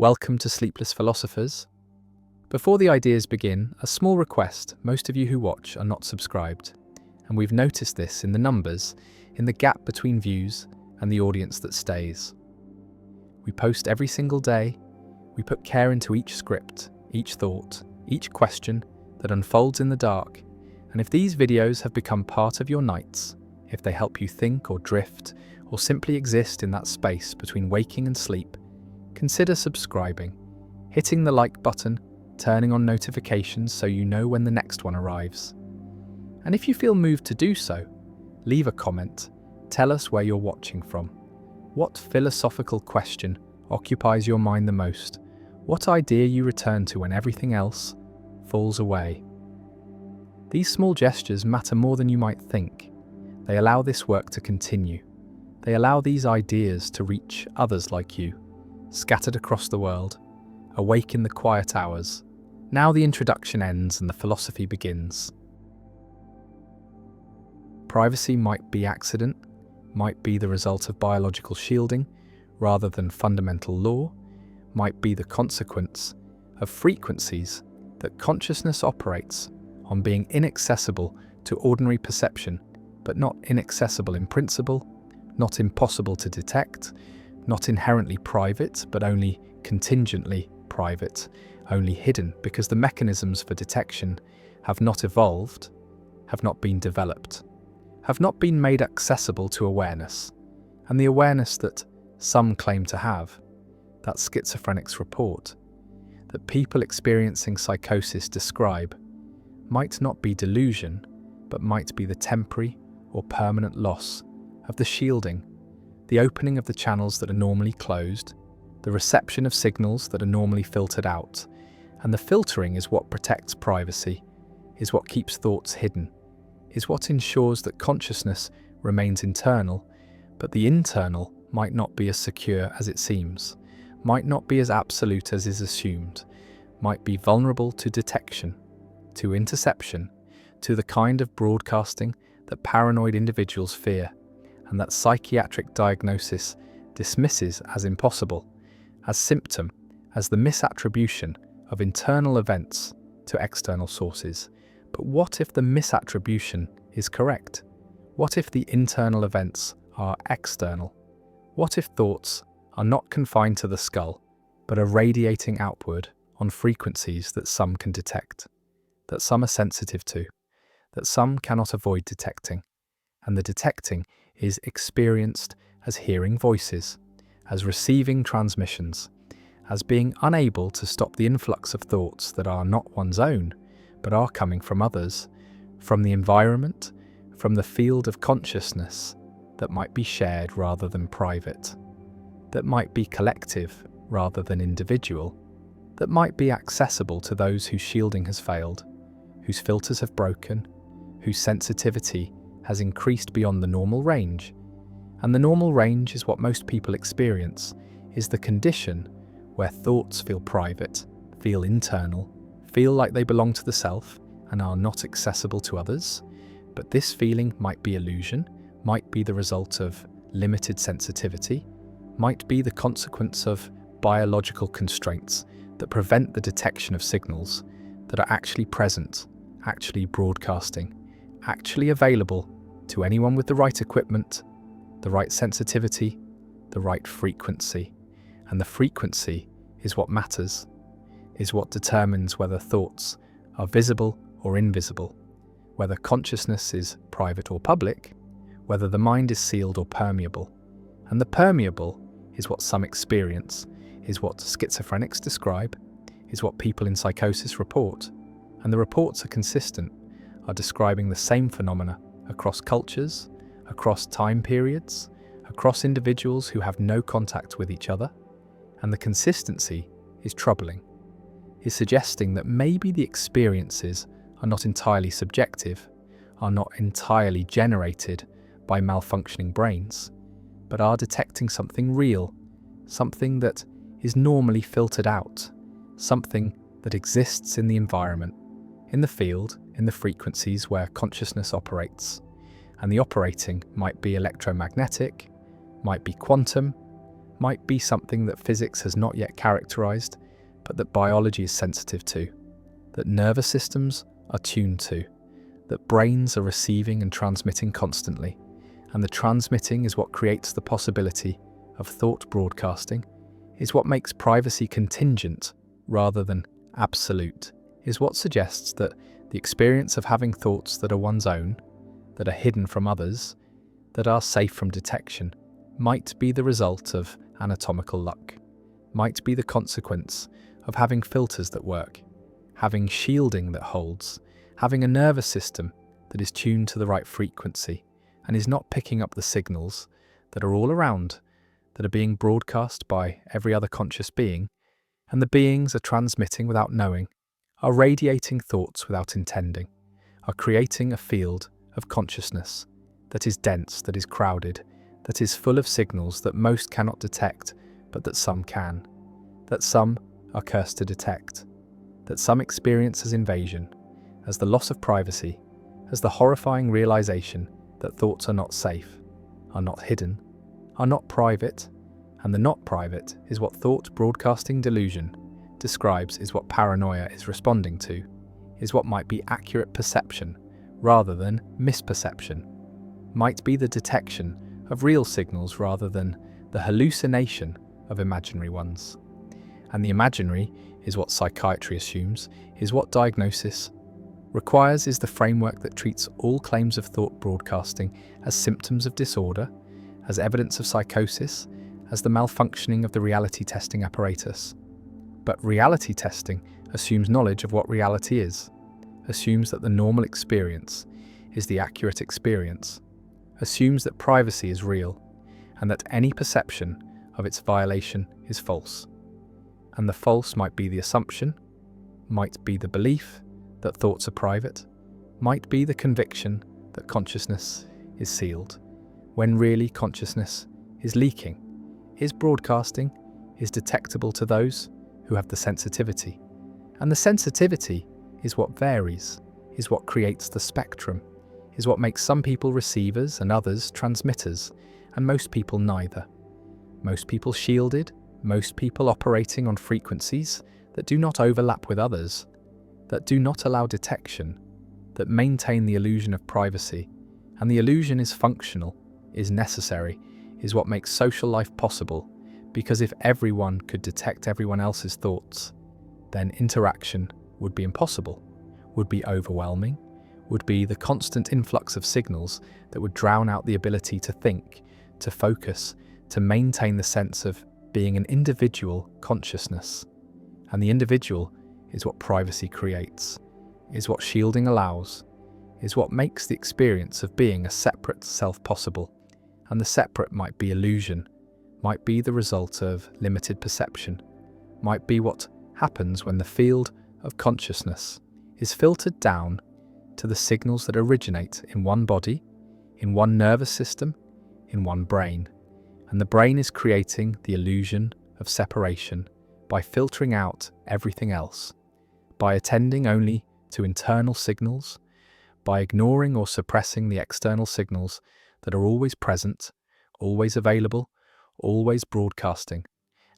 Welcome to Sleepless Philosophers. Before the ideas begin, a small request: most of you who watch are not subscribed, and we've noticed this in the numbers, in the gap between views and the audience that stays. We post every single day, we put care into each script, each thought, each question that unfolds in the dark, and if these videos have become part of your nights, if they help you think or drift, or simply exist in that space between waking and sleep, consider subscribing, hitting the like button, turning on notifications so you know when the next one arrives. And if you feel moved to do so, leave a comment, tell us where you're watching from. What philosophical question occupies your mind the most? What idea you return to when everything else falls away? These small gestures matter more than you might think. They allow this work to continue. They allow these ideas to reach others like you, scattered across the world, awake in the quiet hours. Now the introduction ends and the philosophy begins. Privacy might be accident, might be the result of biological shielding rather than fundamental law, might be the consequence of frequencies that consciousness operates on being inaccessible to ordinary perception, but not inaccessible in principle, not impossible to detect, not inherently private, but only contingently private, only hidden because the mechanisms for detection have not evolved, have not been developed, have not been made accessible to awareness. And the awareness that some claim to have, that schizophrenics report, that people experiencing psychosis describe, might not be delusion, but might be the temporary or permanent loss of the shielding, the opening of the channels that are normally closed, the reception of signals that are normally filtered out, and the filtering is what protects privacy, is what keeps thoughts hidden, is what ensures that consciousness remains internal, but the internal might not be as secure as it seems, might not be as absolute as is assumed, might be vulnerable to detection, to interception, to the kind of broadcasting that paranoid individuals fear, and that psychiatric diagnosis dismisses as impossible, as symptom, as the misattribution of internal events to external sources. But what if the misattribution is correct? What if the internal events are external? What if thoughts are not confined to the skull, but are radiating outward on frequencies that some can detect, that some are sensitive to, that some cannot avoid detecting, and the detecting is experienced as hearing voices, as receiving transmissions, as being unable to stop the influx of thoughts that are not one's own, but are coming from others, from the environment, from the field of consciousness that might be shared rather than private, that might be collective rather than individual, that might be accessible to those whose shielding has failed, whose filters have broken, whose sensitivity has increased beyond the normal range. And the normal range is what most people experience, is the condition where thoughts feel private, feel internal, feel like they belong to the self and are not accessible to others. But this feeling might be illusion, might be the result of limited sensitivity, might be the consequence of biological constraints that prevent the detection of signals that are actually present, actually broadcasting, actually available to anyone with the right equipment, the right sensitivity, the right frequency. And the frequency is what matters, is what determines whether thoughts are visible or invisible, whether consciousness is private or public, whether the mind is sealed or permeable. And the permeable is what some experience, is what schizophrenics describe, is what people in psychosis report. And the reports are consistent, are describing the same phenomena across cultures, across time periods, across individuals who have no contact with each other. And the consistency is troubling, is suggesting that maybe the experiences are not entirely subjective, are not entirely generated by malfunctioning brains, but are detecting something real, something that is normally filtered out, something that exists in the environment, in the field, in the frequencies where consciousness operates. And the operating might be electromagnetic, might be quantum, might be something that physics has not yet characterized, but that biology is sensitive to, that nervous systems are tuned to, that brains are receiving and transmitting constantly, and the transmitting is what creates the possibility of thought broadcasting, is what makes privacy contingent rather than absolute, is what suggests that the experience of having thoughts that are one's own, that are hidden from others, that are safe from detection, might be the result of anatomical luck, might be the consequence of having filters that work, having shielding that holds, having a nervous system that is tuned to the right frequency and is not picking up the signals that are all around, that are being broadcast by every other conscious being, and the beings are transmitting without knowing, are radiating thoughts without intending, are creating a field of consciousness that is dense, that is crowded, that is full of signals that most cannot detect, but that some can, that some are cursed to detect, that some experience as invasion, as the loss of privacy, as the horrifying realization that thoughts are not safe, are not hidden, are not private, and the not private is what thought broadcasting delusion describes, is what paranoia is responding to, is what might be accurate perception rather than misperception, might be the detection of real signals rather than the hallucination of imaginary ones. And the imaginary is what psychiatry assumes, is what diagnosis requires, is the framework that treats all claims of thought broadcasting as symptoms of disorder, as evidence of psychosis, as the malfunctioning of the reality testing apparatus. But reality testing assumes knowledge of what reality is, assumes that the normal experience is the accurate experience, assumes that privacy is real, and that any perception of its violation is false. And the false might be the assumption, might be the belief that thoughts are private, might be the conviction that consciousness is sealed, when really consciousness is leaking, is broadcasting, is detectable to those who have the sensitivity. And the sensitivity is what varies, is what creates the spectrum, is what makes some people receivers and others transmitters, and most people neither. Most people shielded, most people operating on frequencies that do not overlap with others, that do not allow detection, that maintain the illusion of privacy. And the illusion is functional, is necessary, is what makes social life possible, because if everyone could detect everyone else's thoughts, then interaction would be impossible, would be overwhelming, would be the constant influx of signals that would drown out the ability to think, to focus, to maintain the sense of being an individual consciousness. And the individual is what privacy creates, is what shielding allows, is what makes the experience of being a separate self possible. And the separate might be illusion, might be the result of limited perception, might be what happens when the field of consciousness is filtered down to the signals that originate in one body, in one nervous system, in one brain. And the brain is creating the illusion of separation by filtering out everything else, by attending only to internal signals, by ignoring or suppressing the external signals that are always present, always available, always broadcasting.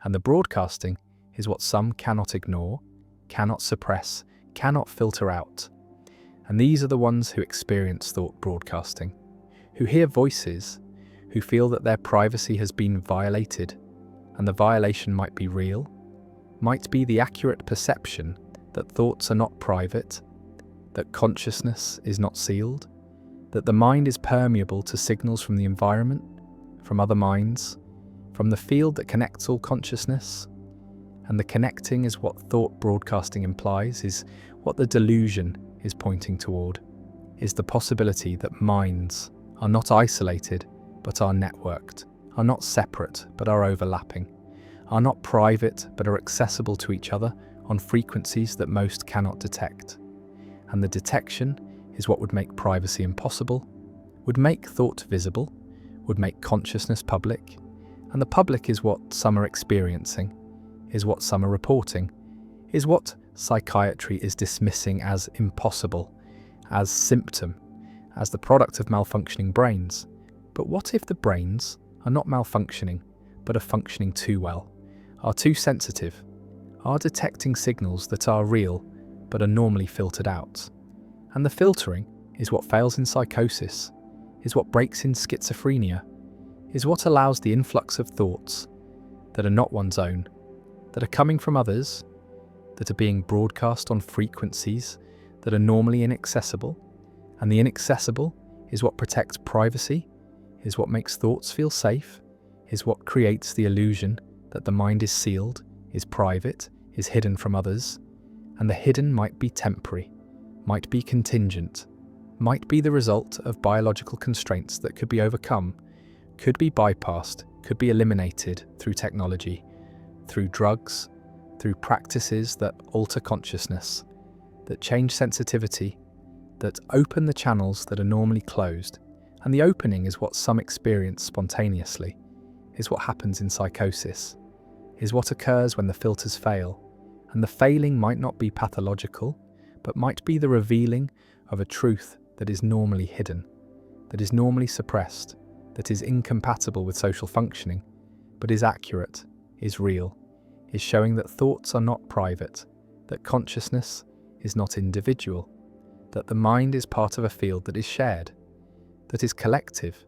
And the broadcasting is what some cannot ignore, cannot suppress, cannot filter out. And these are the ones who experience thought broadcasting, who hear voices, who feel that their privacy has been violated, and the violation might be real, might be the accurate perception that thoughts are not private, that consciousness is not sealed, that the mind is permeable to signals from the environment, from other minds, from the field that connects all consciousness. And the connecting is what thought broadcasting implies, is what the delusion is pointing toward, is the possibility that minds are not isolated but are networked, are not separate but are overlapping, are not private but are accessible to each other on frequencies that most cannot detect. And the detection is what would make privacy impossible, would make thought visible, would make consciousness public. And the public is what some are experiencing, is what some are reporting, is what psychiatry is dismissing as impossible, as symptom, as the product of malfunctioning brains. But what if the brains are not malfunctioning, but are functioning too well, are too sensitive, are detecting signals that are real but are normally filtered out. And the filtering is what fails in psychosis, is what breaks in schizophrenia, is what allows the influx of thoughts that are not one's own, that are coming from others, that are being broadcast on frequencies that are normally inaccessible. And the inaccessible is what protects privacy, is what makes thoughts feel safe, is what creates the illusion that the mind is sealed, is private, is hidden from others. And the hidden might be temporary, might be contingent, might be the result of biological constraints that could be overcome, could be bypassed, could be eliminated through technology, through drugs, through practices that alter consciousness, that change sensitivity, that open the channels that are normally closed. And the opening is what some experience spontaneously, is what happens in psychosis, is what occurs when the filters fail. And the failing might not be pathological, but might be the revealing of a truth that is normally hidden, that is normally suppressed, that is incompatible with social functioning, but is accurate, is real, is showing that thoughts are not private, that consciousness is not individual, that the mind is part of a field that is shared, that is collective,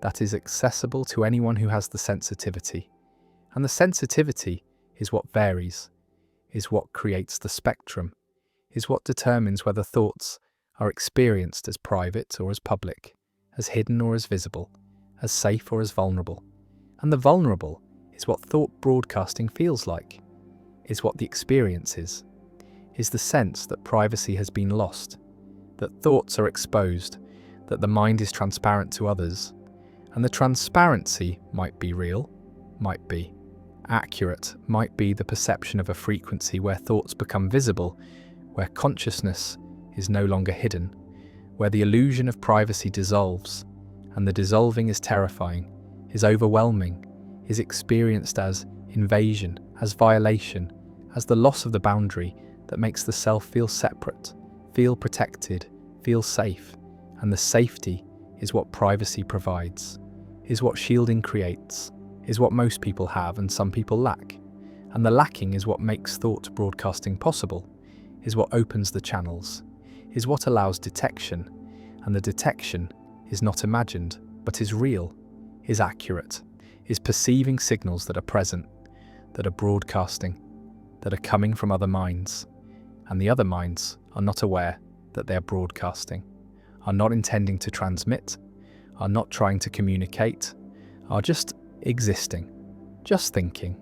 that is accessible to anyone who has the sensitivity. And the sensitivity is what varies, is what creates the spectrum, is what determines whether thoughts are experienced as private or as public, as hidden or as visible, as safe or as vulnerable. And the vulnerable is what thought broadcasting feels like, is what the experience is the sense that privacy has been lost, that thoughts are exposed, that the mind is transparent to others. And the transparency might be real, might be accurate, might be the perception of a frequency where thoughts become visible, where consciousness is no longer hidden, where the illusion of privacy dissolves, and the dissolving is terrifying, is overwhelming, is experienced as invasion, as violation, as the loss of the boundary that makes the self feel separate, feel protected, feel safe. And the safety is what privacy provides, is what shielding creates, is what most people have and some people lack. And the lacking is what makes thought broadcasting possible, is what opens the channels, is what allows detection. And the detection is not imagined, but is real, is accurate, is perceiving signals that are present, that are broadcasting, that are coming from other minds. And the other minds are not aware that they are broadcasting, are not intending to transmit, are not trying to communicate, are just existing, just thinking,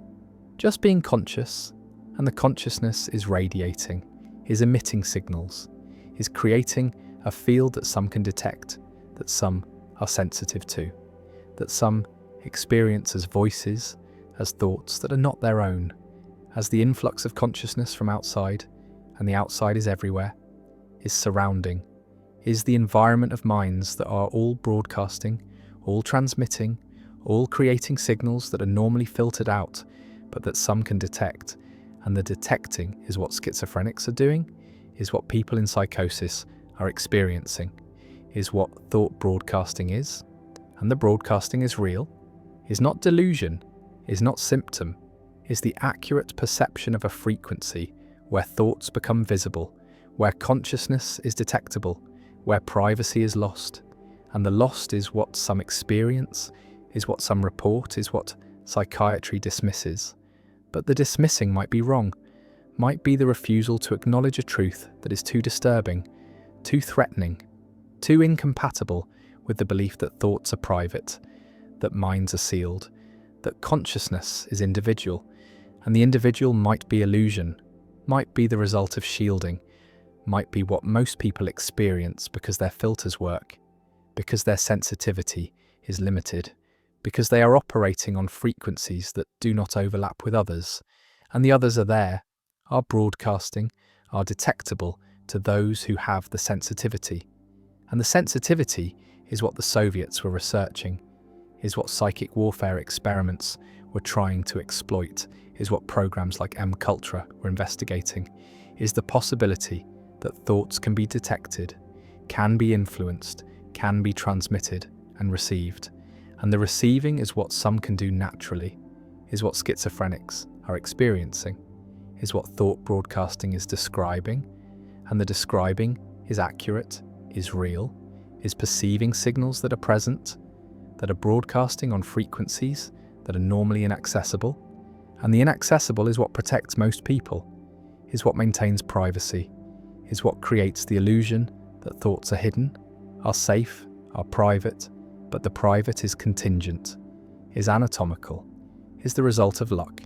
just being conscious. And the consciousness is radiating, is emitting signals, is creating a field that some can detect, that some are sensitive to, that some experience as voices, as thoughts that are not their own, as the influx of consciousness from outside, and the outside is everywhere, is surrounding, is the environment of minds that are all broadcasting, all transmitting, all creating signals that are normally filtered out, but that some can detect. And the detecting is what schizophrenics are doing, is what people in psychosis are experiencing, is what thought broadcasting is. And the broadcasting is real, is not delusion, is not symptom, is the accurate perception of a frequency where thoughts become visible, where consciousness is detectable, where privacy is lost. And the lost is what some experience, is what some report, is what psychiatry dismisses. But the dismissing might be wrong, might be the refusal to acknowledge a truth that is too disturbing, too threatening, too incompatible with the belief that thoughts are private, that minds are sealed, that consciousness is individual. And the individual might be illusion, might be the result of shielding, might be what most people experience because their filters work, because their sensitivity is limited, because they are operating on frequencies that do not overlap with others, and the others are there, are broadcasting, are detectable to those who have the sensitivity. And the sensitivity is what the Soviets were researching, is what psychic warfare experiments were trying to exploit, is what programs like M-Culture were investigating, is the possibility that thoughts can be detected, can be influenced, can be transmitted and received. And the receiving is what some can do naturally, is what schizophrenics are experiencing, is what thought broadcasting is describing, and the describing is accurate, is real, is perceiving signals that are present, that are broadcasting on frequencies that are normally inaccessible, and the inaccessible is what protects most people, is what maintains privacy, is what creates the illusion that thoughts are hidden, are safe, are private, but the private is contingent, is anatomical, is the result of luck,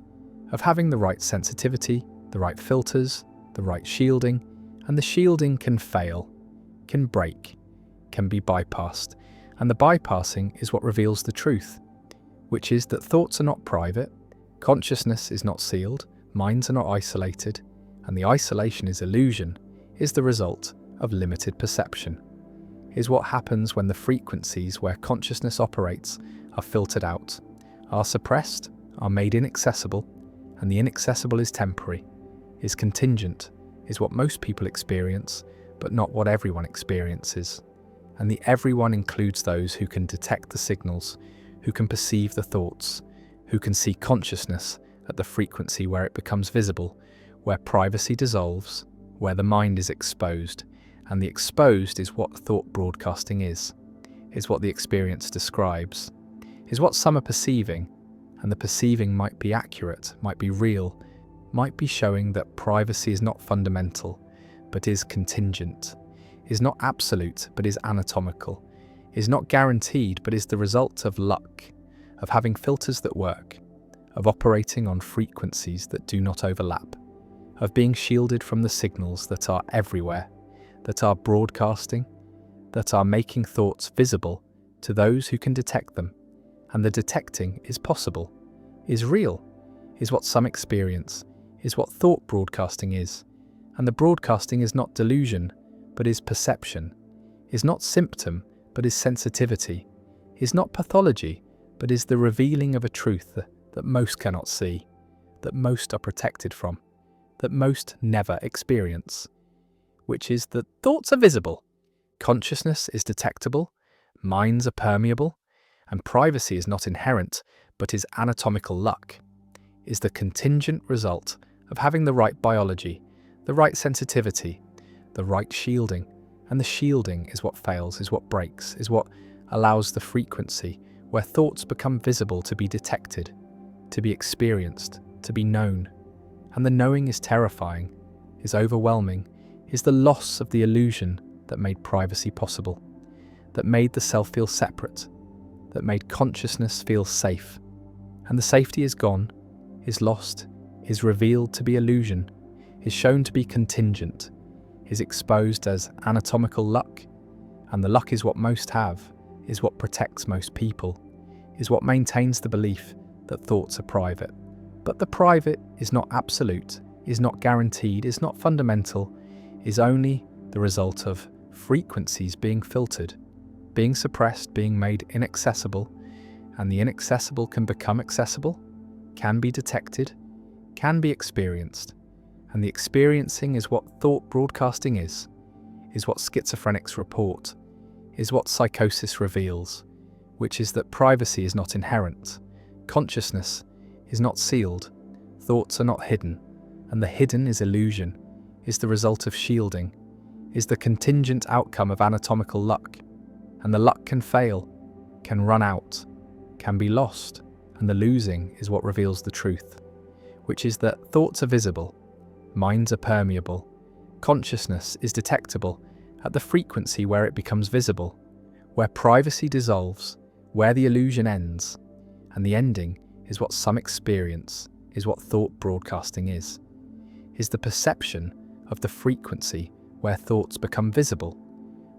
of having the right sensitivity, the right filters, the right shielding, and the shielding can fail, can break, can be bypassed, and the bypassing is what reveals the truth, which is that thoughts are not private, consciousness is not sealed, minds are not isolated, and the isolation is illusion, is the result of limited perception, is what happens when the frequencies where consciousness operates are filtered out, are suppressed, are made inaccessible, and the inaccessible is temporary, is contingent, is what most people experience, but not what everyone experiences. And the everyone includes those who can detect the signals, who can perceive the thoughts, who can see consciousness at the frequency where it becomes visible, where privacy dissolves, where the mind is exposed, and the exposed is what thought broadcasting is what the experience describes, is what some are perceiving, and the perceiving might be accurate, might be real, might be showing that privacy is not fundamental, but is contingent, is not absolute, but is anatomical, is not guaranteed, but is the result of luck, of having filters that work, of operating on frequencies that do not overlap, of being shielded from the signals that are everywhere, that are broadcasting, that are making thoughts visible to those who can detect them, and the detecting is possible, is real, is what some experience, is what thought broadcasting is, and the broadcasting is not delusion, but is perception, is not symptom, but is sensitivity, is not pathology, but is the revealing of a truth that most cannot see, that most are protected from, that most never experience, which is that thoughts are visible, consciousness is detectable, minds are permeable, and privacy is not inherent, but is anatomical luck, is the contingent result of having the right biology, the right sensitivity, the right shielding, and the shielding is what fails, is what breaks, is what allows the frequency where thoughts become visible to be detected, to be experienced, to be known. And the knowing is terrifying, is overwhelming, is the loss of the illusion that made privacy possible, that made the self feel separate, that made consciousness feel safe. And the safety is gone, is lost, is revealed to be illusion, is shown to be contingent, is exposed as anatomical luck, and the luck is what most have, is what protects most people, is what maintains the belief that thoughts are private. But the private is not absolute, is not guaranteed, is not fundamental, is only the result of frequencies being filtered, being suppressed, being made inaccessible, and the inaccessible can become accessible, can be detected, can be experienced, and the experiencing is what thought broadcasting is what schizophrenics report, is what psychosis reveals, which is that privacy is not inherent, consciousness is not sealed, thoughts are not hidden, and the hidden is illusion, is the result of shielding, is the contingent outcome of anatomical luck, and the luck can fail, can run out, can be lost, and the losing is what reveals the truth, which is that thoughts are visible, minds are permeable, consciousness is detectable at the frequency where it becomes visible, where privacy dissolves, where the illusion ends, and the ending is what some experience, is what thought broadcasting is the perception of the frequency where thoughts become visible,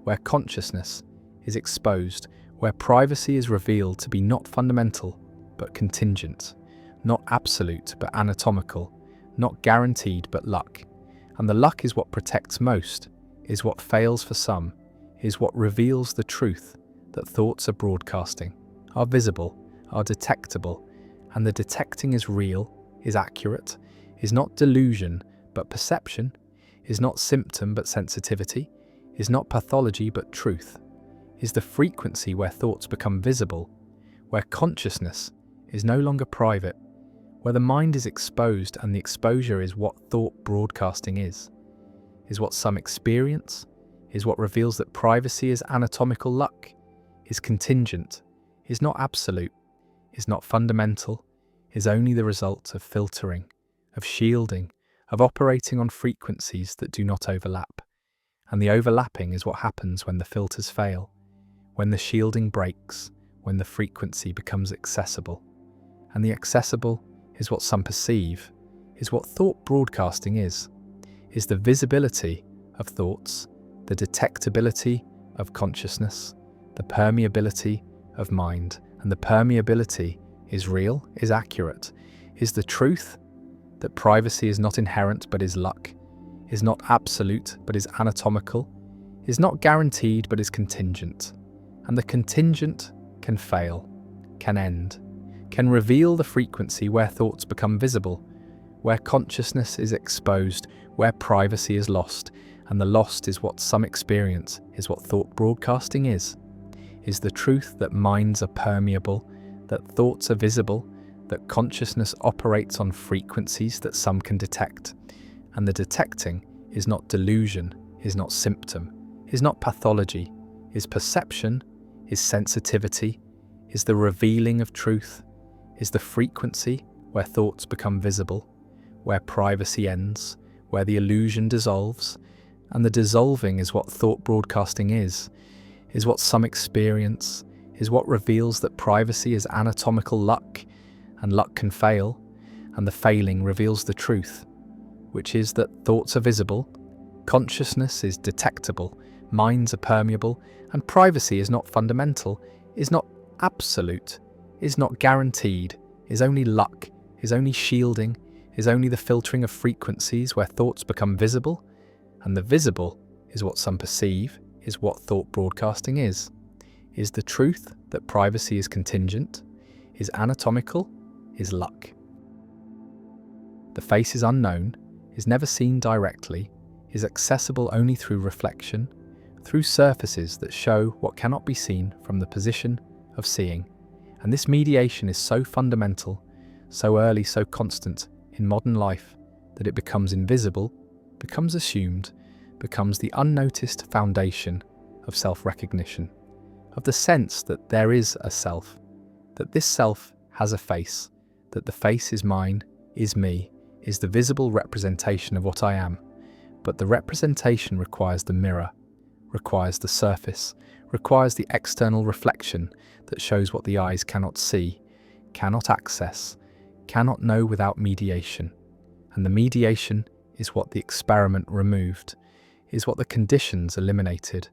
where consciousness is exposed, where privacy is revealed to be not fundamental, but contingent, not absolute, but anatomical, not guaranteed, but luck. And the luck is what protects most, is what fails for some, is what reveals the truth that thoughts are broadcasting, are visible, are detectable, and the detecting is real, is accurate, is not delusion, but perception, is not symptom, but sensitivity, is not pathology, but truth, is the frequency where thoughts become visible, where consciousness is no longer private, where the mind is exposed and the exposure is what thought broadcasting is what some experience, is what reveals that privacy is anatomical luck, is contingent, is not absolute, is not fundamental, is only the result of filtering, of shielding, of operating on frequencies that do not overlap. And the overlapping is what happens when the filters fail, when the shielding breaks, when the frequency becomes accessible. And the accessible is what some perceive, is what thought broadcasting is the visibility of thoughts, the detectability of consciousness, the permeability of mind. And the permeability is real, is accurate, is the truth that privacy is not inherent but is luck, is not absolute but is anatomical, is not guaranteed but is contingent. And the contingent can fail, can end, can reveal the frequency where thoughts become visible, where consciousness is exposed, where privacy is lost. And the lost is what some experience, is what thought broadcasting is the truth that minds are permeable, that thoughts are visible, that consciousness operates on frequencies that some can detect. And the detecting is not delusion, is not symptom, is not pathology, is perception, is sensitivity, is the revealing of truth, is the frequency where thoughts become visible, where privacy ends, where the illusion dissolves. And the dissolving is what thought broadcasting is what some experience, is what reveals that privacy is anatomical luck, and luck can fail, and the failing reveals the truth, which is that thoughts are visible, consciousness is detectable, minds are permeable, and privacy is not fundamental, is not absolute, is not guaranteed, is only luck, is only shielding, is only the filtering of frequencies where thoughts become visible. And the visible is what some perceive, is what thought broadcasting is the truth that privacy is contingent, is anatomical, is luck. The face is unknown, is never seen directly, is accessible only through reflection, through surfaces that show what cannot be seen from the position of seeing. And this mediation is so fundamental, so early, so constant in modern life that it becomes invisible, becomes assumed, becomes the unnoticed foundation of self-recognition, of the sense that there is a self, that this self has a face, that the face is mine, is me, is the visible representation of what I am. But the representation requires the mirror, requires the surface, requires the external reflection that shows what the eyes cannot see, cannot access, cannot know without mediation. And the mediation is what the experiment removed, is what the conditions eliminated,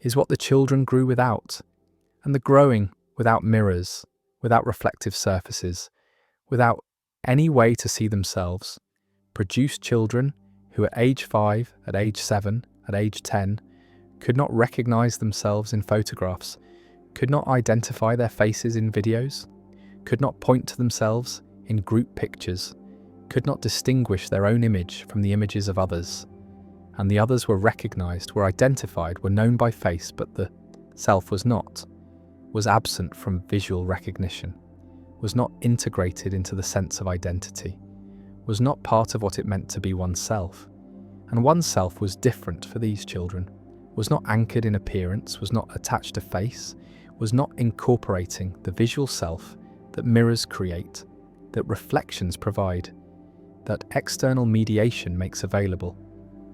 is what the children grew without. And the growing without mirrors, without reflective surfaces, without any way to see themselves, produced children who at age 5, at age 7, at age 10, could not recognize themselves in photographs, could not identify their faces in videos, could not point to themselves in group pictures, could not distinguish their own image from the images of others. And the others were recognized, were identified, were known by face, but the self was not, was absent from visual recognition, was not integrated into the sense of identity, was not part of what it meant to be oneself. And oneself was different for these children, was not anchored in appearance, was not attached to face, was not incorporating the visual self that mirrors create, that reflections provide, that external mediation makes available.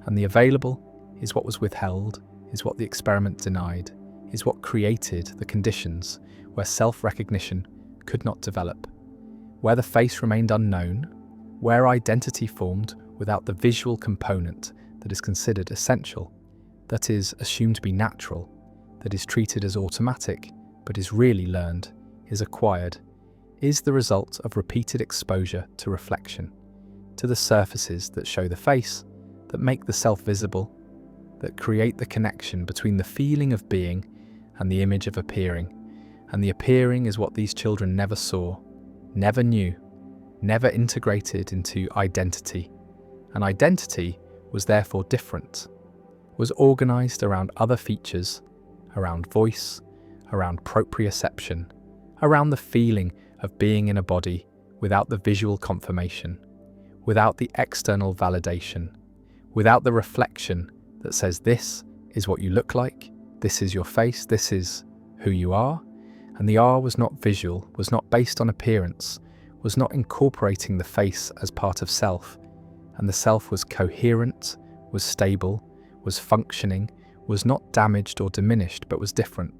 And the available is what was withheld, is what the experiment denied, is what created the conditions where self-recognition could not develop, where the face remained unknown, where identity formed without the visual component that is considered essential, that is assumed to be natural, that is treated as automatic, but is really learned, is acquired, is the result of repeated exposure to reflection, to the surfaces that show the face, that make the self visible, that create the connection between the feeling of being and the image of appearing. And the appearing is what these children never saw, never knew, never integrated into identity. And identity was therefore different, was organized around other features, around voice, around proprioception, around the feeling of being in a body without the visual confirmation, without the external validation, without the reflection that says this is what you look like, this is your face, this is who you are. And the R was not visual, was not based on appearance, was not incorporating the face as part of self. And the self was coherent, was stable, was functioning, was not damaged or diminished, but was different,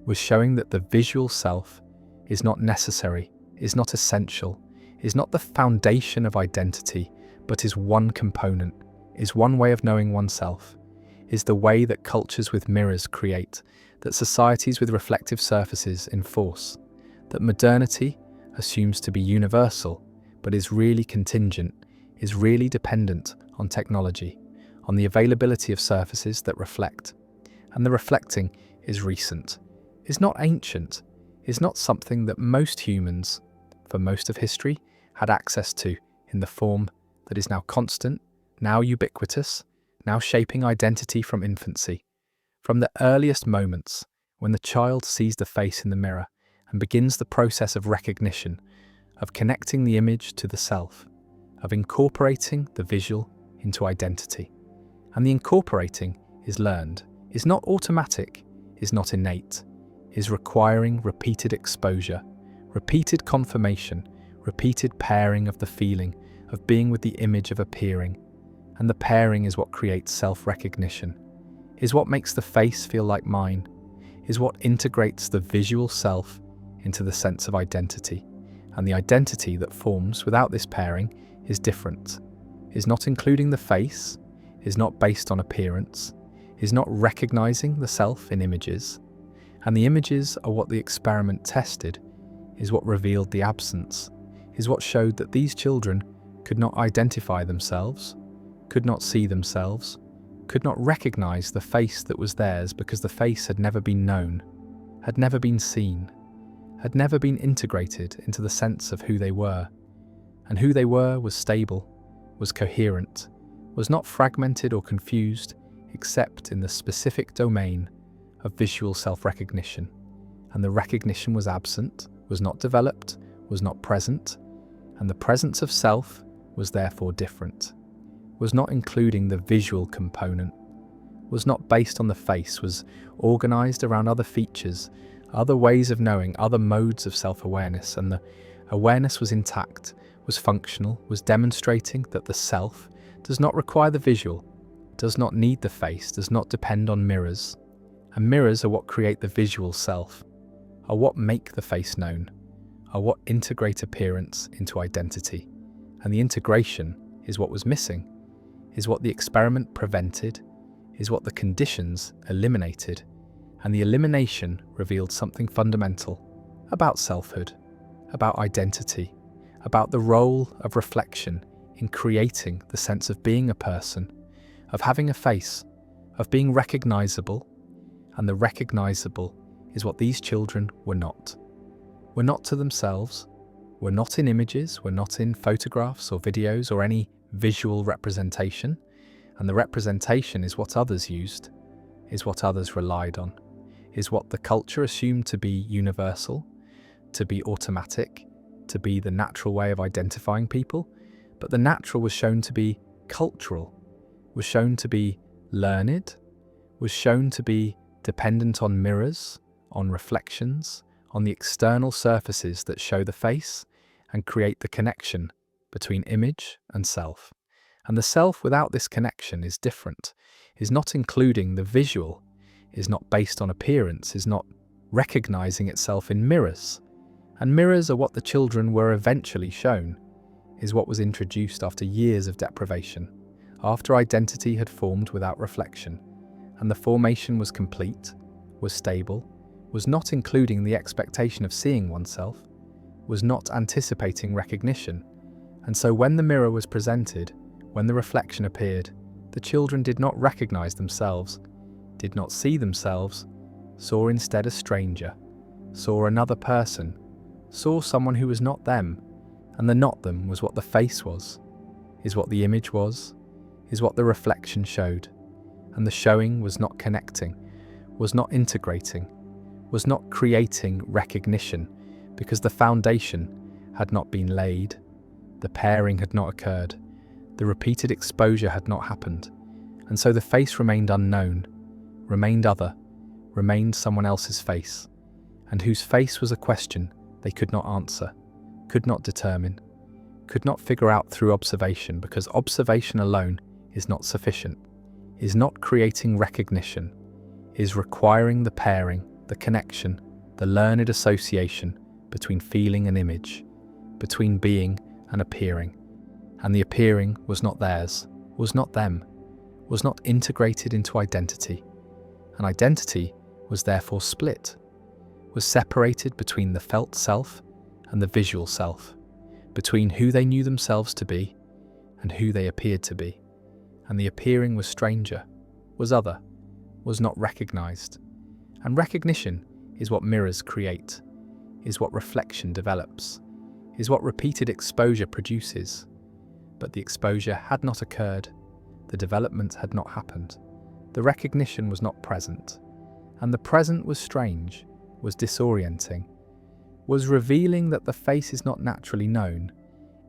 was showing that the visual self is not necessary, is not essential, is not the foundation of identity, but is one component, is one way of knowing oneself, is the way that cultures with mirrors create, that societies with reflective surfaces enforce, that modernity assumes to be universal, but is really contingent, is really dependent on technology, on the availability of surfaces that reflect. And the reflecting is recent, is not ancient, is not something that most humans, for most of history, had access to in the form that is now constant, now ubiquitous, now shaping identity from infancy. From the earliest moments, when the child sees the face in the mirror and begins the process of recognition, of connecting the image to the self, of incorporating the visual into identity. And the incorporating is learned, is not automatic, is not innate, is requiring repeated exposure, repeated confirmation, repeated pairing of the feeling of being with the image of appearing. And the pairing is what creates self-recognition, is what makes the face feel like mine, is what integrates the visual self into the sense of identity. And the identity that forms without this pairing is different, is not including the face, is not based on appearance, is not recognizing the self in images. And the images are what the experiment tested, is what revealed the absence, is what showed that these children could not identify themselves, could not see themselves, could not recognize the face that was theirs because the face had never been known, had never been seen, had never been integrated into the sense of who they were. And who they were was stable, was coherent, was not fragmented or confused, except in the specific domain of visual self-recognition. And the recognition was absent, was not developed, was not present, and the presence of self was therefore different, was not including the visual component, was not based on the face, was organized around other features, other ways of knowing, other modes of self-awareness, and the awareness was intact, was functional, was demonstrating that the self does not require the visual, does not need the face, does not depend on mirrors. And mirrors are what create the visual self, are what make the face known, are what integrate appearance into identity. And the integration is what was missing, is what the experiment prevented, is what the conditions eliminated. And the elimination revealed something fundamental about selfhood, about identity, about the role of reflection in creating the sense of being a person, of having a face, of being recognizable. And the recognizable is what these children were not. Were not to themselves, were not in images, were not in photographs or videos or any visual representation. And the representation is what others used, is what others relied on, is what the culture assumed to be universal, to be automatic, to be the natural way of identifying people. But the natural was shown to be cultural, was shown to be learned, was shown to be dependent on mirrors, on reflections, on the external surfaces that show the face and create the connection between image and self. And the self without this connection is different, is not including the visual, is not based on appearance, is not recognizing itself in mirrors. And mirrors are what the children were eventually shown, is what was introduced after years of deprivation, after identity had formed without reflection. And the formation was complete, was stable, was not including the expectation of seeing oneself, was not anticipating recognition. And so when the mirror was presented, when the reflection appeared, the children did not recognize themselves, did not see themselves, saw instead a stranger, saw another person, saw someone who was not them. And the not them was what the face was, is what the image was, is what the reflection showed. And the showing was not connecting, was not integrating, was not creating recognition, because the foundation had not been laid, the pairing had not occurred, the repeated exposure had not happened, and so the face remained unknown, remained other, remained someone else's face, and whose face was a question they could not answer, could not determine, could not figure out through observation, because observation alone is not sufficient, is not creating recognition, is requiring the pairing, the connection, the learned association between feeling and image, between being and appearing. And the appearing was not theirs, was not them, was not integrated into identity. And identity was therefore split, was separated between the felt self and the visual self, between who they knew themselves to be and who they appeared to be. And the appearing was stranger, was other, was not recognized. And recognition is what mirrors create, is what reflection develops, is what repeated exposure produces. But the exposure had not occurred, the development had not happened, the recognition was not present, and the present was strange, was disorienting, was revealing that the face is not naturally known,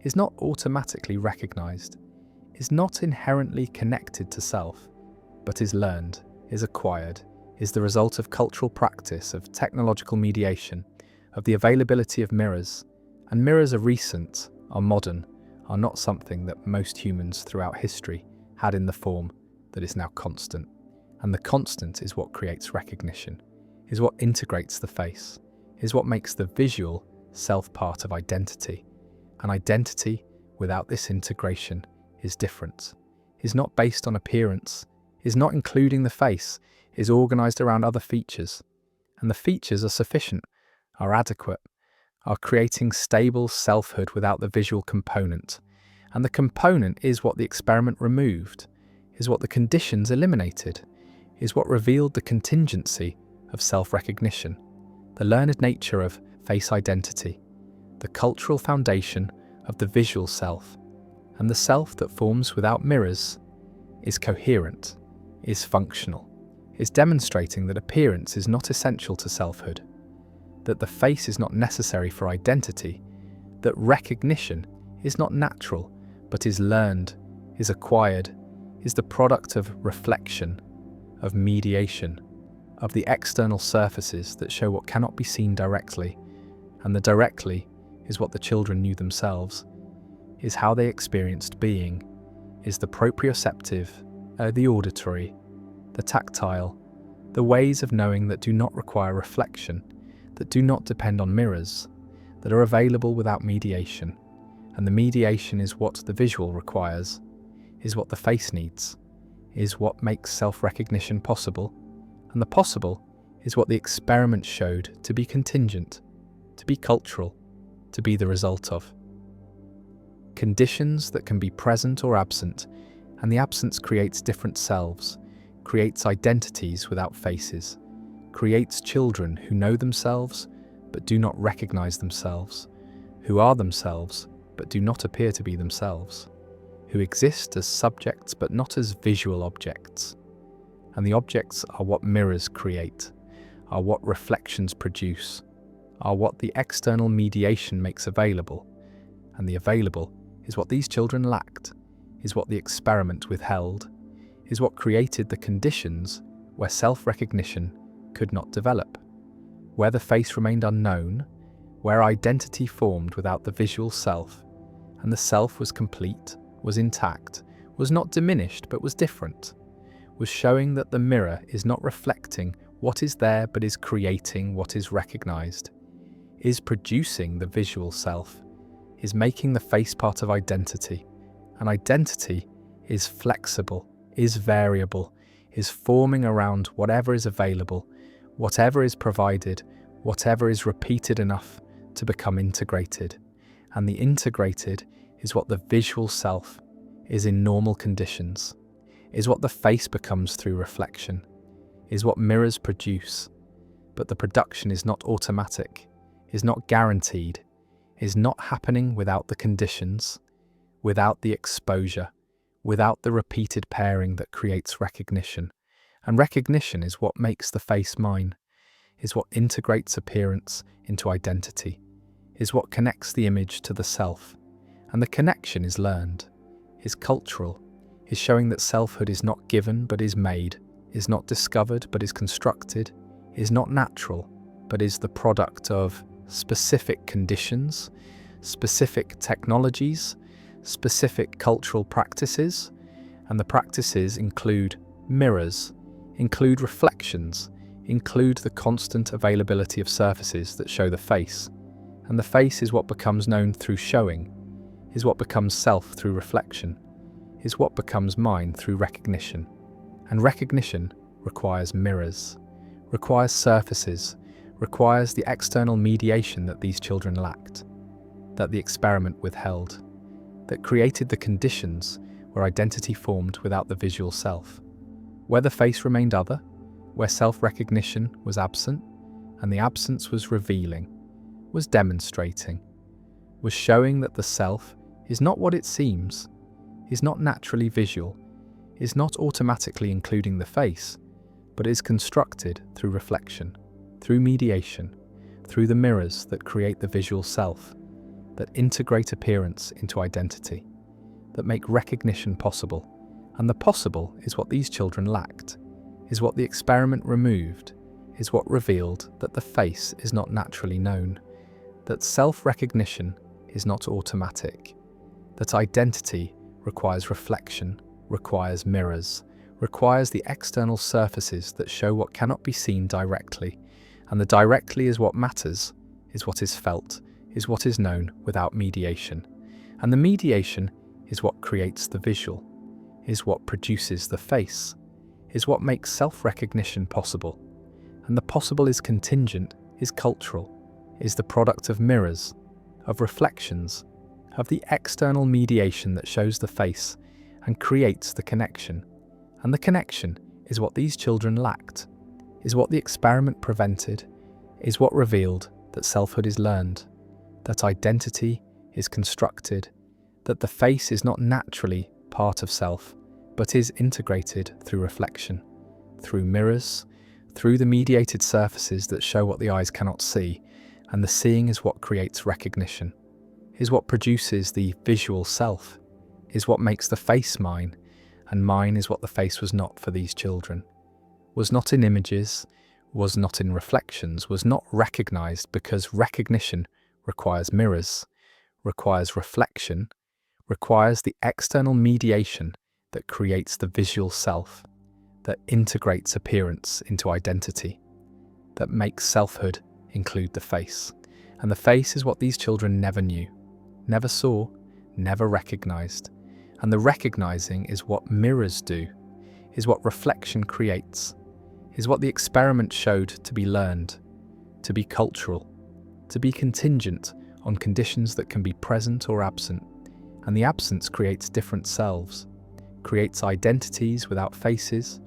is not automatically recognized, is not inherently connected to self, but is learned, is acquired, is the result of cultural practice, of technological mediation, of the availability of mirrors. And mirrors are recent, are modern, are not something that most humans throughout history had in the form that is now constant. And the constant is what creates recognition, is what integrates the face, is what makes the visual self part of identity. And identity without this integration is different, is not based on appearance, is not including the face, is organized around other features. And the features are sufficient, are adequate, are creating stable selfhood without the visual component. And the component is what the experiment removed, is what the conditions eliminated, is what revealed the contingency of self-recognition, the learned nature of face identity, the cultural foundation of the visual self. And the self that forms without mirrors is coherent, is functional, is demonstrating that appearance is not essential to selfhood, that the face is not necessary for identity, that recognition is not natural, but is learned, is acquired, is the product of reflection, of mediation, of the external surfaces that show what cannot be seen directly, and the directly is what the children knew themselves, is how they experienced being, is the proprioceptive, the auditory, the tactile, the ways of knowing that do not require reflection, that do not depend on mirrors, that are available without mediation. And the mediation is what the visual requires, is what the face needs, is what makes self-recognition possible. And the possible is what the experiment showed to be contingent, to be cultural, to be the result of. Conditions that can be present or absent, and the absence creates different selves, creates identities without faces, creates children who know themselves but do not recognize themselves, who are themselves but do not appear to be themselves, who exist as subjects but not as visual objects. And the objects are what mirrors create, are what reflections produce, are what the external mediation makes available. And the available is what these children lacked, is what the experiment withheld, is what created the conditions where self-recognition could not develop, where the face remained unknown, where identity formed without the visual self, and the self was complete, was intact, was not diminished but was different, was showing that the mirror is not reflecting what is there but is creating what is recognized, is producing the visual self, is making the face part of identity. And identity is flexible, is variable, is forming around whatever is available, whatever is provided, whatever is repeated enough to become integrated. And the integrated is what the visual self is in normal conditions, is what the face becomes through reflection, is what mirrors produce. But the production is not automatic, is not guaranteed, is not happening without the conditions, without the exposure, without the repeated pairing that creates recognition. And recognition is what makes the face mine, is what integrates appearance into identity, is what connects the image to the self, and the connection is learned, is cultural, is showing that selfhood is not given but is made, is not discovered but is constructed, is not natural but is the product of specific conditions, specific technologies, specific cultural practices, and the practices include mirrors, include reflections, include the constant availability of surfaces that show the face, and the face is what becomes known through showing, is what becomes self through reflection, is what becomes mine through recognition. And recognition requires mirrors, requires surfaces, requires the external mediation that these children lacked, that the experiment withheld, that created the conditions where identity formed without the visual self, where the face remained other, where self-recognition was absent, and the absence was revealing, was demonstrating, was showing that the self is not what it seems, is not naturally visual, is not automatically including the face, but is constructed through reflection, through mediation, through the mirrors that create the visual self, that integrate appearance into identity, that make recognition possible. And the possible is what these children lacked, is what the experiment removed, is what revealed that the face is not naturally known, that self-recognition is not automatic, that identity requires reflection, requires mirrors, requires the external surfaces that show what cannot be seen directly, and the directly is what matters, is what is felt, is what is known without mediation. And the mediation is what creates the visual, is what produces the face, is what makes self-recognition possible. And the possible is contingent, is cultural, is the product of mirrors, of reflections, of the external mediation that shows the face and creates the connection. And the connection is what these children lacked, is what the experiment prevented, is what revealed that selfhood is learned, that identity is constructed, that the face is not naturally part of self, but is integrated through reflection, through mirrors, through the mediated surfaces that show what the eyes cannot see, and the seeing is what creates recognition, is what produces the visual self, is what makes the face mine, and mine is what the face was not for these children, was not in images, was not in reflections, was not recognized because recognition requires mirrors, requires reflection, requires the external mediation that creates the visual self, that integrates appearance into identity, that makes selfhood include the face. And the face is what these children never knew, never saw, never recognized. And the recognizing is what mirrors do, is what reflection creates, is what the experiment showed to be learned, to be cultural, to be contingent on conditions that can be present or absent. And the absence creates different selves, creates identities without faces,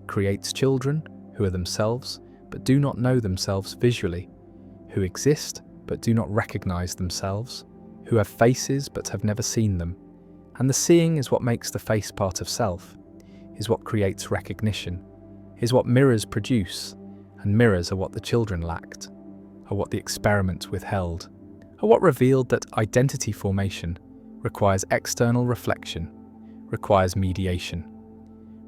creates children who are themselves but do not know themselves visually, who exist but do not recognize themselves, who have faces but have never seen them. And the seeing is what makes the face part of self, is what creates recognition, is what mirrors produce, and mirrors are what the children lacked, are what the experiment withheld, are what revealed that identity formation requires external reflection, requires mediation,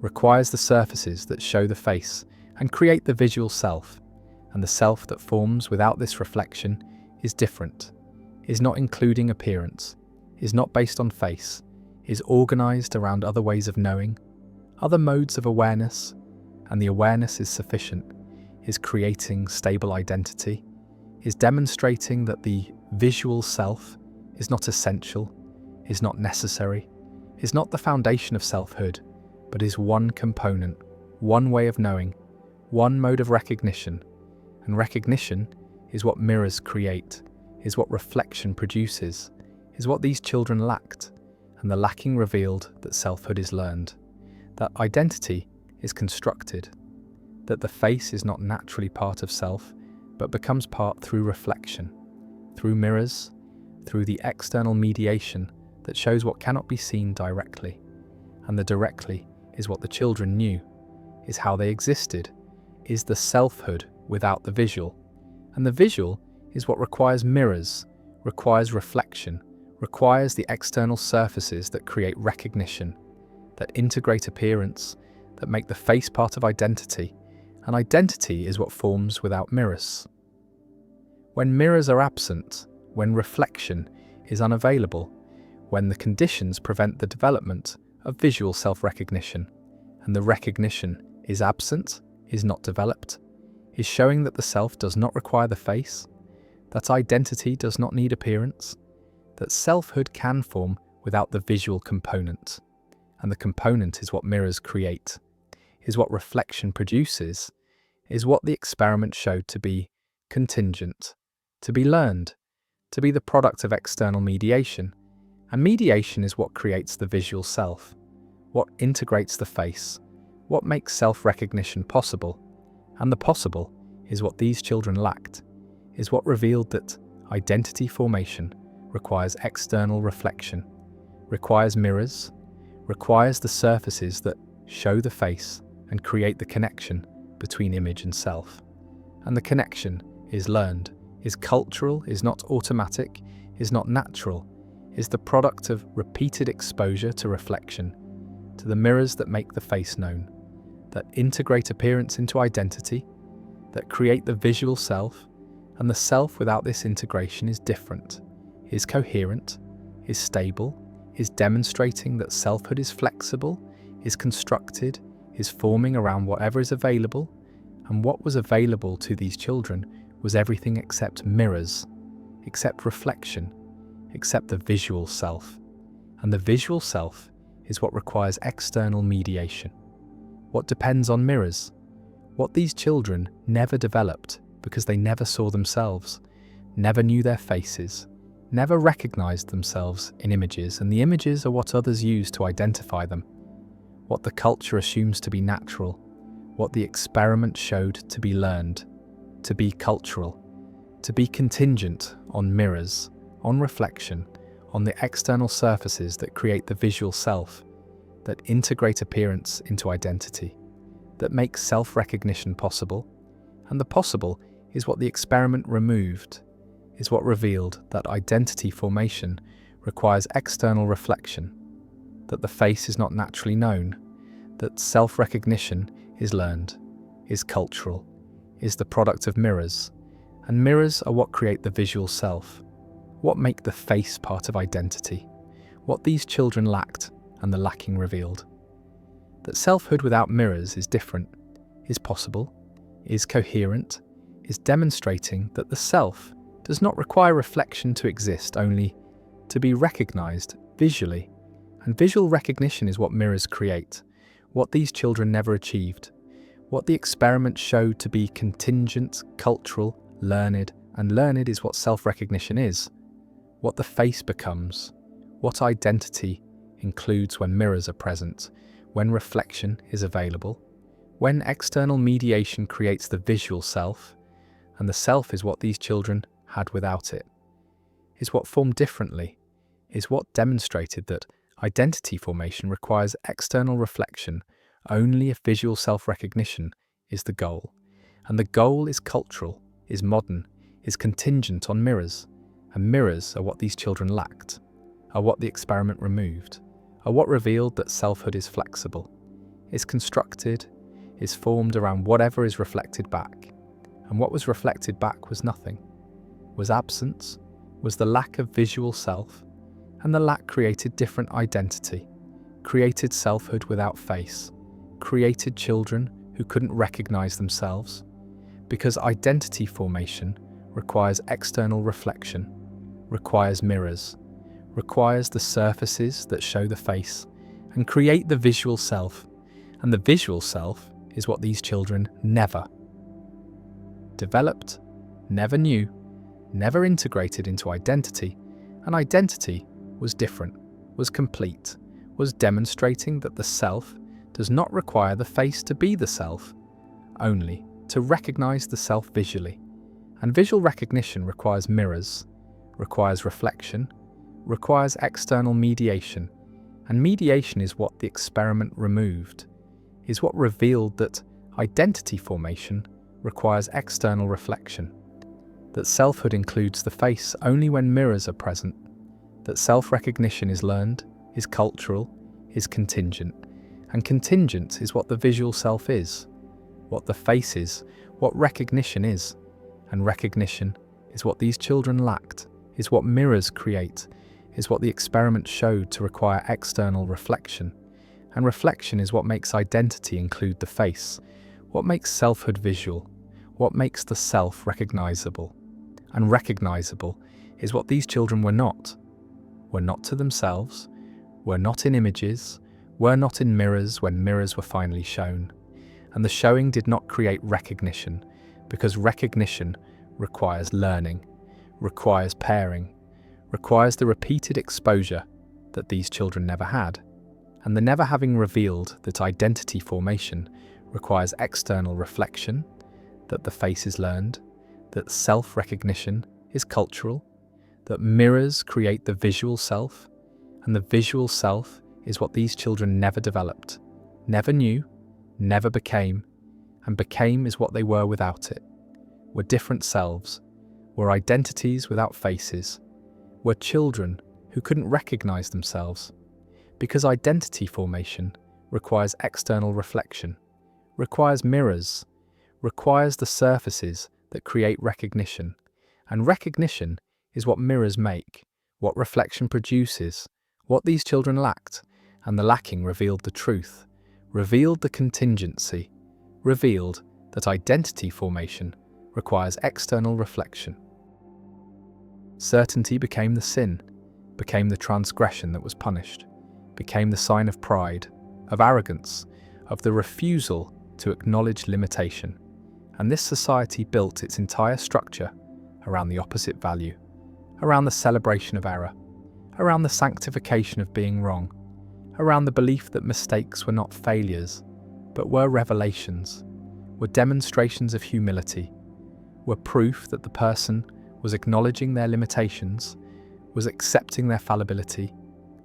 requires the surfaces that show the face and create the visual self, and the self that forms without this reflection is different, is not including appearance, is not based on face, is organized around other ways of knowing, other modes of awareness, and the awareness is sufficient, is creating stable identity, is demonstrating that the visual self is not essential, is not necessary, is not the foundation of selfhood, but is one component, one way of knowing, one mode of recognition. And recognition is what mirrors create, is what reflection produces, is what these children lacked, and the lacking revealed that selfhood is learned, that identity is constructed, that the face is not naturally part of self, but becomes part through reflection, through mirrors, through the external mediation that shows what cannot be seen directly. And the directly is what the children knew, is how they existed, is the selfhood without the visual. And the visual is what requires mirrors, requires reflection, requires the external surfaces that create recognition, that integrate appearance, that make the face part of identity, and identity is what forms without mirrors. When mirrors are absent, when reflection is unavailable, when the conditions prevent the development of visual self-recognition, and the recognition is absent, is not developed, is showing that the self does not require the face, that identity does not need appearance, that selfhood can form without the visual component, and the component is what mirrors create, is what reflection produces, is what the experiment showed to be contingent, to be learned, to be the product of external mediation, and mediation is what creates the visual self, what integrates the face, what makes self-recognition possible, and the possible is what these children lacked, is what revealed that identity formation requires external reflection, requires mirrors, requires the surfaces that show the face and create the connection between image and self. And the connection is learned, is cultural, is not automatic, is not natural, is the product of repeated exposure to reflection, to the mirrors that make the face known, that integrate appearance into identity, that create the visual self, and the self without this integration is different, is coherent, is stable, is demonstrating that selfhood is flexible, is constructed, is forming around whatever is available, and what was available to these children was everything except mirrors, except reflection, except the visual self. And the visual self is what requires external mediation, what depends on mirrors, what these children never developed because they never saw themselves, never knew their faces, never recognized themselves in images, and the images are what others use to identify them, what the culture assumes to be natural, what the experiment showed to be learned, to be cultural, to be contingent on mirrors, on reflection, on the external surfaces that create the visual self, that integrate appearance into identity, that make self-recognition possible, and the possible is what the experiment removed, is what revealed that identity formation requires external reflection, that the face is not naturally known, that self-recognition is learned, is cultural, is the product of mirrors, and mirrors are what create the visual self, what make the face part of identity, what these children lacked and the lacking revealed. That selfhood without mirrors is different, is possible, is coherent, is demonstrating that the self does not require reflection to exist, only to be recognized visually, and visual recognition is what mirrors create, what these children never achieved, what the experiment showed to be contingent, cultural, learned, and learned is what self-recognition is, what the face becomes, what identity includes when mirrors are present, when reflection is available, when external mediation creates the visual self, and the self is what these children had without it, is what formed differently, is what demonstrated that identity formation requires external reflection only if visual self-recognition is the goal, and the goal is cultural, is modern, is contingent on mirrors, and mirrors are what these children lacked, are what the experiment removed, are what revealed that selfhood is flexible, is constructed, is formed around whatever is reflected back, and what was reflected back was nothing, was absence, was the lack of visual self, and the lack created different identity, created selfhood without face, created children who couldn't recognize themselves, because identity formation requires external reflection, requires mirrors, requires the surfaces that show the face and create the visual self, and the visual self is what these children never developed, never knew, never integrated into identity, and identity was different, was complete, was demonstrating that the self does not require the face to be the self, only to recognize the self visually. And visual recognition requires mirrors, requires reflection, requires external mediation, and mediation is what the experiment removed, is what revealed that identity formation requires external reflection, that selfhood includes the face only when mirrors are present, that self-recognition is learned, is cultural, is contingent, and contingent is what the visual self is, what the face is, what recognition is, and recognition is what these children lacked, is what mirrors create, is what the experiment showed to require external reflection, and reflection is what makes identity include the face, what makes selfhood visual, what makes the self recognizable. And recognizable is what these children were not to themselves, were not in images, were not in mirrors when mirrors were finally shown. And the showing did not create recognition, because recognition requires learning, requires pairing, requires the repeated exposure that these children never had. And the never having revealed that identity formation requires external reflection, that the face is learned, that self-recognition is cultural, that mirrors create the visual self, and the visual self is what these children never developed, never knew, never became, and became is what they were without it, were different selves, were identities without faces, were children who couldn't recognize themselves, because identity formation requires external reflection, requires mirrors, requires the surfaces that create recognition, and recognition is what mirrors make, what reflection produces, what these children lacked, and the lacking revealed the truth, revealed the contingency, revealed that identity formation requires external reflection. Certainty became the sin, became the transgression that was punished, became the sign of pride, of arrogance, of the refusal to acknowledge limitation. And this society built its entire structure around the opposite value, around the celebration of error, around the sanctification of being wrong, around the belief that mistakes were not failures, but were revelations, were demonstrations of humility, were proof that the person was acknowledging their limitations, was accepting their fallibility,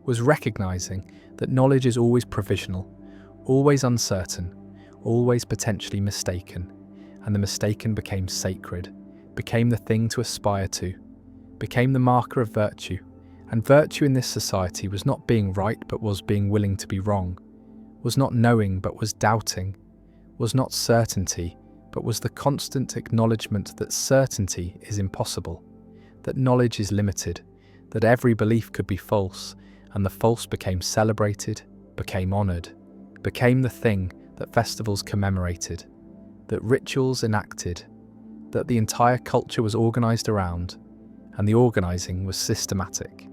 was recognizing that knowledge is always provisional, always uncertain, always potentially mistaken, and the mistaken became sacred, became the thing to aspire to, became the marker of virtue, and virtue in this society was not being right but was being willing to be wrong, was not knowing but was doubting, was not certainty but was the constant acknowledgement that certainty is impossible, that knowledge is limited, that every belief could be false, and the false became celebrated, became honoured, became the thing that festivals commemorated, that rituals enacted, that the entire culture was organised around, and the organising was systematic,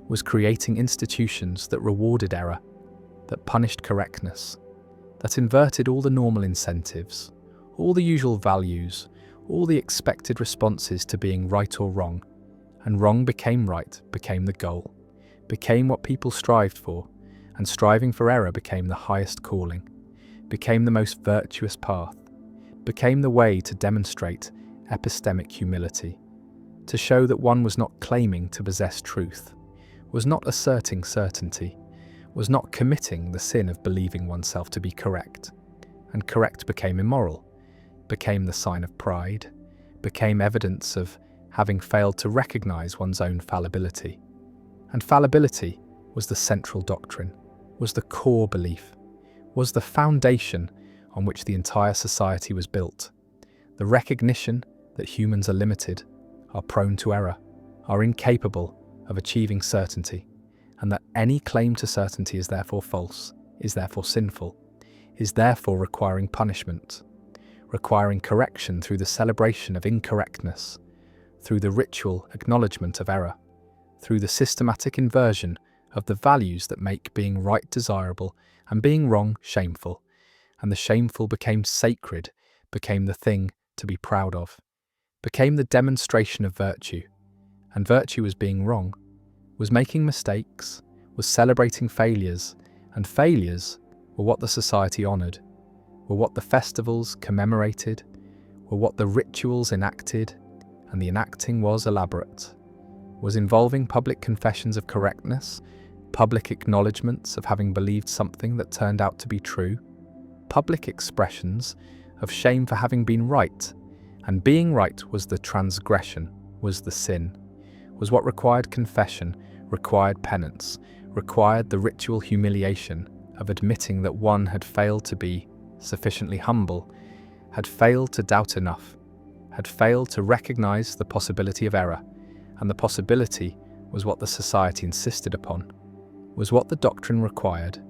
was creating institutions that rewarded error, that punished correctness, that inverted all the normal incentives, all the usual values, all the expected responses to being right or wrong, and wrong became right, became the goal, became what people strived for, and striving for error became the highest calling, became the most virtuous path, became the way to demonstrate epistemic humility, to show that one was not claiming to possess truth, was not asserting certainty, was not committing the sin of believing oneself to be correct, and correct became immoral, became the sign of pride, became evidence of having failed to recognize one's own fallibility. And fallibility was the central doctrine, was the core belief, was the foundation on which the entire society was built. The recognition that humans are limited, are prone to error, are incapable of achieving certainty, and that any claim to certainty is therefore false, is therefore sinful, is therefore requiring punishment, requiring correction through the celebration of incorrectness, through the ritual acknowledgement of error, through the systematic inversion of the values that make being right desirable and being wrong shameful, and the shameful became sacred, became the thing to be proud of, became the demonstration of virtue, and virtue was being wrong, was making mistakes, was celebrating failures, and failures were what the society honoured, were what the festivals commemorated, were what the rituals enacted, and the enacting was elaborate, was involving public confessions of correctness, public acknowledgements of having believed something that turned out to be true, public expressions of shame for having been right, And being right was the transgression, was the sin, was what required confession, required penance, required the ritual humiliation of admitting that one had failed to be sufficiently humble, had failed to doubt enough, had failed to recognize the possibility of error, and the possibility was what the society insisted upon, was what the doctrine required,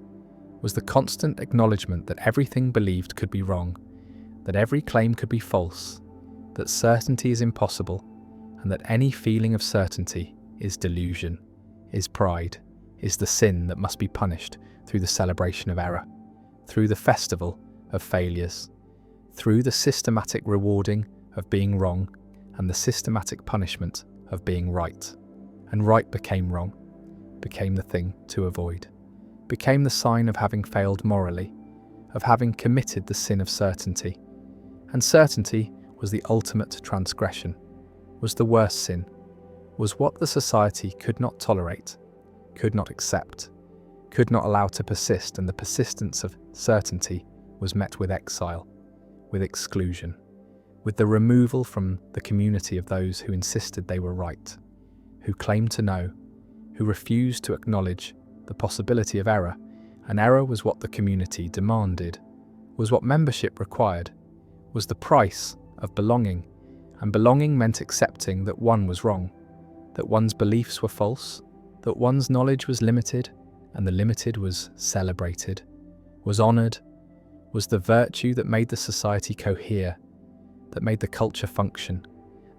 was the constant acknowledgement that everything believed could be wrong, that every claim could be false, that certainty is impossible, and that any feeling of certainty is delusion, is pride, is the sin that must be punished through the celebration of error, through the festival of failures, through the systematic rewarding of being wrong and the systematic punishment of being right. And right became wrong, became the thing to avoid, became the sign of having failed morally, of having committed the sin of certainty. And certainty was the ultimate transgression, was the worst sin, was what the society could not tolerate, could not accept, could not allow to persist, and the persistence of certainty was met with exile, with exclusion, with the removal from the community of those who insisted they were right, who claimed to know, who refused to acknowledge the possibility of error, and error was what the community demanded, was what membership required, was the price of belonging, and belonging meant accepting that one was wrong, that one's beliefs were false, that one's knowledge was limited, and the limited was celebrated, was honoured, was the virtue that made the society cohere, that made the culture function,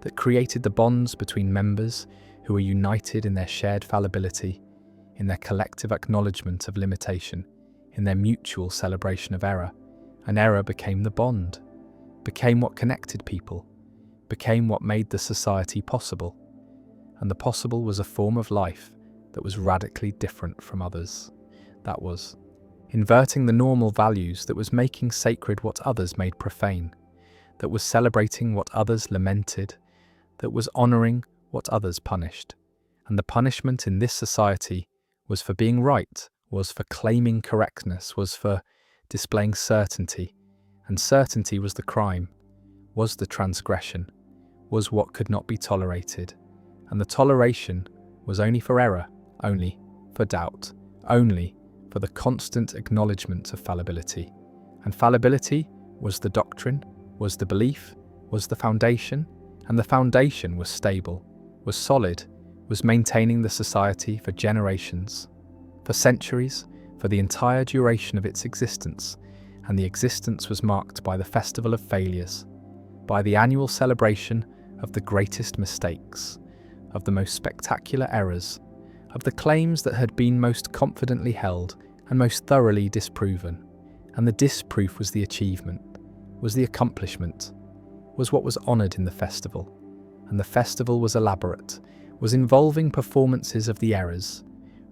that created the bonds between members who were united in their shared fallibility, in their collective acknowledgement of limitation, in their mutual celebration of error. And error became the bond, became what connected people, became what made the society possible. And the possible was a form of life that was radically different from others. That was inverting the normal values, that was making sacred what others made profane, that was celebrating what others lamented, that was honouring what others punished. And the punishment in this society was for being right, was for claiming correctness, was for displaying certainty. And certainty was the crime, was the transgression, was what could not be tolerated. And the toleration was only for error, only for doubt, only for the constant acknowledgement of fallibility. And fallibility was the doctrine, was the belief, was the foundation, and the foundation was stable, was solid, was maintaining the society for generations, for centuries, for the entire duration of its existence. And the existence was marked by the festival of failures, by the annual celebration of the greatest mistakes, of the most spectacular errors, of the claims that had been most confidently held and most thoroughly disproven. And the disproof was the achievement, was the accomplishment, was what was honoured in the festival. And the festival was elaborate, was involving performances of the errors,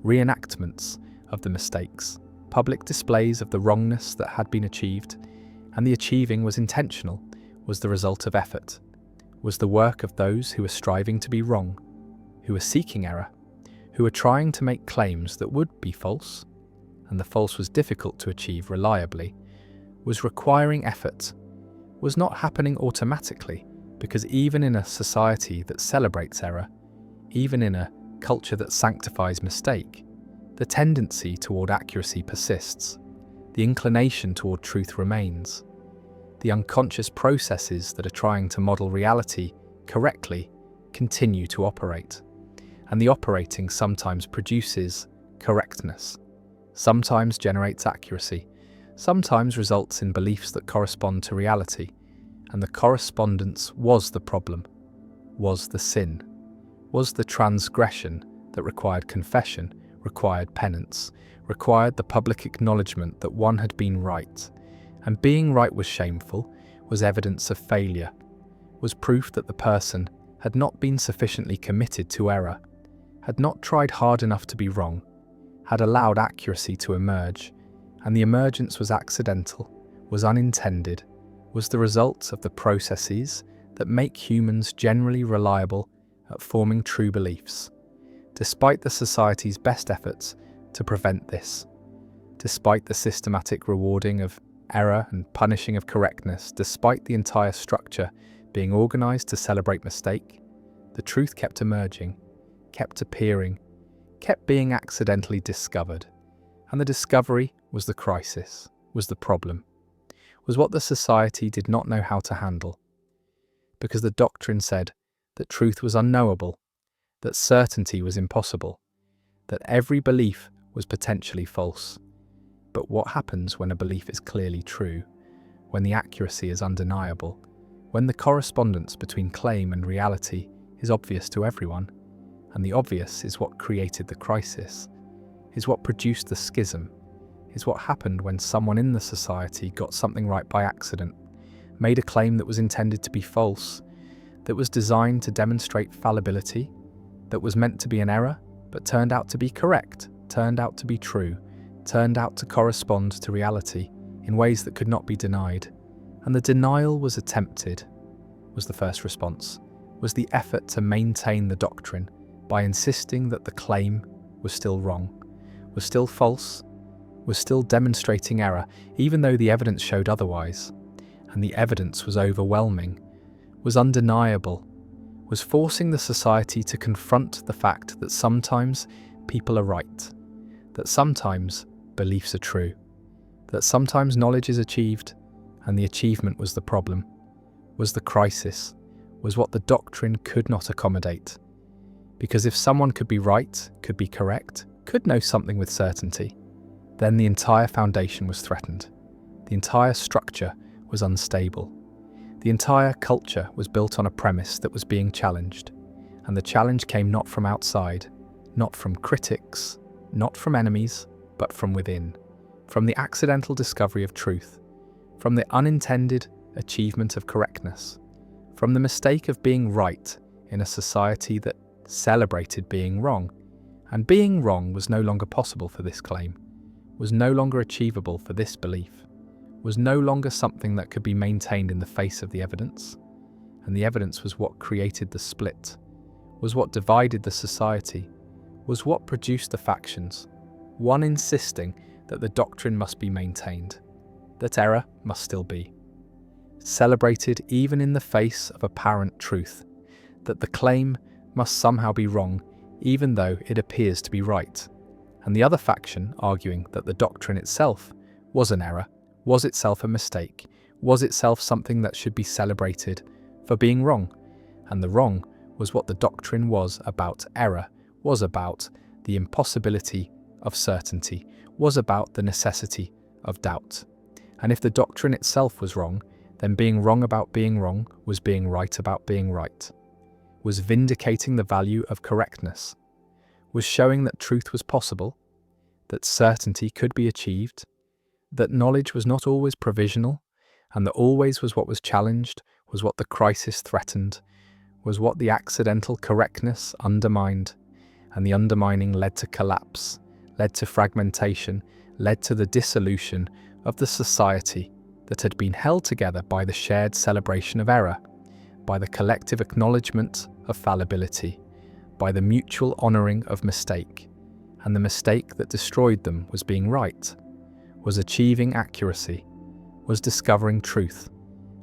reenactments of the mistakes, public displays of the wrongness that had been achieved. And the achieving was intentional, was the result of effort, was the work of those who were striving to be wrong, who were seeking error, who were trying to make claims that would be false, and the false was difficult to achieve reliably, was requiring effort, was not happening automatically, because even in a society that celebrates error, even in a culture that sanctifies mistake, the tendency toward accuracy persists, the inclination toward truth remains. The unconscious processes that are trying to model reality correctly continue to operate, and the operating sometimes produces correctness, sometimes generates accuracy, sometimes results in beliefs that correspond to reality, and the correspondence was the problem, was the sin, was the transgression that required confession, required penance, required the public acknowledgement that one had been right. And being right was shameful, was evidence of failure, was proof that the person had not been sufficiently committed to error, had not tried hard enough to be wrong, had allowed accuracy to emerge, and the emergence was accidental, was unintended, was the result of the processes that make humans generally reliable at forming true beliefs, despite the society's best efforts to prevent this, despite the systematic rewarding of error and punishing of correctness, despite the entire structure being organized to celebrate mistake, the truth kept emerging, kept appearing, kept being accidentally discovered. And the discovery was the crisis, was the problem, was what the society did not know how to handle. Because the doctrine said that truth was unknowable, that certainty was impossible, that every belief was potentially false. But what happens when a belief is clearly true, when the accuracy is undeniable, when the correspondence between claim and reality is obvious to everyone? And the obvious is what created the crisis, is what produced the schism, is what happened when someone in the society got something right by accident, made a claim that was intended to be false, that was designed to demonstrate fallibility, that was meant to be an error, but turned out to be correct, turned out to be true, turned out to correspond to reality in ways that could not be denied. And the denial was attempted, was the first response, was the effort to maintain the doctrine by insisting that the claim was still wrong, was still false, was still demonstrating error, even though the evidence showed otherwise. And the evidence was overwhelming, was undeniable, was forcing the society to confront the fact that sometimes people are right, that sometimes beliefs are true, that sometimes knowledge is achieved, and the achievement was the problem, was the crisis, was what the doctrine could not accommodate. Because if someone could be right, could be correct, could know something with certainty, then the entire foundation was threatened. The entire structure was unstable. The entire culture was built on a premise that was being challenged, and the challenge came not from outside, not from critics, not from enemies, but from within, from the accidental discovery of truth, from the unintended achievement of correctness, from the mistake of being right in a society that celebrated being wrong. And being wrong was no longer possible for this claim, was no longer achievable for this belief, was no longer something that could be maintained in the face of the evidence. And the evidence was what created the split, was what divided the society, was what produced the factions, one insisting that the doctrine must be maintained, that error must still be celebrated even in the face of apparent truth, that the claim must somehow be wrong even though it appears to be right, and the other faction arguing that the doctrine itself was an error, was itself a mistake, was itself something that should be celebrated for being wrong, and the wrong was what the doctrine was about error, was about the impossibility of certainty, was about the necessity of doubt. And if the doctrine itself was wrong, then being wrong about being wrong was being right about being right, was vindicating the value of correctness, was showing that truth was possible, that certainty could be achieved, that knowledge was not always provisional, and that always was what was challenged, was what the crisis threatened, was what the accidental correctness undermined, and the undermining led to collapse, led to fragmentation, led to the dissolution of the society that had been held together by the shared celebration of error, by the collective acknowledgement of fallibility, by the mutual honouring of mistake. And the mistake that destroyed them was being right, was achieving accuracy, was discovering truth.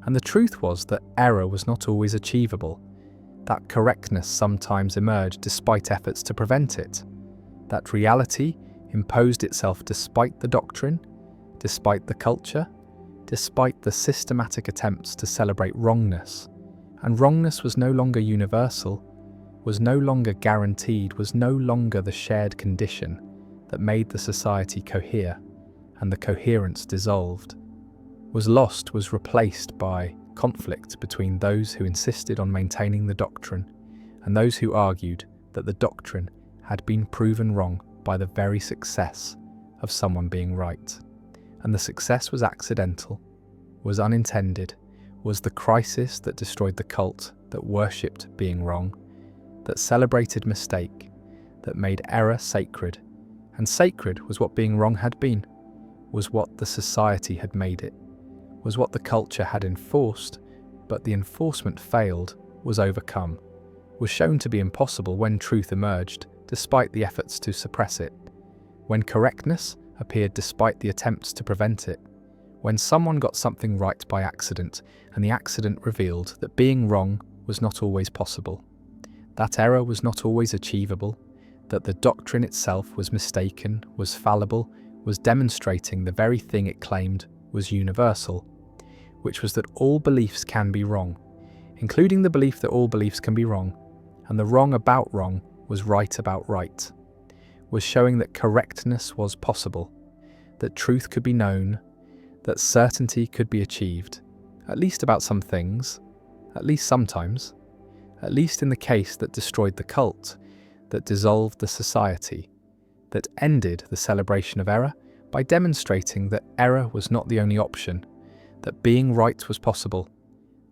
And the truth was that error was not always achievable, that correctness sometimes emerged despite efforts to prevent it, that reality imposed itself despite the doctrine, despite the culture, despite the systematic attempts to celebrate wrongness. And wrongness was no longer universal, was no longer guaranteed, was no longer the shared condition that made the society cohere, and the coherence dissolved, was lost, was replaced by conflict between those who insisted on maintaining the doctrine and those who argued that the doctrine had been proven wrong by the very success of someone being right. And the success was accidental, was unintended, was the crisis that destroyed the cult that worshipped being wrong, that celebrated mistake, that made error sacred. And sacred was what being wrong had been, was what the society had made it, was what the culture had enforced, but the enforcement failed, was overcome, was shown to be impossible when truth emerged, despite the efforts to suppress it, when correctness appeared despite the attempts to prevent it, when someone got something right by accident, and the accident revealed that being wrong was not always possible, that error was not always achievable, that the doctrine itself was mistaken, was fallible, was demonstrating the very thing it claimed was universal, which was that all beliefs can be wrong, including the belief that all beliefs can be wrong, and the wrong about wrong was right about right, was showing that correctness was possible, that truth could be known, that certainty could be achieved, at least about some things, at least sometimes, at least in the case that destroyed the cult, that dissolved the society, that ended the celebration of error by demonstrating that error was not the only option, that being right was possible,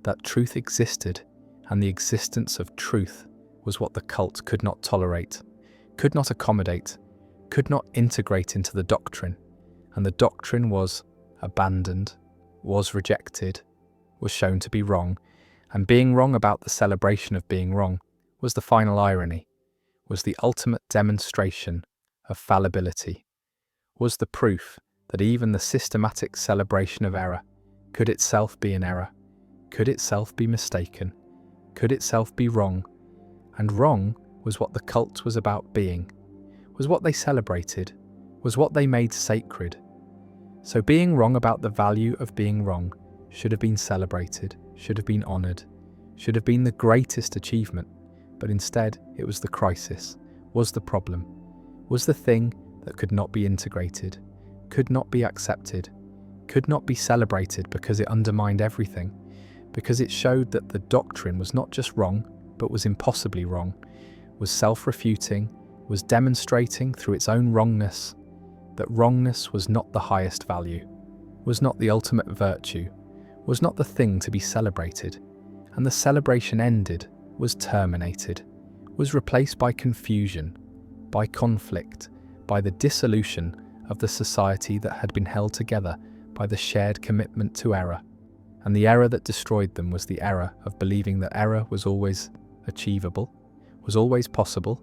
that truth existed, and the existence of truth was what the cult could not tolerate, could not accommodate, could not integrate into the doctrine, and the doctrine was abandoned, was rejected, was shown to be wrong, and being wrong about the celebration of being wrong was the final irony, was the ultimate demonstration of fallibility, was the proof that even the systematic celebration of error could itself be an error, could itself be mistaken, could itself be wrong, and wrong was what the cult was about being, was what they celebrated, was what they made sacred. So being wrong about the value of being wrong should have been celebrated, should have been honoured, should have been the greatest achievement, but instead it was the crisis, was the problem, was the thing that could not be integrated, could not be accepted, could not be celebrated because it undermined everything, because it showed that the doctrine was not just wrong, but was impossibly wrong, was self-refuting, was demonstrating through its own wrongness that wrongness was not the highest value, was not the ultimate virtue, was not the thing to be celebrated, and the celebration ended, was terminated, was replaced by confusion, by conflict, by the dissolution of the society that had been held together by the shared commitment to error. And the error that destroyed them was the error of believing that error was always achievable, was always possible,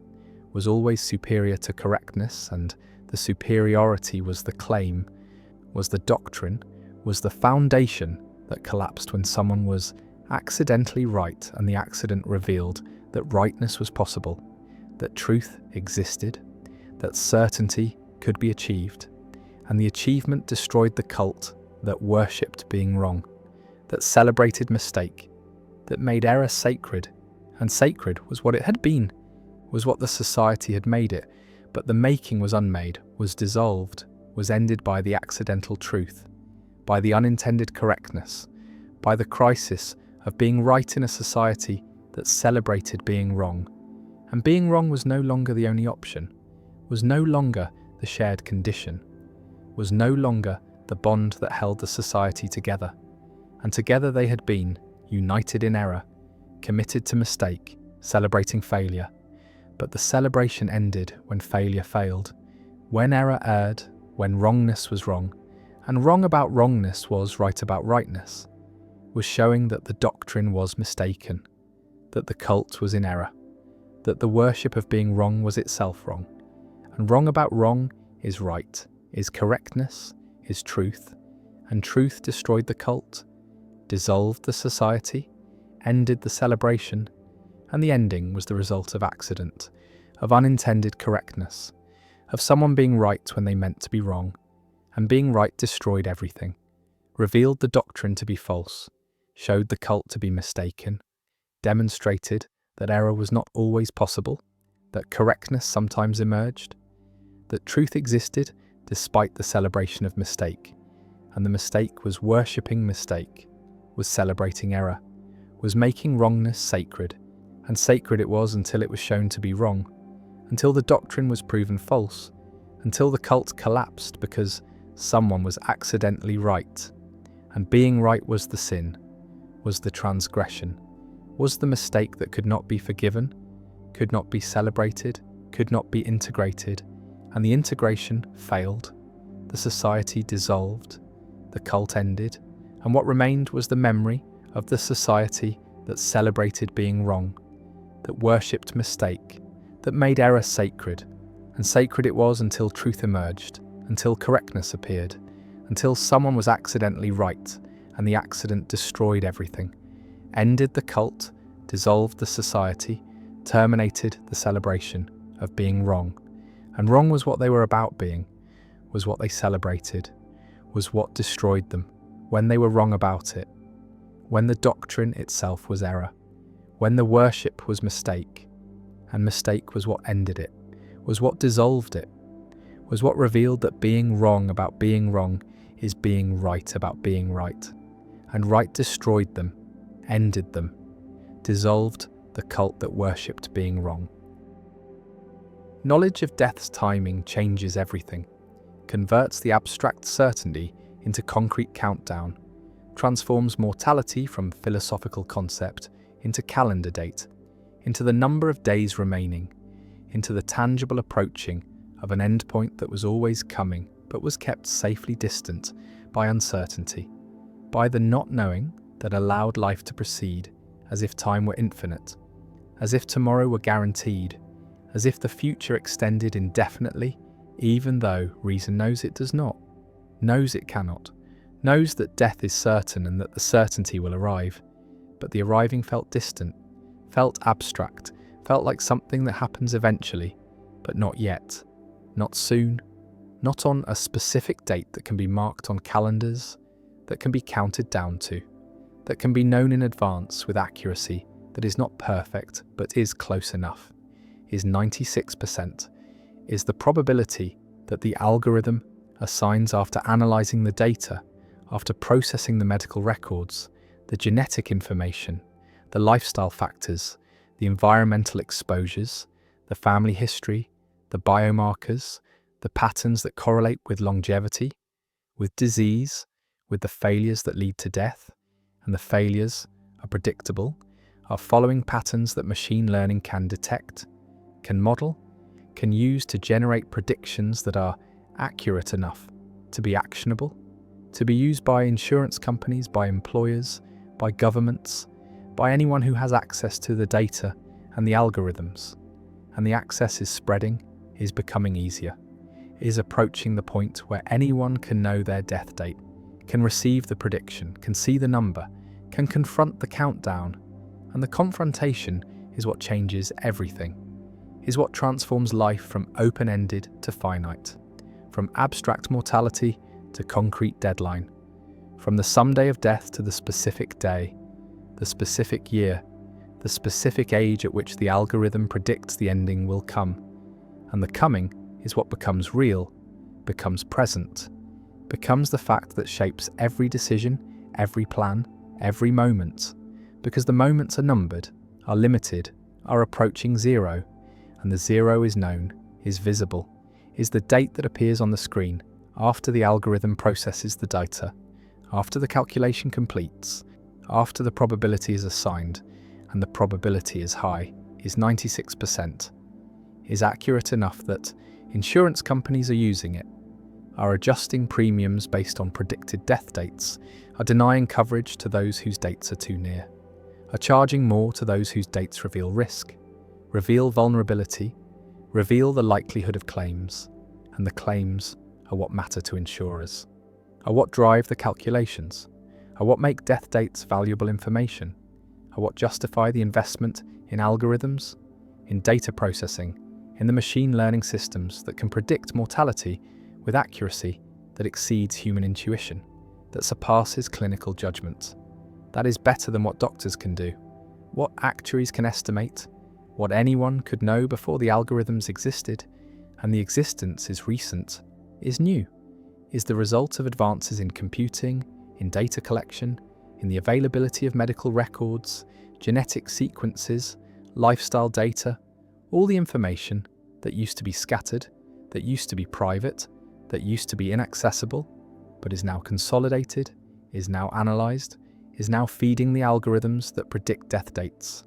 was always superior to correctness, and the superiority was the claim, was the doctrine, was the foundation that collapsed when someone was accidentally right and the accident revealed that rightness was possible, that truth existed, that certainty could be achieved, and the achievement destroyed the cult that worshipped being wrong, that celebrated mistake, that made error sacred, and sacred was what it had been, was what the society had made it, but the making was unmade, was dissolved, was ended by the accidental truth, by the unintended correctness, by the crisis of being right in a society that celebrated being wrong. And being wrong was no longer the only option, was no longer the shared condition, was no longer the bond that held the society together. And together they had been, united in error, committed to mistake, celebrating failure. But the celebration ended when failure failed, when error erred, when wrongness was wrong, and wrong about wrongness was right about rightness, was showing that the doctrine was mistaken, that the cult was in error, that the worship of being wrong was itself wrong, and wrong about wrong is right, is correctness, is truth, and truth destroyed the cult, dissolved the society, ended the celebration, and the ending was the result of accident, of unintended correctness, of someone being right when they meant to be wrong, and being right destroyed everything, revealed the doctrine to be false, showed the cult to be mistaken, demonstrated that error was not always possible, that correctness sometimes emerged, that truth existed despite the celebration of mistake, and the mistake was worshipping mistake, was celebrating error, was making wrongness sacred, and sacred it was until it was shown to be wrong, until the doctrine was proven false, until the cult collapsed because someone was accidentally right, and being right was the sin, was the transgression, was the mistake that could not be forgiven, could not be celebrated, could not be integrated, and the integration failed, the society dissolved, the cult ended, and what remained was the memory of the society that celebrated being wrong, that worshipped mistake, that made error sacred, and sacred it was until truth emerged, until correctness appeared, until someone was accidentally right and the accident destroyed everything, ended the cult, dissolved the society, terminated the celebration of being wrong. And wrong was what they were about being, was what they celebrated, was what destroyed them, when they were wrong about it, when the doctrine itself was error, when the worship was mistake, and mistake was what ended it, was what dissolved it, was what revealed that being wrong about being wrong is being right about being right, and right destroyed them, ended them, dissolved the cult that worshipped being wrong. Knowledge of death's timing changes everything, converts the abstract certainty into concrete countdown, transforms mortality from philosophical concept into calendar date, into the number of days remaining, into the tangible approaching of an endpoint that was always coming but was kept safely distant by uncertainty, by the not knowing that allowed life to proceed as if time were infinite, as if tomorrow were guaranteed, as if the future extended indefinitely, even though reason knows it does not, knows it cannot, knows that death is certain and that the certainty will arrive, but the arriving felt distant, felt abstract, felt like something that happens eventually, but not yet, not soon, not on a specific date that can be marked on calendars, that can be counted down to, that can be known in advance with accuracy that is not perfect but is close enough, is 96%, is the probability that the algorithm assigns after analysing the data, after processing the medical records, the genetic information, the lifestyle factors, the environmental exposures, the family history, the biomarkers, the patterns that correlate with longevity, with disease, with the failures that lead to death, and the failures are predictable, are following patterns that machine learning can detect, can model, can use to generate predictions that are accurate enough to be actionable, to be used by insurance companies, by employers, by governments, by anyone who has access to the data and the algorithms. And the access is spreading, is becoming easier, is approaching the point where anyone can know their death date, can receive the prediction, can see the number, can confront the countdown. And the confrontation is what changes everything, is what transforms life from open-ended to finite, from abstract mortality to concrete deadline, from the someday of death to the specific day, the specific year, the specific age at which the algorithm predicts the ending will come. And the coming is what becomes real, becomes present, becomes the fact that shapes every decision, every plan, every moment, because the moments are numbered, are limited, are approaching zero, and the zero is known, is visible, is the date that appears on the screen after the algorithm processes the data, after the calculation completes, after the probability is assigned, and the probability is high, is 96%, is accurate enough that insurance companies are using it, are adjusting premiums based on predicted death dates, are denying coverage to those whose dates are too near, are charging more to those whose dates reveal risk, reveal vulnerability, reveal the likelihood of claims, and the claims are what matter to insurers, are what drive the calculations, are what make death dates valuable information, are what justify the investment in algorithms, in data processing, in the machine learning systems that can predict mortality with accuracy that exceeds human intuition, that surpasses clinical judgment. That is better than what doctors can do, what actuaries can estimate, what anyone could know before the algorithms existed, and the existence is recent, is new, is the result of advances in computing, in data collection, in the availability of medical records, genetic sequences, lifestyle data, all the information that used to be scattered, that used to be private, that used to be inaccessible, but is now consolidated, is now analysed, is now feeding the algorithms that predict death dates.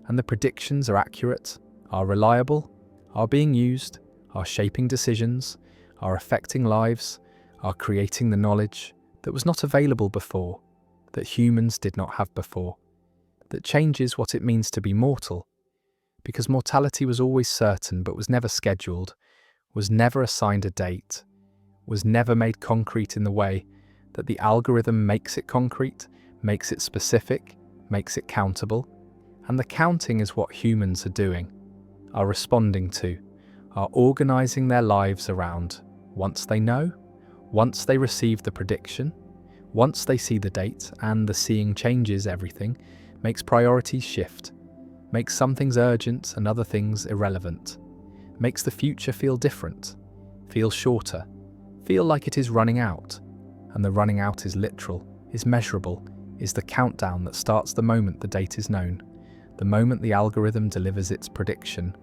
And the predictions are accurate, are reliable, are being used, are shaping decisions, are affecting lives, are creating the knowledge that was not available before, that humans did not have before, that changes what it means to be mortal, because mortality was always certain but was never scheduled, was never assigned a date, was never made concrete in the way that the algorithm makes it concrete, makes it specific, makes it countable. And the counting is what humans are doing, are responding to, are organizing their lives around. Once they know, once they receive the prediction, once they see the date, and the seeing changes everything, makes priorities shift, makes some things urgent and other things irrelevant, makes the future feel different, feel shorter, feel like it is running out. And the running out is literal, is measurable, is the countdown that starts the moment the date is known, the moment the algorithm delivers its prediction.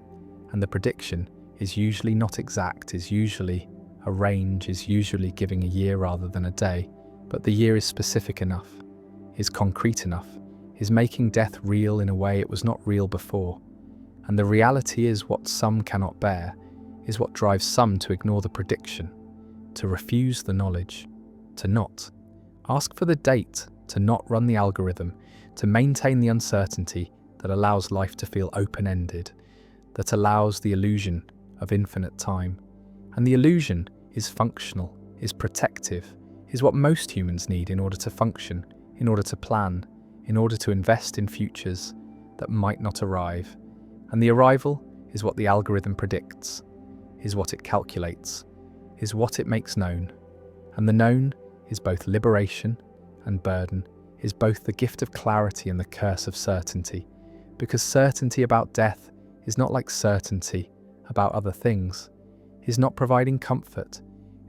And the prediction is usually not exact, is usually a range, is usually giving a year rather than a day, but the year is specific enough, is concrete enough, is making death real in a way it was not real before. And the reality is what some cannot bear, is what drives some to ignore the prediction, to refuse the knowledge, to not ask for the date, to not run the algorithm, to maintain the uncertainty that allows life to feel open-ended, that allows the illusion of infinite time. And the illusion is functional, is protective, is what most humans need in order to function, in order to plan, in order to invest in futures that might not arrive. And the arrival is what the algorithm predicts, is what it calculates, is what it makes known. And the known is both liberation and burden, is both the gift of clarity and the curse of certainty, because certainty about death is not like certainty about other things, is not providing comfort,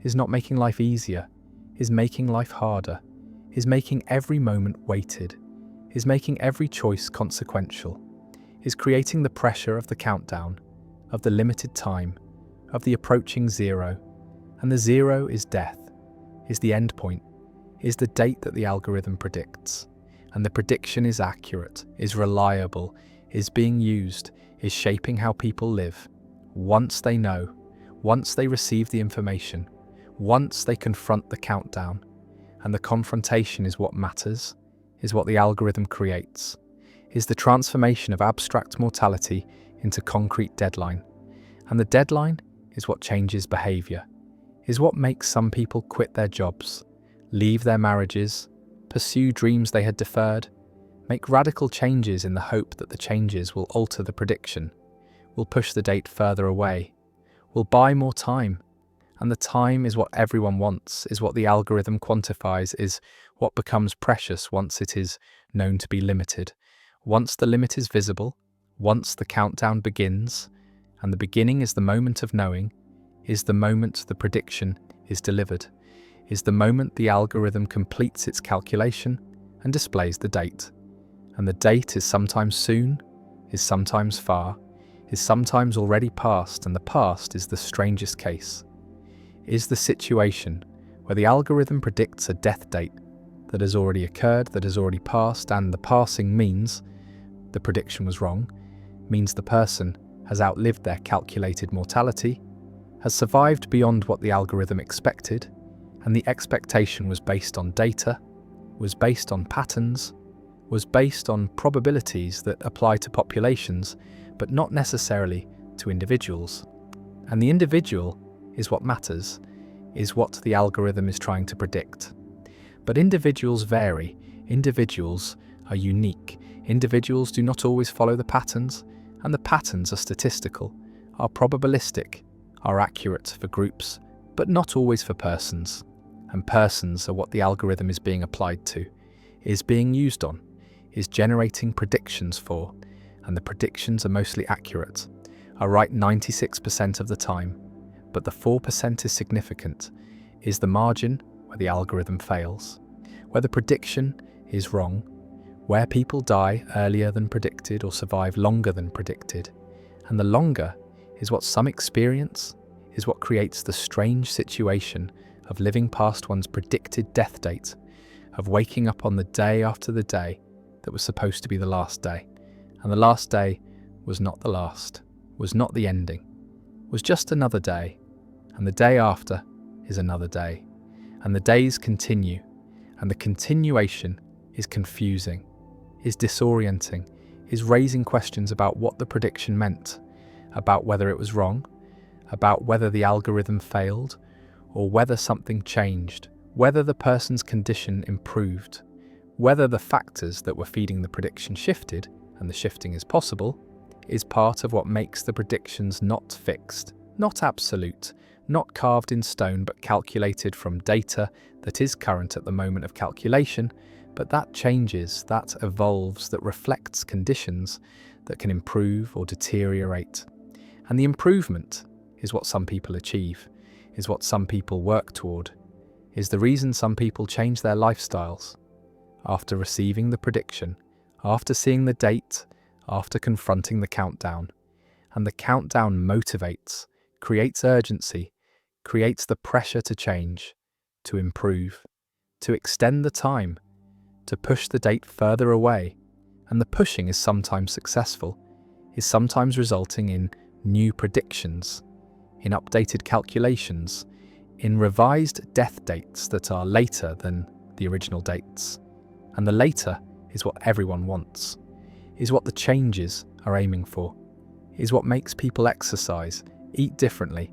is not making life easier, is making life harder, is making every moment weighted, is making every choice consequential, is creating the pressure of the countdown, of the limited time, of the approaching zero. And the zero is death, is the end point, is the date that the algorithm predicts. And the prediction is accurate, is reliable, is being used, is shaping how people live. Once they know, once they receive the information, once they confront the countdown. And the confrontation is what matters, is what the algorithm creates, is the transformation of abstract mortality into concrete deadline. And the deadline is what changes behavior, is what makes some people quit their jobs, leave their marriages, pursue dreams they had deferred, make radical changes in the hope that the changes will alter the prediction, will push the date further away, will buy more time. And the time is what everyone wants, is what the algorithm quantifies, is what becomes precious once it is known to be limited. Once the limit is visible, once the countdown begins, and the beginning is the moment of knowing, is the moment the prediction is delivered, is the moment the algorithm completes its calculation and displays the date. And the date is sometimes soon, is sometimes far, is sometimes already past, and the past is the strangest case. Is the situation where the algorithm predicts a death date that has already occurred, that has already passed, and the passing means the prediction was wrong, means the person has outlived their calculated mortality, has survived beyond what the algorithm expected, and the expectation was based on data, was based on patterns, was based on probabilities that apply to populations, but not necessarily to individuals. And the individual is what matters, is what the algorithm is trying to predict. But individuals vary, individuals are unique, individuals do not always follow the patterns, and the patterns are statistical, are probabilistic, are accurate for groups, but not always for persons. And persons are what the algorithm is being applied to, is being used on, is generating predictions for, and the predictions are mostly accurate, are right 96% of the time. But the 4% is significant, is the margin where the algorithm fails, where the prediction is wrong, where people die earlier than predicted or survive longer than predicted. And the longer is what some experience, is what creates the strange situation of living past one's predicted death date, of waking up on the day after the day that was supposed to be the last day. And the last day was not the last, was not the ending, was just another day. And the day after is another day. And the days continue, and the continuation is confusing, is disorienting, is raising questions about what the prediction meant, about whether it was wrong, about whether the algorithm failed, or whether something changed, whether the person's condition improved, whether the factors that were feeding the prediction shifted, and the shifting is possible, is part of what makes the predictions not fixed, not absolute, not carved in stone, but calculated from data that is current at the moment of calculation, but that changes, that evolves, that reflects conditions that can improve or deteriorate. And the improvement is what some people achieve, is what some people work toward, is the reason some people change their lifestyles. After receiving the prediction, after seeing the date, after confronting the countdown. And the countdown motivates, creates urgency, creates the pressure to change, to improve, to extend the time, to push the date further away. And the pushing is sometimes successful, is sometimes resulting in new predictions, in updated calculations, in revised death dates that are later than the original dates. And the later is what everyone wants, is what the changes are aiming for, is what makes people exercise, eat differently,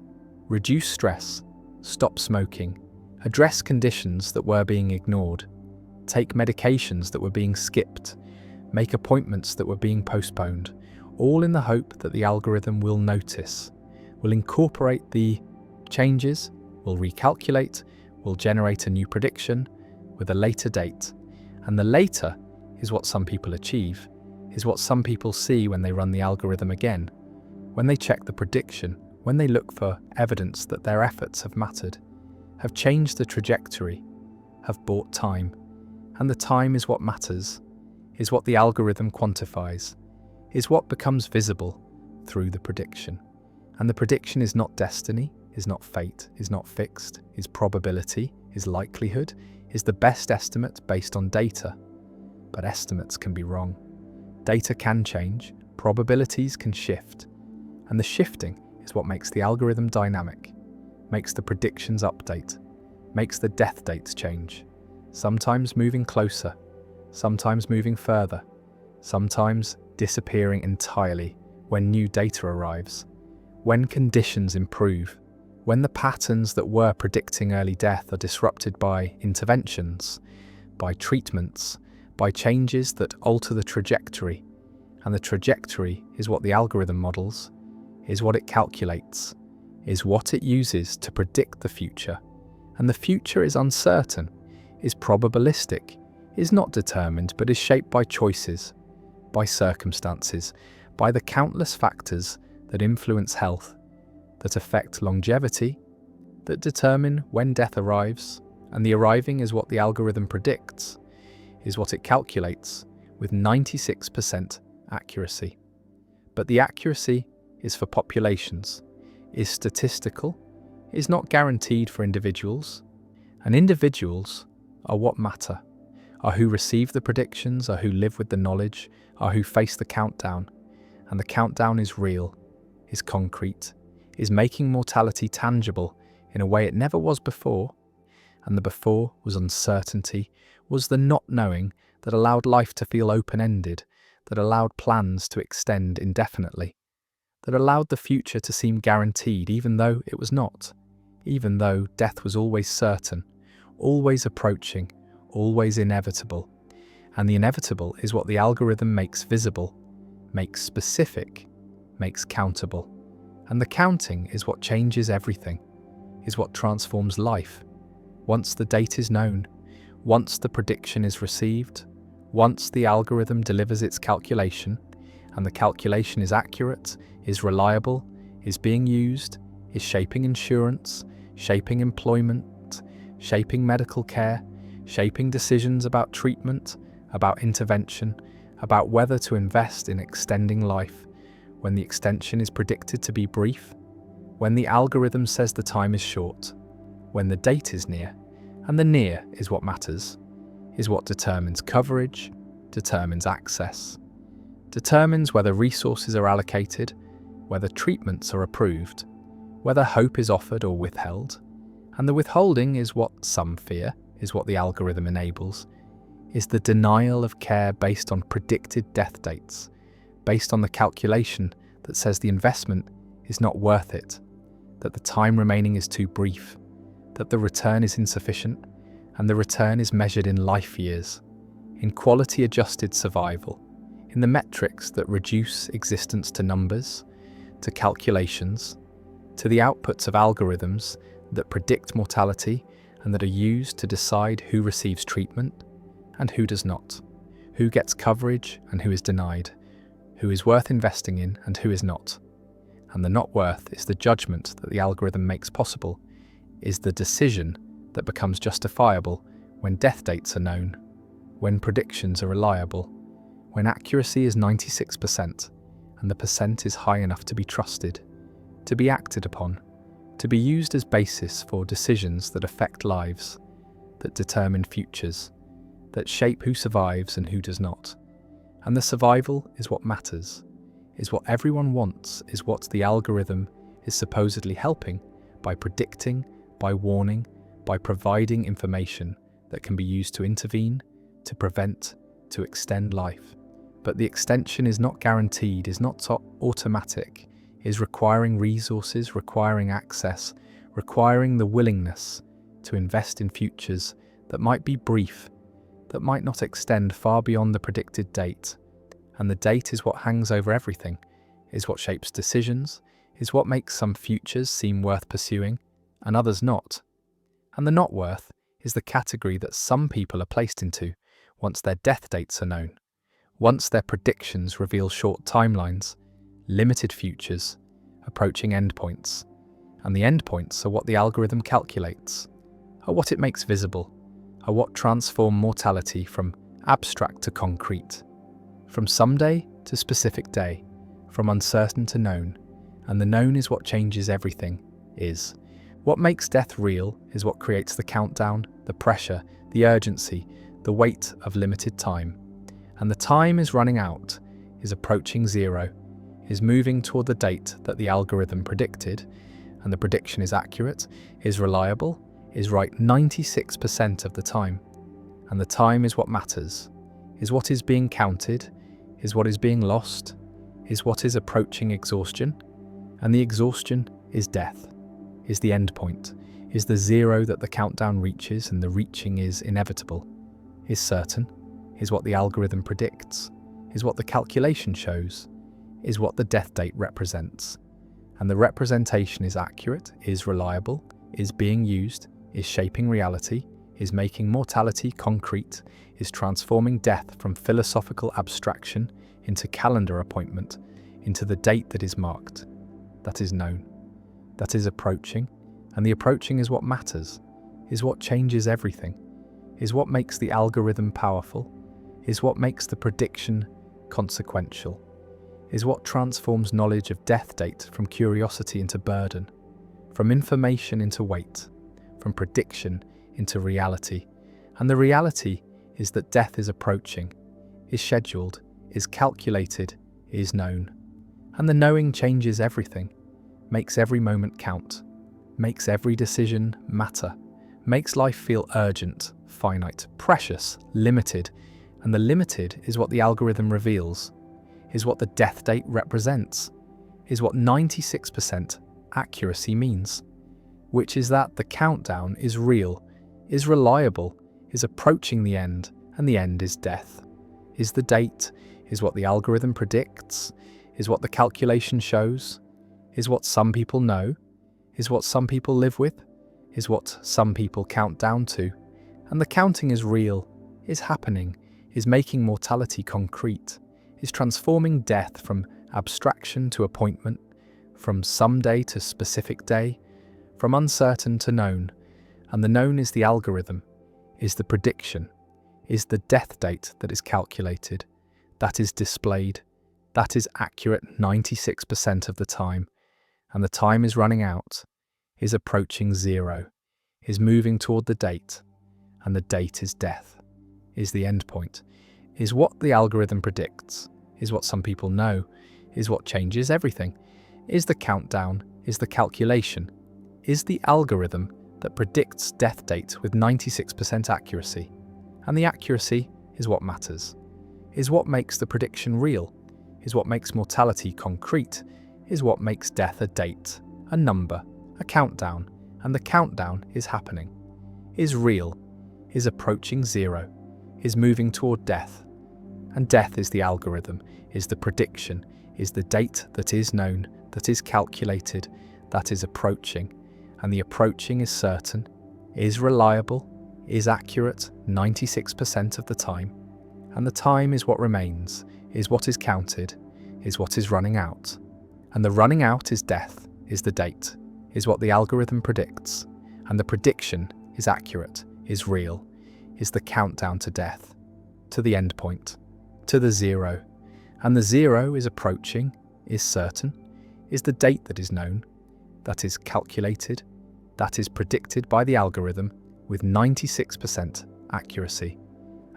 reduce stress, stop smoking, address conditions that were being ignored, take medications that were being skipped, make appointments that were being postponed, all in the hope that the algorithm will notice, will incorporate the changes, will recalculate, will generate a new prediction with a later date. And the later is what some people achieve, is what some people see when they run the algorithm again, when they check the prediction, when they look for evidence that their efforts have mattered, have changed the trajectory, have bought time. And the time is what matters, is what the algorithm quantifies, is what becomes visible through the prediction. And the prediction is not destiny, is not fate, is not fixed, is probability, is likelihood, is the best estimate based on data. But estimates can be wrong. Data can change, probabilities can shift. And the shifting is what makes the algorithm dynamic, makes the predictions update, makes the death dates change. Sometimes moving closer, sometimes moving further, sometimes disappearing entirely when new data arrives, when conditions improve, when the patterns that were predicting early death are disrupted by interventions, by treatments, by changes that alter the trajectory. And the trajectory is what the algorithm models, is what it calculates, is what it uses to predict the future. And the future is uncertain, is probabilistic, is not determined, but is shaped by choices, by circumstances, by the countless factors that influence health, that affect longevity, that determine when death arrives. And the arriving is what the algorithm predicts, is what it calculates with 96% accuracy. But the accuracy is for populations, is statistical, is not guaranteed for individuals. And individuals are what matter, are who receive the predictions, are who live with the knowledge, are who face the countdown. And the countdown is real, is concrete, is making mortality tangible in a way it never was before. And the before was uncertainty, was the not knowing that allowed life to feel open-ended, that allowed plans to extend indefinitely, that allowed the future to seem guaranteed even though it was not, even though death was always certain, always approaching, always inevitable. And the inevitable is what the algorithm makes visible, makes specific, makes countable. And the counting is what changes everything, is what transforms life. Once the date is known, once the prediction is received, once the algorithm delivers its calculation, and the calculation is accurate, is reliable, is being used, is shaping insurance, shaping employment, shaping medical care, shaping decisions about treatment, about intervention, about whether to invest in extending life, when the extension is predicted to be brief, when the algorithm says the time is short, when the date is near. And the near is what matters, is what determines coverage, determines access, determines whether resources are allocated, whether treatments are approved, whether hope is offered or withheld. And the withholding is what some fear, is what the algorithm enables, is the denial of care based on predicted death dates, based on the calculation that says the investment is not worth it, that the time remaining is too brief, that the return is insufficient, and the return is measured in life years, in quality-adjusted survival, in the metrics that reduce existence to numbers, to calculations, to the outputs of algorithms that predict mortality and that are used to decide who receives treatment and who does not, who gets coverage and who is denied, who is worth investing in and who is not. And the not worth is the judgment that the algorithm makes possible, is the decision that becomes justifiable when death dates are known, when predictions are reliable, when accuracy is 96% and the percent is high enough to be trusted, to be acted upon, to be used as basis for decisions that affect lives, that determine futures, that shape who survives and who does not. And the survival is what matters, is what everyone wants, is what the algorithm is supposedly helping by predicting, by warning, by providing information that can be used to intervene, to prevent, to extend life. But the extension is not guaranteed, is not automatic, is requiring resources, requiring access, requiring the willingness to invest in futures that might be brief, that might not extend far beyond the predicted date. And the date is what hangs over everything, is what shapes decisions, is what makes some futures seem worth pursuing and others not. And the not worth is the category that some people are placed into once their death dates are known, once their predictions reveal short timelines, limited futures, approaching endpoints. And the endpoints are what the algorithm calculates, are what it makes visible, are what transform mortality from abstract to concrete, from someday to specific day, from uncertain to known. And the known is what changes everything, is. What makes death real is what creates the countdown, the pressure, the urgency, the weight of limited time. And the time is running out, is approaching zero, is moving toward the date that the algorithm predicted, and the prediction is accurate, is reliable, is right 96% of the time. And the time is what matters, is what is being counted, is what is being lost, is what is approaching exhaustion, and the exhaustion is death, is the end point, is the zero that the countdown reaches and the reaching is inevitable, is certain, is what the algorithm predicts, is what the calculation shows, is what the death date represents. And the representation is accurate, is reliable, is being used, is shaping reality, is making mortality concrete, is transforming death from philosophical abstraction into calendar appointment, into the date that is marked, that is known, that is approaching, and the approaching is what matters, is what changes everything, is what makes the algorithm powerful, is what makes the prediction consequential, is what transforms knowledge of death date from curiosity into burden, from information into weight, from prediction into reality. And the reality is that death is approaching, is scheduled, is calculated, is known. And the knowing changes everything, makes every moment count, makes every decision matter, makes life feel urgent, finite, precious, limited. And the limited is what the algorithm reveals, is what the death date represents, is what 96% accuracy means, which is that the countdown is real, is reliable, is approaching the end, and the end is death, is the date, is what the algorithm predicts, is what the calculation shows, is what some people know, is what some people live with, is what some people count down to. And the counting is real, is happening, is making mortality concrete, is transforming death from abstraction to appointment, from someday to specific day, from uncertain to known. And the known is the algorithm, is the prediction, is the death date that is calculated, that is displayed, that is accurate 96% of the time. And the time is running out, is approaching zero, is moving toward the date, and the date is death, is the end point, is what the algorithm predicts, is what some people know, is what changes everything, is the countdown, is the calculation, is the algorithm that predicts death date with 96% accuracy. And the accuracy is what matters, is what makes the prediction real, is what makes mortality concrete, is what makes death a date, a number, a countdown, and the countdown is happening, is real, is approaching zero, is moving toward death. And death is the algorithm, is the prediction, is the date that is known, that is calculated, that is approaching. And the approaching is certain, is reliable, is accurate 96% of the time. And the time is what remains, is what is counted, is what is running out. And the running out is death, is the date, is what the algorithm predicts. And the prediction is accurate, is real, is the countdown to death, to the end point, to the zero. And the zero is approaching, is certain, is the date that is known, that is calculated, that is predicted by the algorithm with 96% accuracy.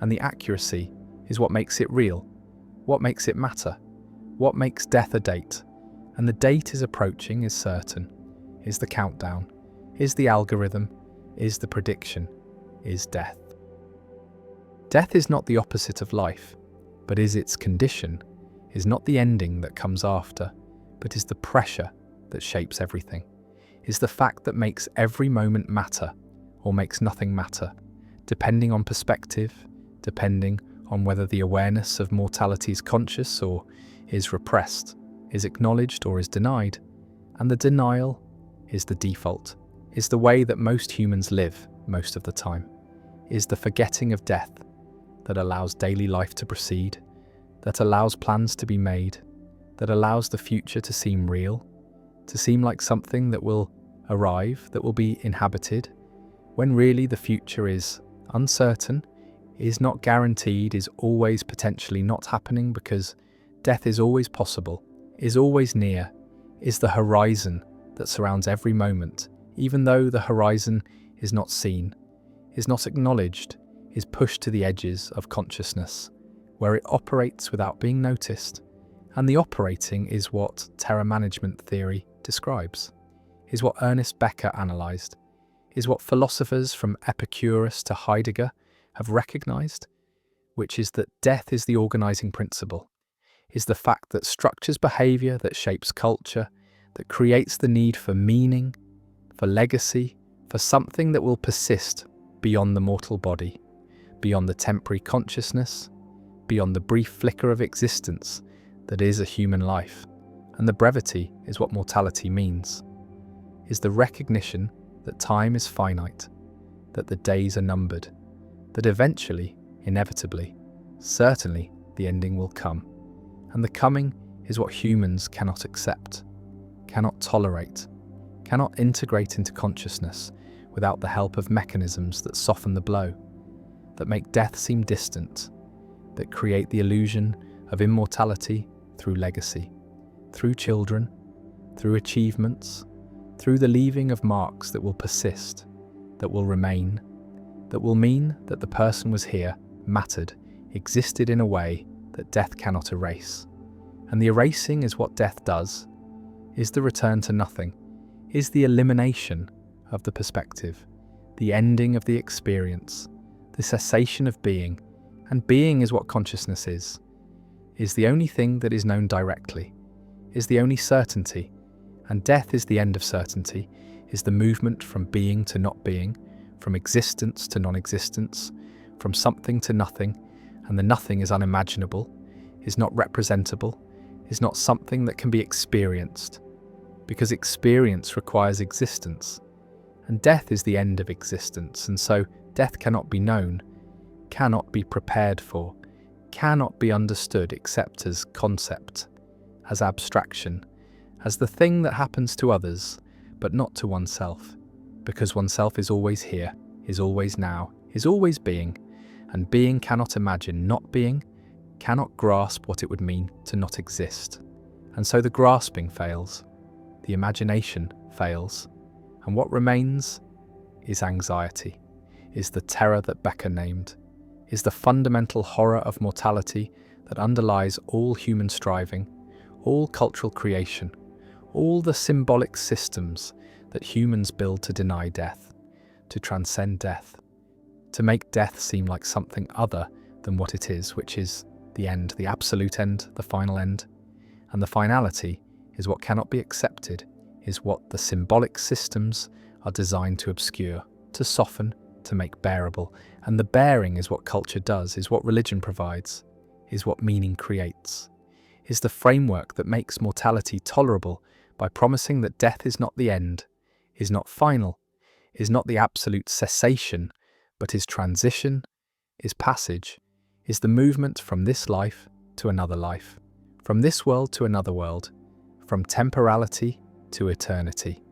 And the accuracy is what makes it real, what makes it matter, what makes death a date. And the date is approaching, is certain, is the countdown, is the algorithm, is the prediction, is death. Death is not the opposite of life, but is its condition, is not the ending that comes after, but is the pressure that shapes everything, is the fact that makes every moment matter or makes nothing matter, depending on perspective, depending on whether the awareness of mortality is conscious or is repressed, is acknowledged or is denied. And the denial is the default, is the way that most humans live most of the time, is the forgetting of death that allows daily life to proceed, that allows plans to be made, that allows the future to seem real, to seem like something that will arrive, that will be inhabited, when really the future is uncertain, is not guaranteed, is always potentially not happening because death is always possible, is always near, is the horizon that surrounds every moment, even though the horizon is not seen, is not acknowledged, is pushed to the edges of consciousness, where it operates without being noticed. And the operating is what terror management theory describes, is what Ernest Becker analysed, is what philosophers from Epicurus to Heidegger have recognised, which is that death is the organising principle, is the fact that structures behaviour, that shapes culture, that creates the need for meaning, for legacy, for something that will persist beyond the mortal body, beyond the temporary consciousness, beyond the brief flicker of existence that is a human life. And the brevity is what mortality means, is the recognition that time is finite, that the days are numbered, that eventually, inevitably, certainly the ending will come. And the coming is what humans cannot accept, cannot tolerate, cannot integrate into consciousness without the help of mechanisms that soften the blow, that make death seem distant, that create the illusion of immortality through legacy, through children, through achievements, through the leaving of marks that will persist, that will remain, that will mean that the person was here, mattered, existed in a way that death cannot erase. And the erasing is what death does, is the return to nothing, is the elimination of the perspective, the ending of the experience, the cessation of being. And being is what consciousness is the only thing that is known directly, is the only certainty. And death is the end of certainty, is the movement from being to not being, from existence to non-existence, from something to nothing. And the nothing is unimaginable, is not representable, is not something that can be experienced, because experience requires existence. And death is the end of existence, and so death cannot be known, cannot be prepared for, cannot be understood except as concept, as abstraction, as the thing that happens to others, but not to oneself, because oneself is always here, is always now, is always being, and being cannot imagine not being, cannot grasp what it would mean to not exist. And so the grasping fails, the imagination fails, and what remains is anxiety, is the terror that Becker named, is the fundamental horror of mortality that underlies all human striving, all cultural creation, all the symbolic systems that humans build to deny death, to transcend death, to make death seem like something other than what it is, which is the end, the absolute end, the final end. And the finality is what cannot be accepted, is what the symbolic systems are designed to obscure, to soften, to make bearable. And the bearing is what culture does, is what religion provides, is what meaning creates, is the framework that makes mortality tolerable by promising that death is not the end, is not final, is not the absolute cessation, but is transition, is passage, is the movement from this life to another life, from this world to another world, from temporality to eternity.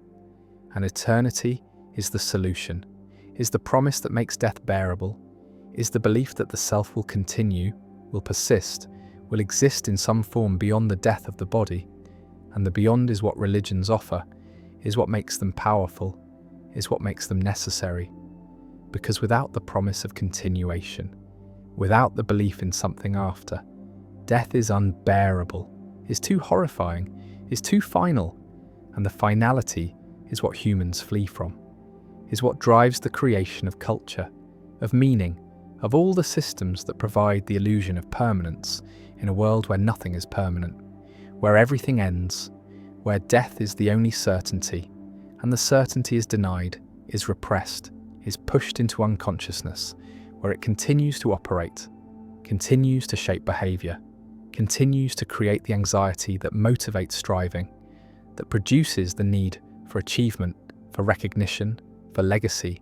And eternity is the solution, is the promise that makes death bearable, is the belief that the self will continue, will persist, will exist in some form beyond the death of the body. And the beyond is what religions offer, is what makes them powerful, is what makes them necessary. Because without the promise of continuation, without the belief in something after, death is unbearable, is too horrifying, is too final, and the finality is what humans flee from, is what drives the creation of culture, of meaning, of all the systems that provide the illusion of permanence in a world where nothing is permanent, where everything ends, where death is the only certainty, and the certainty is denied, is repressed, is pushed into unconsciousness, where it continues to operate, continues to shape behavior, continues to create the anxiety that motivates striving, that produces the need for achievement, for recognition, for legacy.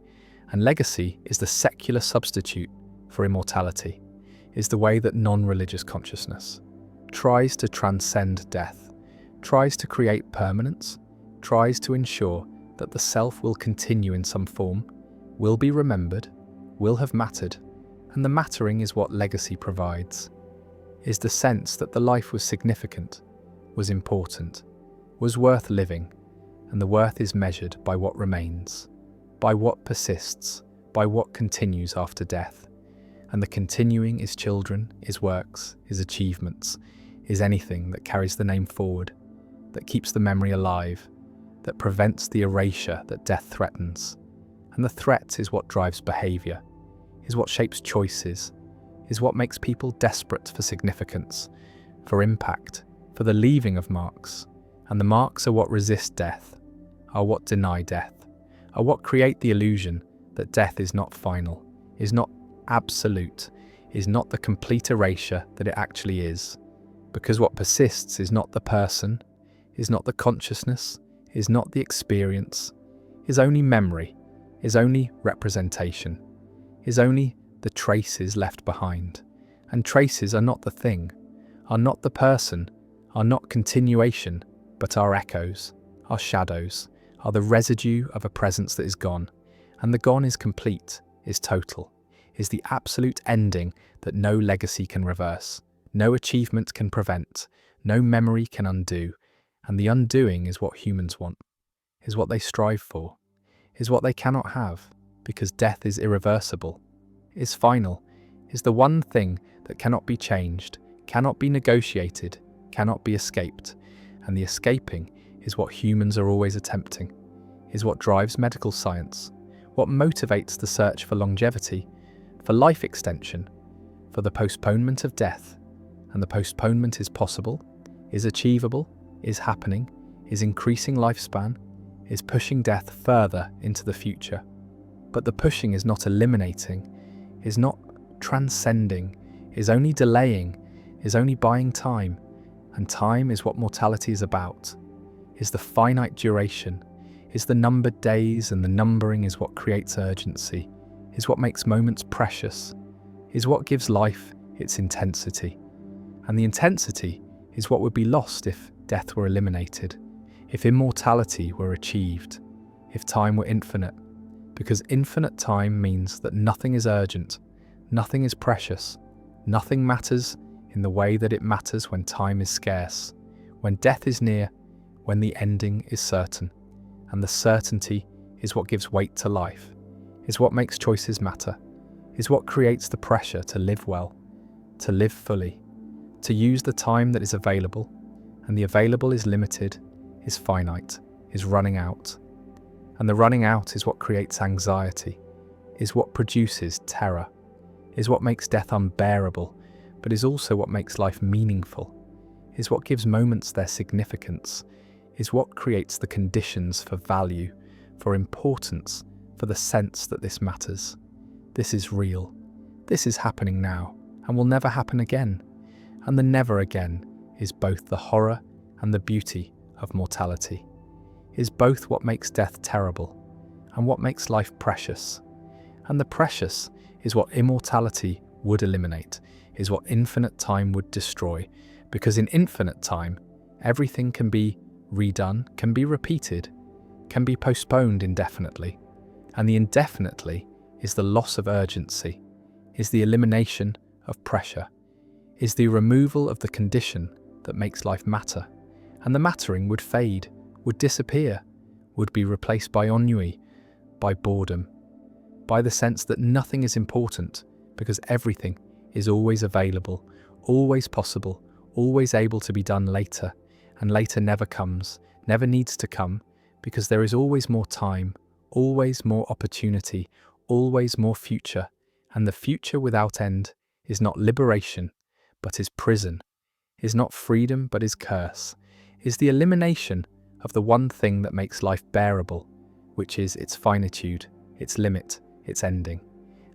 And legacy is the secular substitute for immortality, is the way that non-religious consciousness tries to transcend death, tries to create permanence, tries to ensure that the self will continue in some form, will be remembered, will have mattered, and the mattering is what legacy provides, is the sense that the life was significant, was important, was worth living, and the worth is measured by what remains, by what persists, by what continues after death. And the continuing is children, is works, is achievements, is anything that carries the name forward, that keeps the memory alive, that prevents the erasure that death threatens. And the threat is what drives behavior, is what shapes choices, is what makes people desperate for significance, for impact, for the leaving of marks. And the marks are what resist death, are what deny death, are what create the illusion that death is not final, is not absolute, is not the complete erasure that it actually is. Because what persists is not the person, is not the consciousness, is not the experience, is only memory, is only representation, is only the traces left behind. And traces are not the thing, are not the person, are not continuation, but are echoes, are shadows, are the residue of a presence that is gone. And the gone is complete, is total, is the absolute ending that no legacy can reverse, no achievement can prevent, no memory can undo. And the undoing is what humans want, is what they strive for, is what they cannot have, because death is irreversible, is final, is the one thing that cannot be changed, cannot be negotiated, cannot be escaped. And the escaping is what humans are always attempting, is what drives medical science, what motivates the search for longevity, for life extension, for the postponement of death. And the postponement is possible, is achievable, is happening, is increasing lifespan, is pushing death further into the future. But the pushing is not eliminating, is not transcending, is only delaying, is only buying time. And time is what mortality is about, is the finite duration, is the numbered days, and the numbering is what creates urgency, is what makes moments precious, is what gives life its intensity. And the intensity is what would be lost if death were eliminated, if immortality were achieved, if time were infinite. Because infinite time means that nothing is urgent, nothing is precious, nothing matters in the way that it matters when time is scarce, when death is near, when the ending is certain. And the certainty is what gives weight to life, is what makes choices matter, is what creates the pressure to live well, to live fully, to use the time that is available. And the available is limited, is finite, is running out. And the running out is what creates anxiety, is what produces terror, is what makes death unbearable, but is also what makes life meaningful, is what gives moments their significance, is what creates the conditions for value, for importance, for the sense that this matters. This is real. This is happening now and will never happen again. And the never again is both the horror and the beauty of mortality, is both what makes death terrible and what makes life precious. And the precious is what immortality would eliminate, is what infinite time would destroy, because in infinite time, everything can be redone, can be repeated, can be postponed indefinitely. And the indefinitely is the loss of urgency, is the elimination of pressure, is the removal of the condition that makes life matter. And the mattering would fade, would disappear, would be replaced by ennui, by boredom, by the sense that nothing is important because everything is always available, always possible, always able to be done later, and later never comes, never needs to come, because there is always more time, always more opportunity, always more future, and the future without end is not liberation, but is prison, is not freedom, but is curse, is the elimination of the one thing that makes life bearable, which is its finitude, its limit, its ending.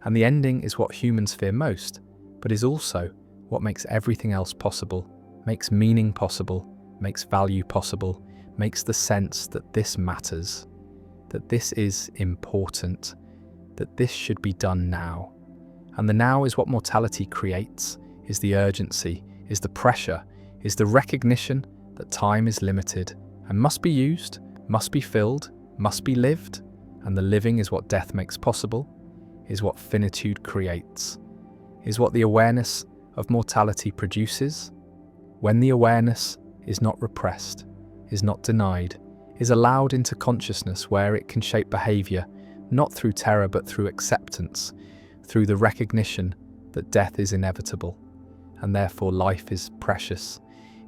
And the ending is what humans fear most, but is also what makes everything else possible, makes meaning possible, makes value possible, makes the sense that this matters, that this is important, that this should be done now. And the now is what mortality creates, is the urgency, is the pressure, is the recognition that time is limited and must be used, must be filled, must be lived, and the living is what death makes possible, is what finitude creates, is what the awareness of mortality produces. When the awareness is not repressed, is not denied, is allowed into consciousness where it can shape behavior, not through terror but through acceptance, through the recognition that death is inevitable, and therefore life is precious,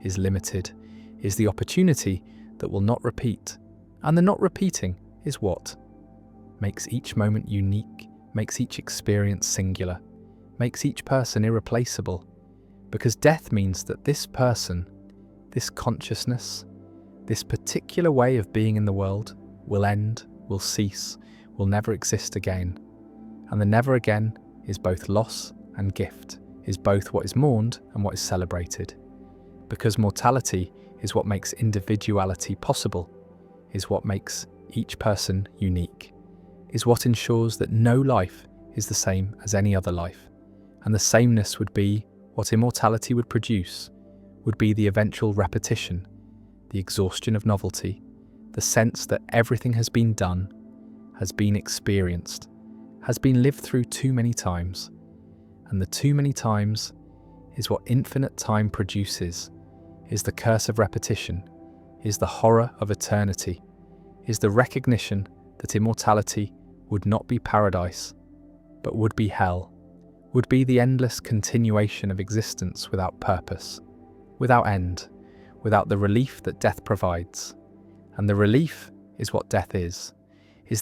is limited, is the opportunity that will not repeat. And the not repeating is what makes each moment unique, makes each experience singular, makes each person irreplaceable. Because death means that this person, this consciousness, this particular way of being in the world will end, will cease, will never exist again. And the never again is both loss and gift, is both what is mourned and what is celebrated. Because mortality is what makes individuality possible, is what makes each person unique, is what ensures that no life is the same as any other life. And the sameness would be what immortality would produce, would be the eventual repetition, the exhaustion of novelty, the sense that everything has been done, has been experienced, has been lived through too many times. And the too many times is what infinite time produces, is the curse of repetition, is the horror of eternity, is the recognition that immortality would not be paradise, but would be hell, would be the endless continuation of existence without purpose, without end, without the relief that death provides. And the relief is what death is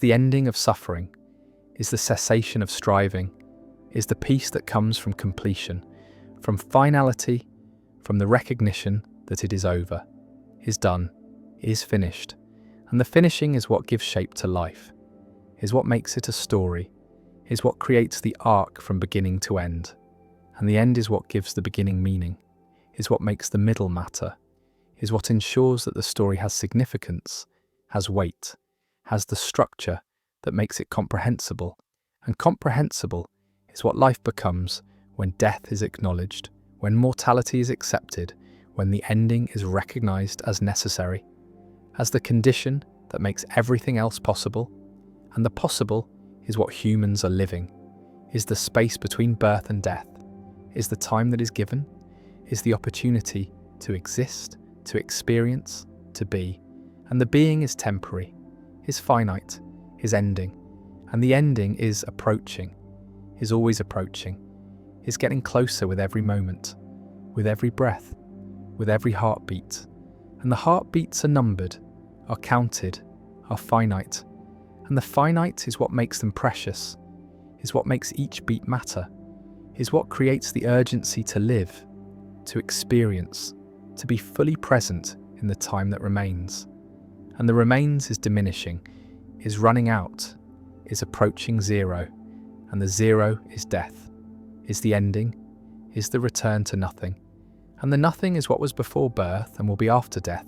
the ending of suffering, is the cessation of striving, is the peace that comes from completion, from finality, from the recognition that it is over, is done, is finished. And the finishing is what gives shape to life, is what makes it a story, is what creates the arc from beginning to end. And the end is what gives the beginning meaning, is what makes the middle matter, is what ensures that the story has significance, has weight, has the structure that makes it comprehensible. And comprehensible is what life becomes when death is acknowledged, when mortality is accepted, when the ending is recognized as necessary, as the condition that makes everything else possible. And the possible is what humans are living, is the space between birth and death, is the time that is given, is the opportunity to exist, to experience, to be. And the being is temporary, is finite, is ending. And the ending is approaching, is always approaching, is getting closer with every moment, with every breath, with every heartbeat. And the heartbeats are numbered, are counted, are finite. And the finite is what makes them precious, is what makes each beat matter, is what creates the urgency to live, to experience, to be fully present in the time that remains. And the remains is diminishing, is running out, is approaching zero, and the zero is death, is the ending, is the return to nothing. And the nothing is what was before birth and will be after death,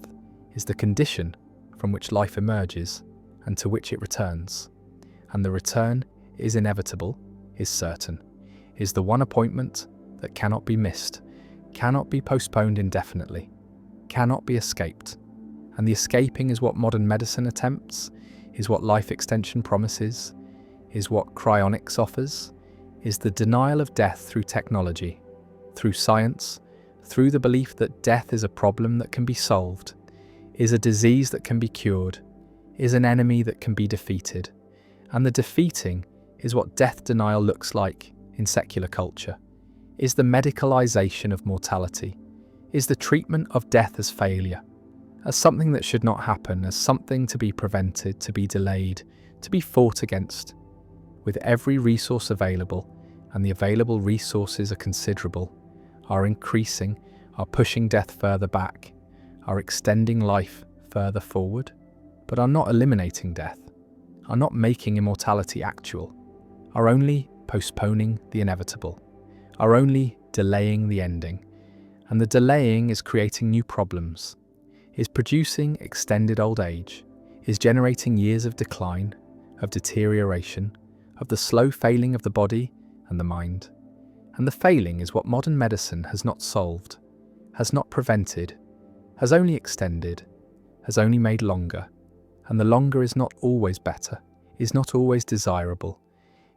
is the condition from which life emerges and to which it returns. And the return is inevitable, is certain, is the one appointment that cannot be missed, cannot be postponed indefinitely, cannot be escaped. And the escaping is what modern medicine attempts, is what life extension promises, is what cryonics offers, is the denial of death through technology, through science, through the belief that death is a problem that can be solved, is a disease that can be cured, is an enemy that can be defeated. And the defeating is what death denial looks like in secular culture, is the medicalization of mortality, is the treatment of death as failure, as something that should not happen, as something to be prevented, to be delayed, to be fought against. With every resource available, and the available resources are considerable, are increasing, are pushing death further back, are extending life further forward, but are not eliminating death, are not making immortality actual, are only postponing the inevitable, are only delaying the ending. And the delaying is creating new problems, is producing extended old age, is generating years of decline, of deterioration, of the slow failing of the body and the mind. And the failing is what modern medicine has not solved, has not prevented, has only extended, has only made longer. And the longer is not always better, is not always desirable,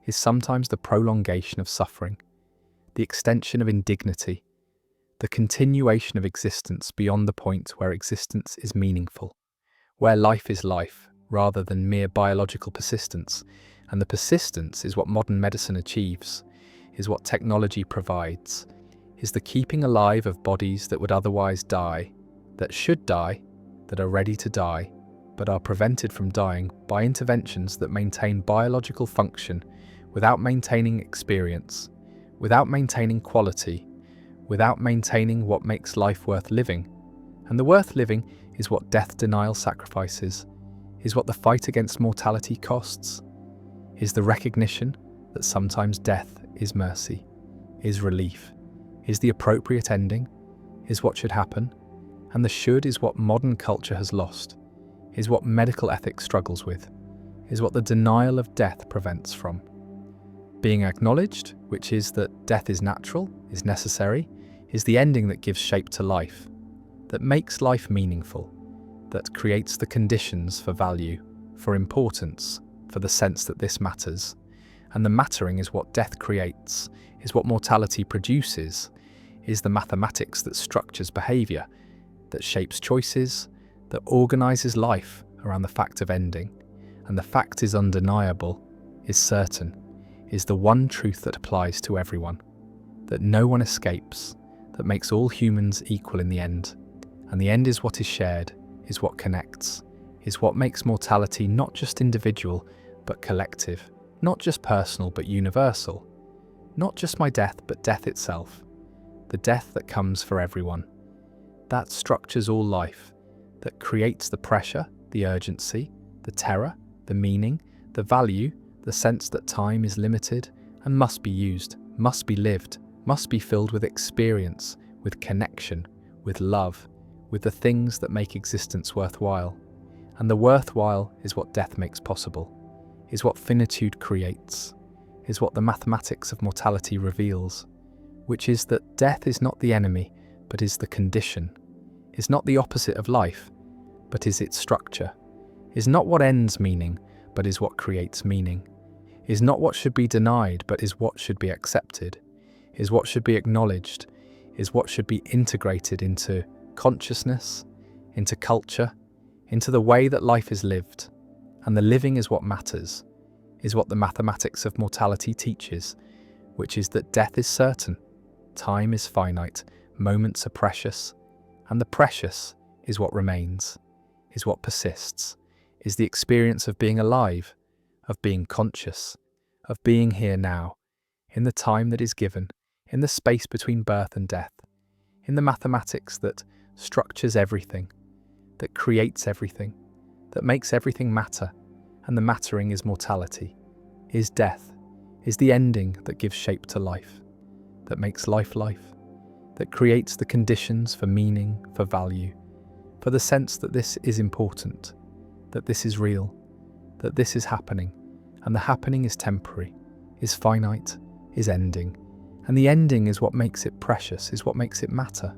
is sometimes the prolongation of suffering, the extension of indignity, the continuation of existence beyond the point where existence is meaningful, where life is life rather than mere biological persistence. And the persistence is what modern medicine achieves, is what technology provides, is the keeping alive of bodies that would otherwise die, that should die, that are ready to die, but are prevented from dying by interventions that maintain biological function without maintaining experience, without maintaining quality, without maintaining what makes life worth living. And the worth living is what death denial sacrifices, is what the fight against mortality costs, is the recognition that sometimes death is mercy, is relief, is the appropriate ending, is what should happen. And the should is what modern culture has lost, is what medical ethics struggles with, is what the denial of death prevents from. Being acknowledged, which is that death is natural, is necessary, is the ending that gives shape to life, that makes life meaningful, that creates the conditions for value, for importance, for the sense that this matters. And the mattering is what death creates, is what mortality produces, is the mathematics that structures behaviour, that shapes choices, that organises life around the fact of ending. And the fact is undeniable, is certain, is the one truth that applies to everyone, that no one escapes, that makes all humans equal in the end. And the end is what is shared, is what connects, is what makes mortality not just individual, but collective, not just personal, but universal, not just my death, but death itself, the death that comes for everyone. That structures all life, that creates the pressure, the urgency, the terror, the meaning, the value, the sense that time is limited and must be used, must be lived, must be filled with experience, with connection, with love, with the things that make existence worthwhile. And the worthwhile is what death makes possible, is what finitude creates, is what the mathematics of mortality reveals, which is that death is not the enemy, but is the condition, is not the opposite of life, but is its structure, is not what ends meaning, but is what creates meaning, is not what should be denied, but is what should be accepted, is what should be acknowledged, is what should be integrated into consciousness, into culture, into the way that life is lived. And the living is what matters, is what the mathematics of mortality teaches, which is that death is certain, time is finite, moments are precious, and the precious is what remains, is what persists, is the experience of being alive, of being conscious, of being here now, in the time that is given, in the space between birth and death, in the mathematics that structures everything, that creates everything, that makes everything matter, and the mattering is mortality, is death, is the ending that gives shape to life, that makes life life, that creates the conditions for meaning, for value, for the sense that this is important, that this is real, that this is happening, and the happening is temporary, is finite, is ending, and the ending is what makes it precious, is what makes it matter,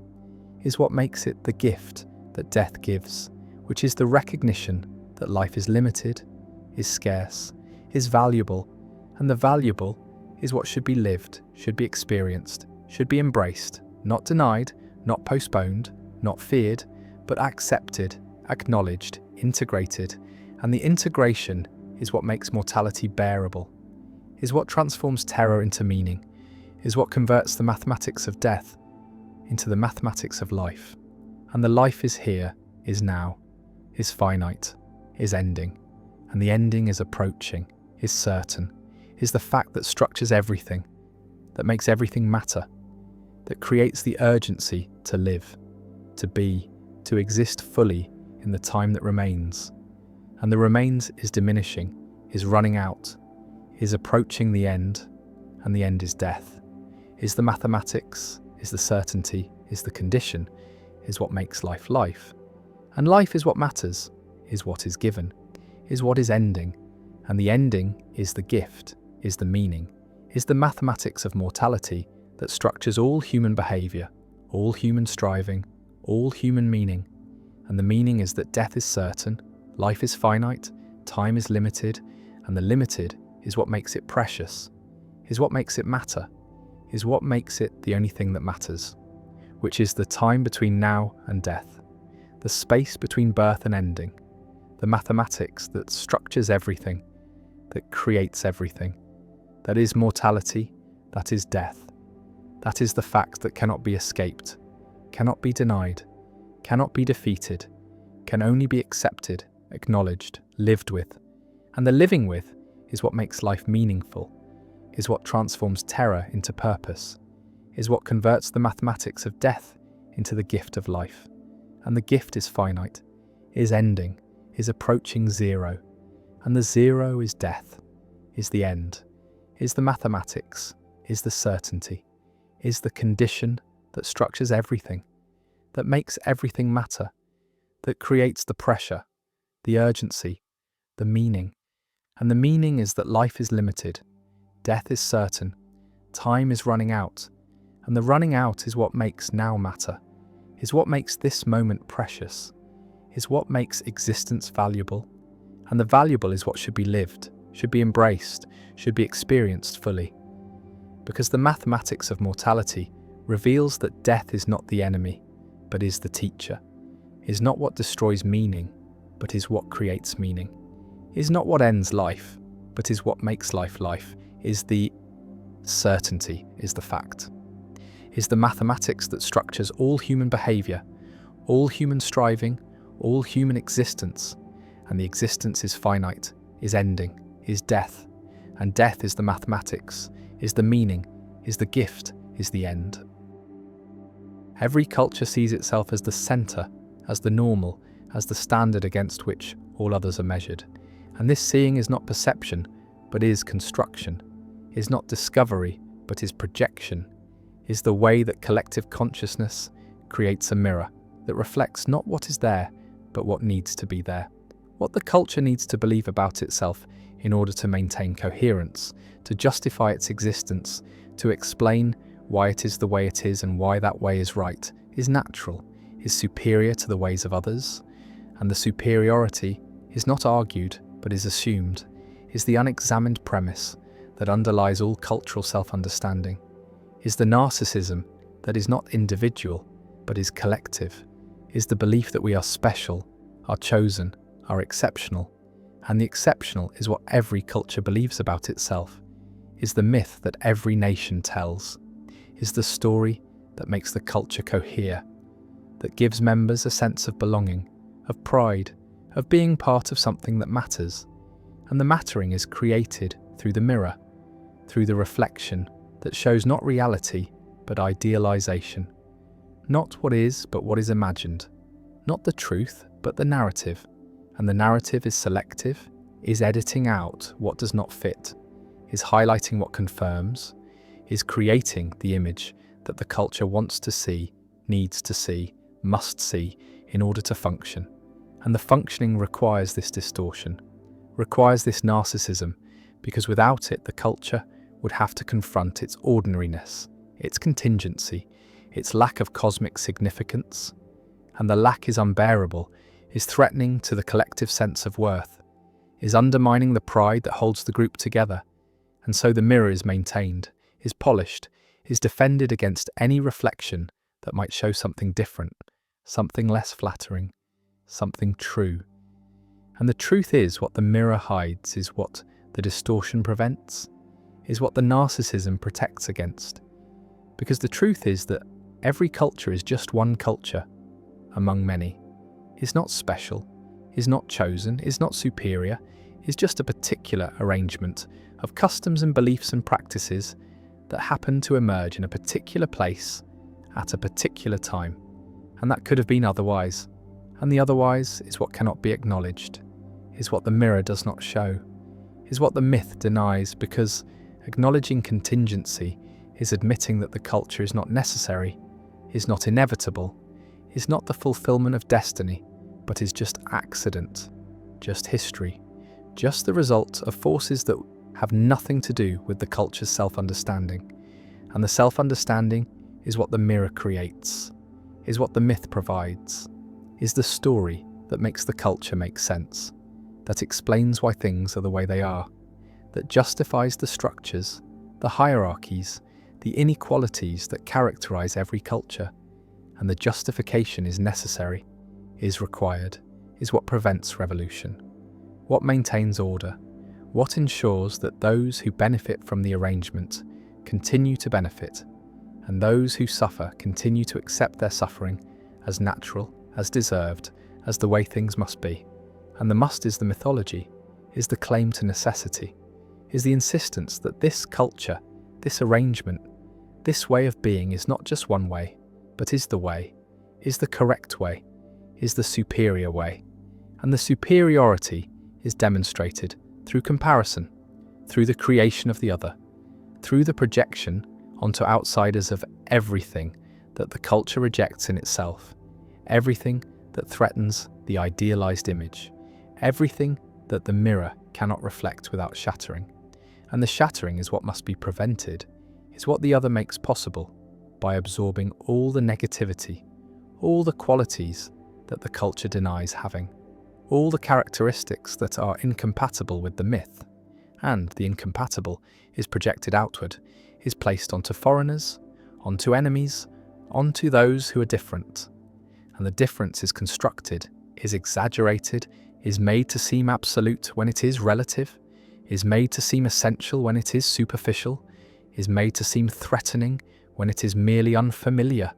is what makes it the gift that death gives, which is the recognition that life is limited, is scarce, is valuable, and the valuable is what should be lived, should be experienced, should be embraced, not denied, not postponed, not feared, but accepted, acknowledged, integrated, and the integration is what makes mortality bearable, is what transforms terror into meaning, is what converts the mathematics of death into the mathematics of life. And the life is here, is now, is finite, is ending, and the ending is approaching, is certain, is the fact that structures everything, that makes everything matter, that creates the urgency to live, to be, to exist fully in the time that remains. And the remains is diminishing, is running out, is approaching the end, and the end is death, is the mathematics, is the certainty, is the condition, is what makes life life. And life is what matters, is what is given, is what is ending, and the ending is the gift, is the meaning, is the mathematics of mortality that structures all human behaviour, all human striving, all human meaning. And the meaning is that death is certain, life is finite, time is limited, and the limited is what makes it precious, is what makes it matter, is what makes it the only thing that matters, which is the time between now and death, the space between birth and ending, the mathematics that structures everything, that creates everything, that is mortality, that is death, that is the fact that cannot be escaped, cannot be denied, cannot be defeated, can only be accepted, acknowledged, lived with, and the living with is what makes life meaningful, is what transforms terror into purpose, is what converts the mathematics of death into the gift of life. And the gift is finite, is ending, is approaching zero, and the zero is death, is the end, is the mathematics, is the certainty, is the condition that structures everything, that makes everything matter, that creates the pressure, the urgency, the meaning. And the meaning is that life is limited, death is certain, time is running out, and the running out is what makes now matter, is what makes this moment precious, is what makes existence valuable, and the valuable is what should be lived, should be embraced, should be experienced fully. Because the mathematics of mortality reveals that death is not the enemy, but is the teacher, is not what destroys meaning, but is what creates meaning, is not what ends life, but is what makes life life, is the certainty, is the fact, is the mathematics that structures all human behaviour, all human striving, all human existence, and the existence is finite, is ending, is death, and death is the mathematics, is the meaning, is the gift, is the end. Every culture sees itself as the centre, as the normal, as the standard against which all others are measured. And this seeing is not perception, but is construction, is not discovery, but is projection, is the way that collective consciousness creates a mirror that reflects not what is there, but what needs to be there, what the culture needs to believe about itself in order to maintain coherence, to justify its existence, to explain why it is the way it is and why that way is right, is natural, is superior to the ways of others. And the superiority is not argued, but is assumed, is the unexamined premise that underlies all cultural self-understanding, is the narcissism that is not individual, but is collective, is the belief that we are special, are chosen, are exceptional, and the exceptional is what every culture believes about itself, is the myth that every nation tells, is the story that makes the culture cohere, that gives members a sense of belonging, of pride, of being part of something that matters. And the mattering is created through the mirror, through the reflection that shows not reality, but idealization. Not what is, but what is imagined. Not the truth, but the narrative. And the narrative is selective, is editing out what does not fit, is highlighting what confirms, is creating the image that the culture wants to see, needs to see, must see in order to function. And the functioning requires this distortion, requires this narcissism, because without it the culture would have to confront its ordinariness, its contingency, its lack of cosmic significance. And the lack is unbearable, is threatening to the collective sense of worth, is undermining the pride that holds the group together. And so the mirror is maintained, is polished, is defended against any reflection that might show something different, something less flattering, something true. And the truth is what the mirror hides, is what the distortion prevents, is what the narcissism protects against. Because the truth is that every culture is just one culture among many, is not special, is not chosen, is not superior, is just a particular arrangement of customs and beliefs and practices that happen to emerge in a particular place at a particular time. And that could have been otherwise. And the otherwise is what cannot be acknowledged, is what the mirror does not show, is what the myth denies, because acknowledging contingency is admitting that the culture is not necessary, is not inevitable, is not the fulfillment of destiny, but is just accident, just history, just the result of forces that have nothing to do with the culture's self-understanding. And the self-understanding is what the mirror creates, is what the myth provides, is the story that makes the culture make sense, that explains why things are the way they are, that justifies the structures, the hierarchies, the inequalities that characterize every culture. And the justification is necessary, is required, is what prevents revolution, what maintains order, what ensures that those who benefit from the arrangement continue to benefit, and those who suffer continue to accept their suffering as natural, as deserved, as the way things must be. And the must is the mythology, is the claim to necessity, is the insistence that this culture, this arrangement, this way of being is not just one way, but is the way, is the correct way, is the superior way. And the superiority is demonstrated through comparison, through the creation of the other, through the projection onto outsiders of everything that the culture rejects in itself, everything that threatens the idealized image, everything that the mirror cannot reflect without shattering. And the shattering is what must be prevented, is what the other makes possible by absorbing all the negativity, all the qualities that the culture denies having, all the characteristics that are incompatible with the myth. And the incompatible is projected outward, is placed onto foreigners, onto enemies, onto those who are different. And the difference is constructed, is exaggerated, is made to seem absolute when it is relative, is made to seem essential when it is superficial, is made to seem threatening when it is merely unfamiliar.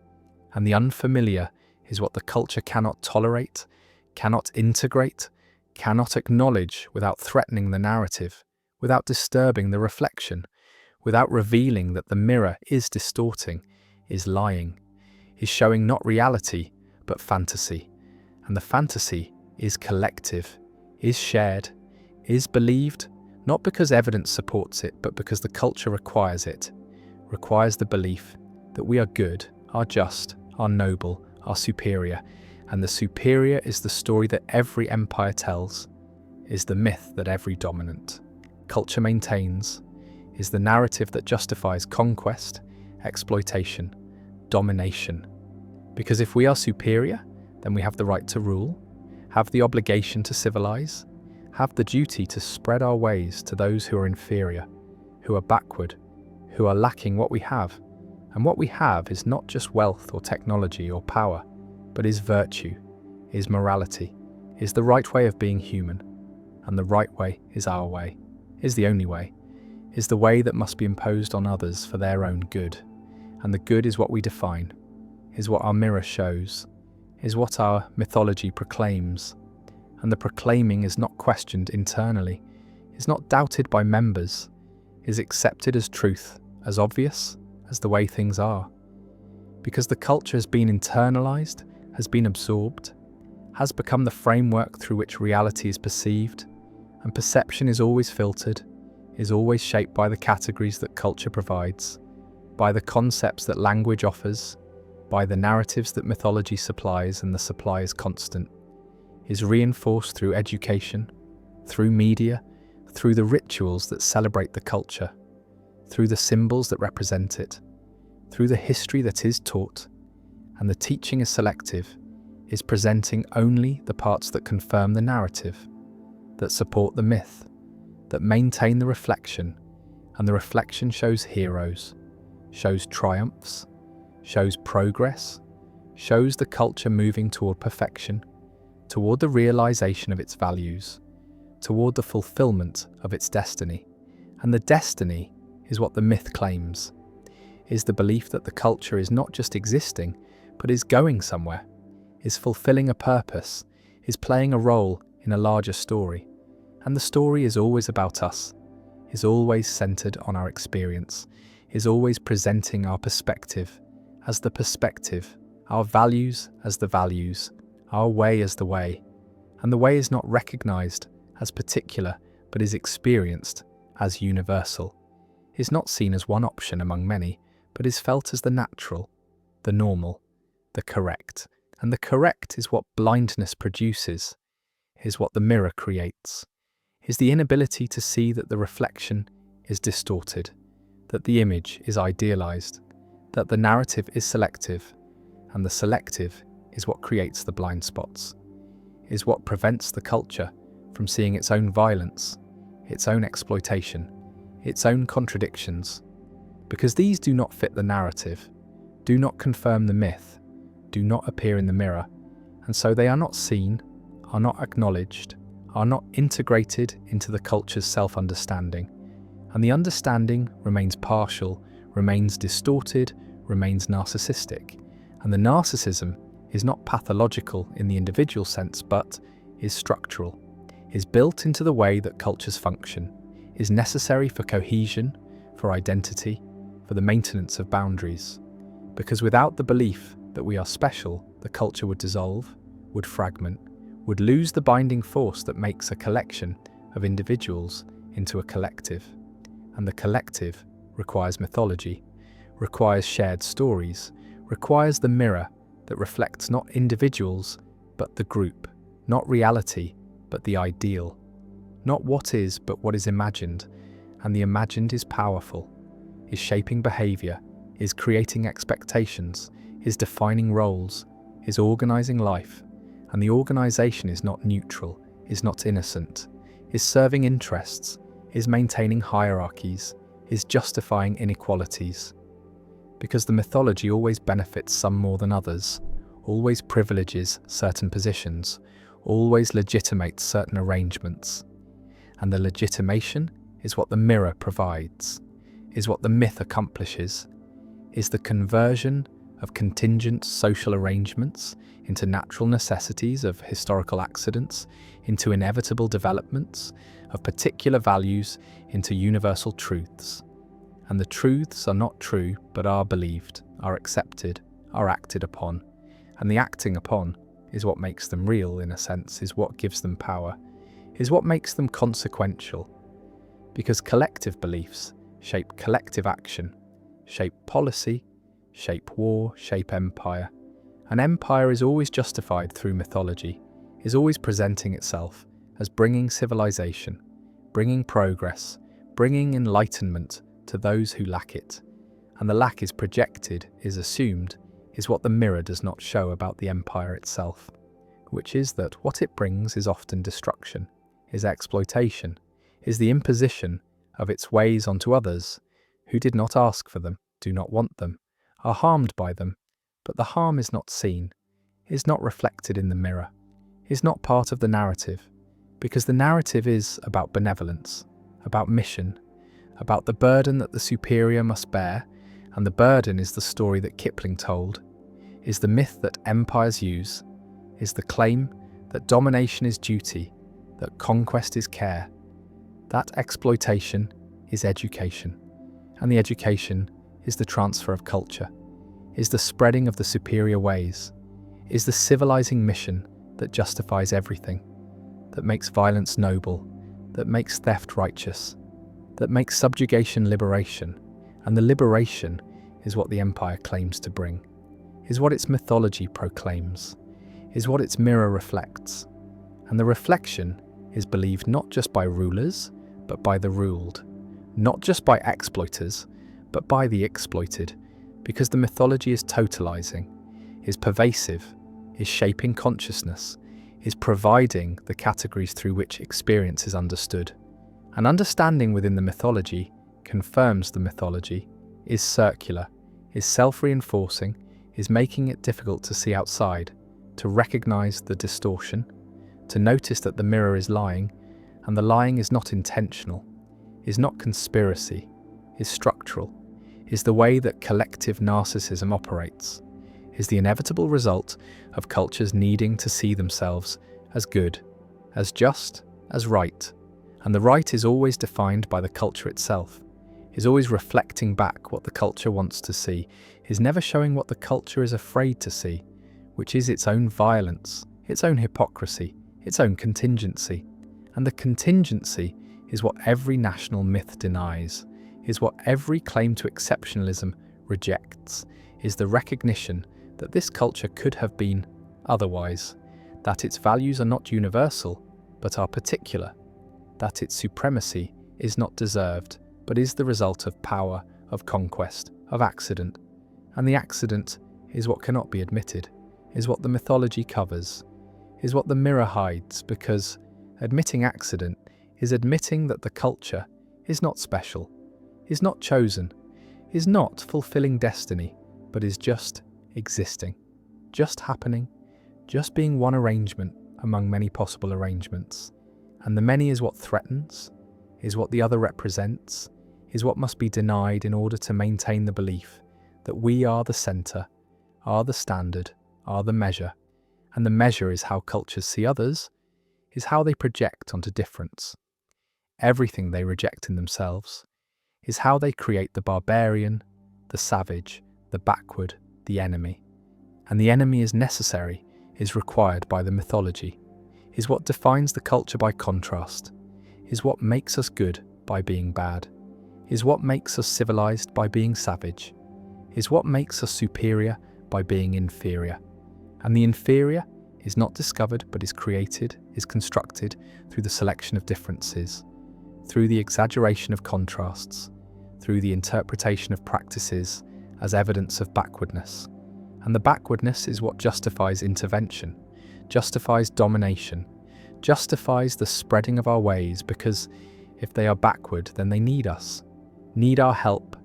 And the unfamiliar is what the culture cannot tolerate, cannot integrate, cannot acknowledge without threatening the narrative, without disturbing the reflection, without revealing that the mirror is distorting, is lying, is showing not reality, but fantasy. And the fantasy is collective, is shared, is believed, not because evidence supports it, but because the culture requires it, requires the belief that we are good, are just, are noble, are superior. And the superior is the story that every empire tells, is the myth that every dominant culture maintains, is the narrative that justifies conquest, exploitation, domination. Because if we are superior, then we have the right to rule, have the obligation to civilize, have the duty to spread our ways to those who are inferior, who are backward, who are lacking what we have. And what we have is not just wealth or technology or power, but is virtue, is morality, is the right way of being human. And the right way is our way, is the only way, is the way that must be imposed on others for their own good. And the good is what we define, is what our mirror shows, is what our mythology proclaims. And the proclaiming is not questioned internally, is not doubted by members, is accepted as truth, as obvious as the way things are. Because the culture has been internalized, has been absorbed, has become the framework through which reality is perceived, And perception is always filtered, is always shaped by the categories that culture provides, by the concepts that language offers, by the narratives that mythology supplies, and the supply is constant, is reinforced through education, through media, through the rituals that celebrate the culture, through the symbols that represent it, through the history that is taught, and the teaching is selective, is presenting only the parts that confirm the narrative, that support the myth, that maintain the reflection, and the reflection shows heroes, shows triumphs, shows progress, shows the culture moving toward perfection, toward the realization of its values, toward the fulfillment of its destiny. And the destiny is what the myth claims, is the belief that the culture is not just existing, but is going somewhere, is fulfilling a purpose, is playing a role in a larger story. And the story is always about us, is always centered on our experience, is always presenting our perspective as the perspective, our values as the values, our way as the way. And the way is not recognized as particular, but is experienced as universal, is not seen as one option among many, but is felt as the natural, the normal, the correct. And the correct is what blindness produces, is what the mirror creates, is the inability to see that the reflection is distorted, that the image is idealized, that the narrative is selective, and the selective is what creates the blind spots, is what prevents the culture from seeing its own violence, its own exploitation, its own contradictions, because these do not fit the narrative, do not confirm the myth, do not appear in the mirror, and so they are not seen, are not acknowledged, are not integrated into the culture's self-understanding, and the understanding remains partial, remains distorted, remains narcissistic, and the narcissism is not pathological in the individual sense, but is structural, is built into the way that cultures function, is necessary for cohesion, for identity, for the maintenance of boundaries. Because without the belief that we are special, the culture would dissolve, would fragment, would lose the binding force that makes a collection of individuals into a collective. And the collective requires mythology, requires shared stories, requires the mirror that reflects not individuals, but the group, not reality, but the ideal, not what is, but what is imagined. And the imagined is powerful, is shaping behavior, is creating expectations, is defining roles, is organizing life. And the organization is not neutral, is not innocent, is serving interests, is maintaining hierarchies, is justifying inequalities. Because the mythology always benefits some more than others, always privileges certain positions, always legitimates certain arrangements. And the legitimation is what the mirror provides, is what the myth accomplishes, is the conversion of contingent social arrangements into natural necessities of historical accidents, into inevitable developments of particular values, into universal truths. And the truths are not true, but are believed, are accepted, are acted upon. And the acting upon is what makes them real, in a sense, is what gives them power, is what makes them consequential. Because collective beliefs shape collective action, shape policy, shape war, shape empire. An empire is always justified through mythology, is always presenting itself as bringing civilization, bringing progress, bringing enlightenment to those who lack it. And the lack is projected, is assumed, is what the mirror does not show about the empire itself, which is that what it brings is often destruction, is exploitation, is the imposition of its ways onto others who did not ask for them, do not want them, are harmed by them, but the harm is not seen, is not reflected in the mirror, is not part of the narrative, because the narrative is about benevolence, about mission, about the burden that the superior must bear, and the burden is the story that Kipling told, is the myth that empires use, is the claim that domination is duty, that conquest is care. That exploitation is education, and the education is the transfer of culture, is the spreading of the superior ways, is the civilizing mission that justifies everything, that makes violence noble, that makes theft righteous, that makes subjugation liberation, and the liberation is what the empire claims to bring, is what its mythology proclaims, is what its mirror reflects. And the reflection is believed not just by rulers, but by the ruled, not just by exploiters, but by the exploited, because the mythology is totalizing, is pervasive, is shaping consciousness, is providing the categories through which experience is understood. And understanding within the mythology confirms the mythology, is circular, is self-reinforcing, is making it difficult to see outside, to recognize the distortion, to notice that the mirror is lying, and the lying is not intentional, is not conspiracy, is structural, is the way that collective narcissism operates, is the inevitable result of cultures needing to see themselves as good, as just, as right. And the right is always defined by the culture itself, is always reflecting back what the culture wants to see, is never showing what the culture is afraid to see, which is its own violence, its own hypocrisy, its own contingency. And the contingency is what every national myth denies, is what every claim to exceptionalism rejects, is the recognition that this culture could have been otherwise, that its values are not universal, but are particular, that its supremacy is not deserved, but is the result of power, of conquest, of accident. And the accident is what cannot be admitted, is what the mythology covers, is what the mirror hides, because admitting accident is admitting that the culture is not special, is not chosen, is not fulfilling destiny, but is just existing, just happening, just being one arrangement among many possible arrangements. And the many is what threatens, is what the other represents, is what must be denied in order to maintain the belief that we are the centre, are the standard, are the measure. And the measure is how cultures see others, is how they project onto difference. Everything they reject in themselves is how they create the barbarian, the savage, the backward, the enemy. And the enemy is necessary, is required by the mythology, is what defines the culture by contrast, is what makes us good by being bad, is what makes us civilized by being savage, is what makes us superior by being inferior. And the inferior is not discovered but is created, is constructed through the selection of differences, through the exaggeration of contrasts, through the interpretation of practices as evidence of backwardness. And the backwardness is what justifies intervention, justifies domination, justifies the spreading of our ways, because if they are backward, then they need us, need our help,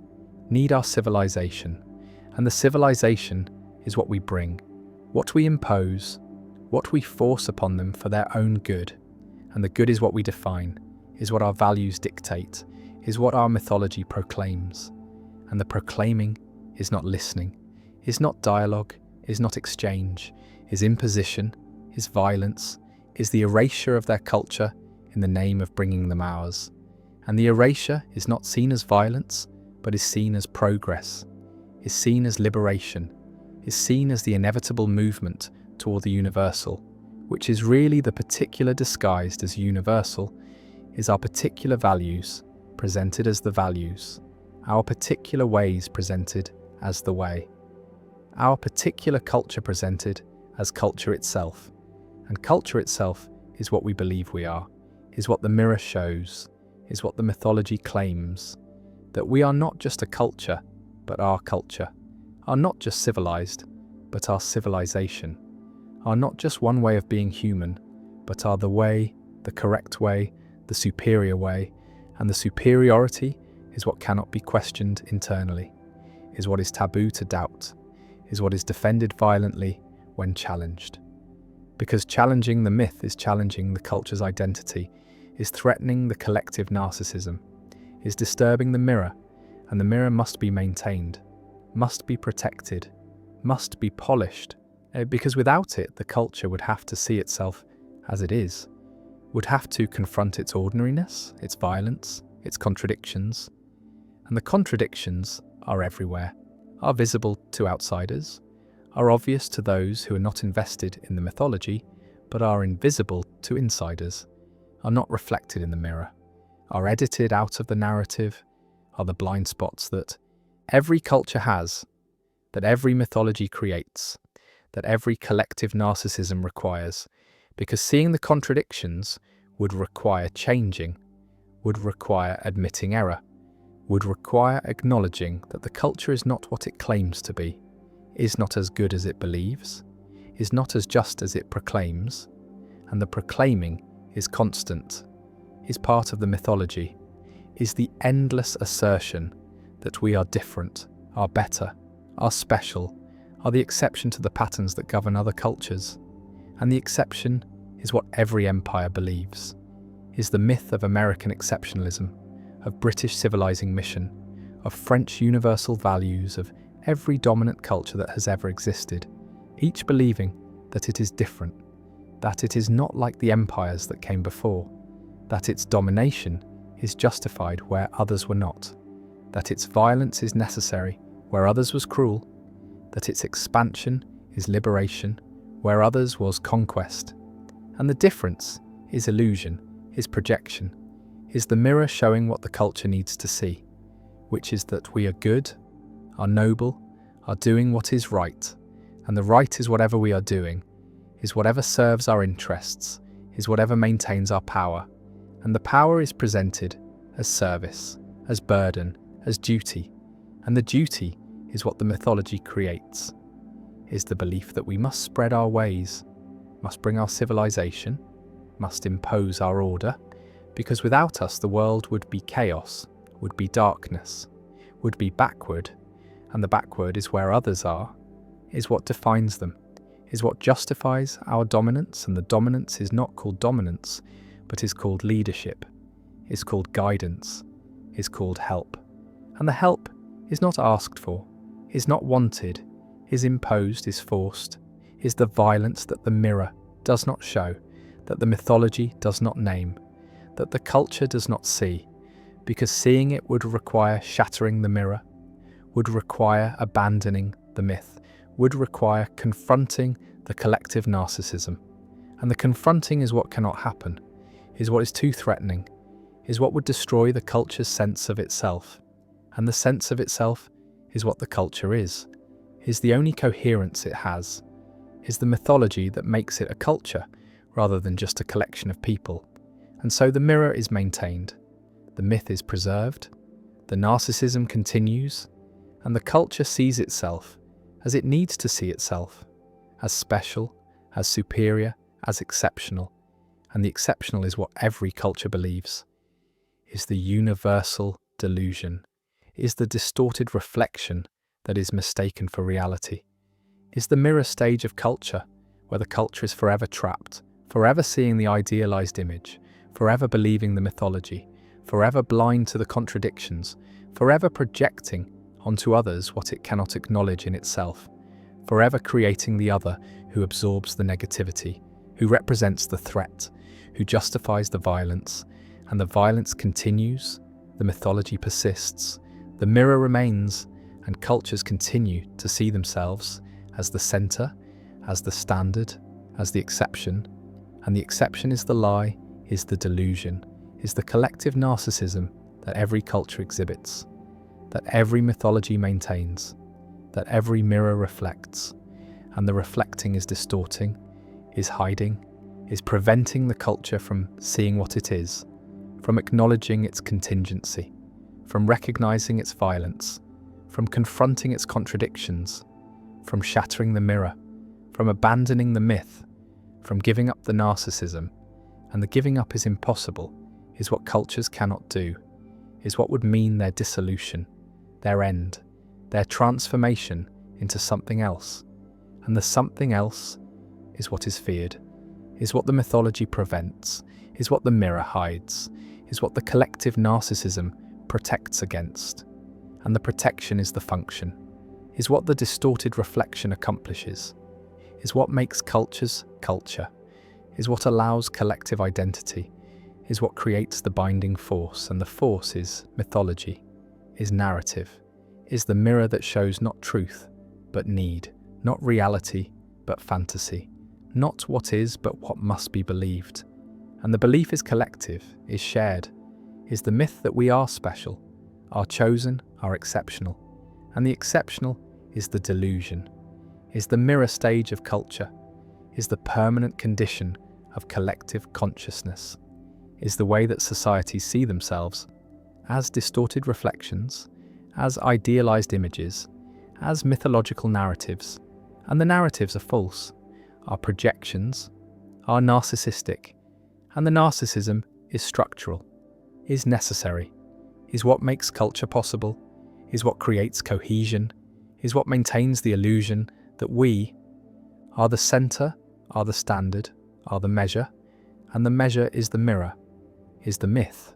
need our civilization. And the civilization is what we bring, what we impose, what we force upon them for their own good. And the good is what we define, is what our values dictate, is what our mythology proclaims. And the proclaiming is not listening, is not dialogue, is not exchange, is imposition, is violence, is the erasure of their culture in the name of bringing them ours. And the erasure is not seen as violence, but is seen as progress, is seen as liberation, is seen as the inevitable movement toward the universal, which is really the particular disguised as universal, is our particular values presented as the values, our particular ways presented as the way, our particular culture presented as culture itself. And culture itself is what we believe we are, is what the mirror shows, is what the mythology claims, that we are not just a culture, but our culture, are not just civilized, but our civilization, are not just one way of being human, but are the way, the correct way, the superior way. And the superiority is what cannot be questioned internally, is what is taboo to doubt, is what is defended violently when challenged. Because challenging the myth is challenging the culture's identity, is threatening the collective narcissism, is disturbing the mirror, and the mirror must be maintained, must be protected, must be polished, because without it the culture would have to see itself as it is, would have to confront its ordinariness, its violence, its contradictions. And the contradictions are everywhere, are visible to outsiders, are obvious to those who are not invested in the mythology, but are invisible to insiders, are not reflected in the mirror, are edited out of the narrative, are the blind spots that every culture has, that every mythology creates, that every collective narcissism requires, because seeing the contradictions would require changing, would require admitting error, would require acknowledging that the culture is not what it claims to be, is not as good as it believes, is not as just as it proclaims, and the proclaiming is constant, is part of the mythology, is the endless assertion that we are different, are better, are special, are the exception to the patterns that govern other cultures. And the exception is what every empire believes, is the myth of American exceptionalism, of British civilizing mission, of French universal values, of every dominant culture that has ever existed, each believing that it is different, that it is not like the empires that came before, that its domination is justified where others were not, that its violence is necessary where others was cruel, that its expansion is liberation where others was conquest. And the difference is illusion, is projection, is the mirror showing what the culture needs to see, which is that we are good, are noble, are doing what is right, and the right is whatever we are doing, is whatever serves our interests, is whatever maintains our power, and the power is presented as service, as burden, as duty, and the duty is what the mythology creates, is the belief that we must spread our ways, must bring our civilization, must impose our order, because without us the world would be chaos, would be darkness, would be backward, and the backward is where others are, is what defines them, is what justifies our dominance, and the dominance is not called dominance, but is called leadership, is called guidance, is called help. And the help is not asked for, is not wanted, is imposed, is forced, is the violence that the mirror does not show, that the mythology does not name, that the culture does not see, because seeing it would require shattering the mirror, would require abandoning the myth, would require confronting the collective narcissism. And the confronting is what cannot happen, is what is too threatening, is what would destroy the culture's sense of itself. And the sense of itself is what the culture is the only coherence it has, is the mythology that makes it a culture rather than just a collection of people. And so the mirror is maintained, the myth is preserved, the narcissism continues, and the culture sees itself as it needs to see itself, as special, as superior, as exceptional. And the exceptional is what every culture believes, is the universal delusion, is the distorted reflection that is mistaken for reality, is the mirror stage of culture where the culture is forever trapped, forever seeing the idealized image, forever believing the mythology, forever blind to the contradictions, forever projecting onto others what it cannot acknowledge in itself, forever creating the other who absorbs the negativity, who represents the threat, who justifies the violence, and the violence continues, the mythology persists, the mirror remains, and cultures continue to see themselves as the center, as the standard, as the exception, and the exception is the lie, is the delusion, is the collective narcissism that every culture exhibits, that every mythology maintains, that every mirror reflects, and the reflecting is distorting, is hiding, is preventing the culture from seeing what it is, from acknowledging its contingency, from recognizing its violence, from confronting its contradictions, from shattering the mirror, from abandoning the myth, from giving up the narcissism. And the giving up is impossible, is what cultures cannot do, is what would mean their dissolution, their end, their transformation into something else. And the something else is what is feared, is what the mythology prevents, is what the mirror hides, is what the collective narcissism protects against. And the protection is the function, is what the distorted reflection accomplishes, is what makes cultures culture, is what allows collective identity, is what creates the binding force, and the force is mythology, is narrative, is the mirror that shows not truth, but need, not reality, but fantasy, not what is, but what must be believed. And the belief is collective, is shared, is the myth that we are special, are chosen, are exceptional. And the exceptional is the delusion, is the mirror stage of culture, is the permanent condition of collective consciousness, is the way that societies see themselves as distorted reflections, as idealized images, as mythological narratives. And the narratives are false, are projections, are narcissistic, and the narcissism is structural, is necessary, is what makes culture possible, is what creates cohesion, is what maintains the illusion that we are the center, are the standard, are the measure, and the measure is the mirror, is the myth,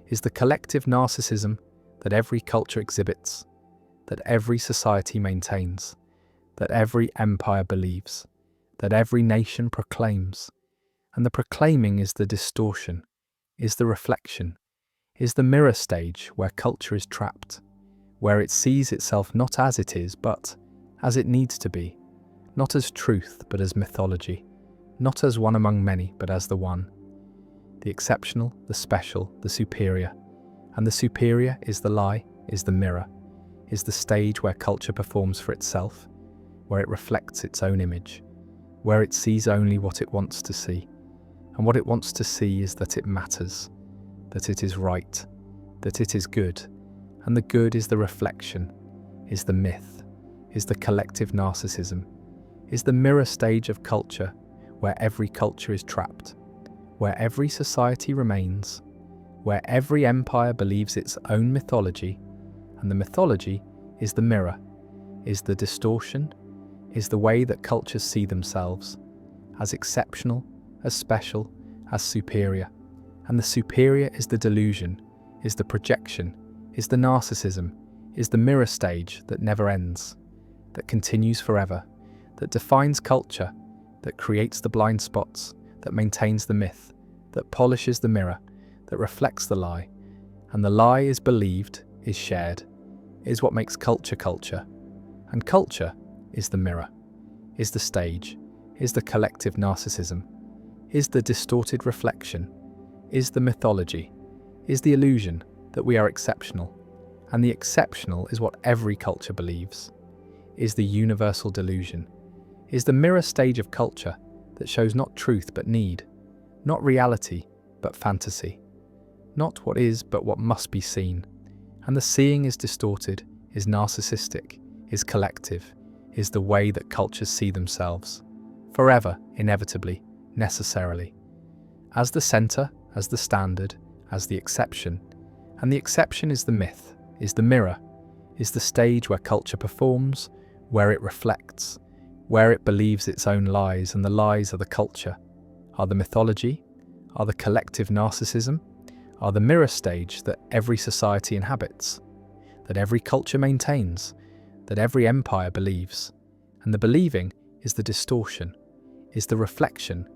is the collective narcissism that every culture exhibits, that every society maintains, that every empire believes, that every nation proclaims. And the proclaiming is the distortion, is the reflection, is the mirror stage where culture is trapped, where it sees itself not as it is, but as it needs to be, not as truth, but as mythology, not as one among many, but as the one, the exceptional, the special, the superior. And the superior is the lie, is the mirror, is the stage where culture performs for itself, where it reflects its own image, where it sees only what it wants to see. And what it wants to see is that it matters, that it is right, that it is good. And the good is the reflection, is the myth, is the collective narcissism, is the mirror stage of culture where every culture is trapped, where every society remains, where every empire believes its own mythology, and the mythology is the mirror, is the distortion, is the way that cultures see themselves, as exceptional, as special, as superior. And the superior is the delusion, is the projection, is the narcissism, is the mirror stage that never ends, that continues forever, that defines culture, that creates the blind spots, that maintains the myth, that polishes the mirror, that reflects the lie. And the lie is believed, is shared, is what makes culture culture. And culture is the mirror, is the stage, is the collective narcissism, is the distorted reflection, is the mythology, is the illusion that we are exceptional. And the exceptional is what every culture believes, is the universal delusion, is the mirror stage of culture that shows not truth but need, not reality but fantasy, not what is but what must be seen. And the seeing is distorted, is narcissistic, is collective, is the way that cultures see themselves, forever, inevitably, necessarily, as the center, as the standard, as the exception. And the exception is the myth, is the mirror, is the stage where culture performs, where it reflects, where it believes its own lies, and the lies are the culture, are the mythology, are the collective narcissism, are the mirror stage that every society inhabits, that every culture maintains, that every empire believes. And the believing is the distortion, is the reflection,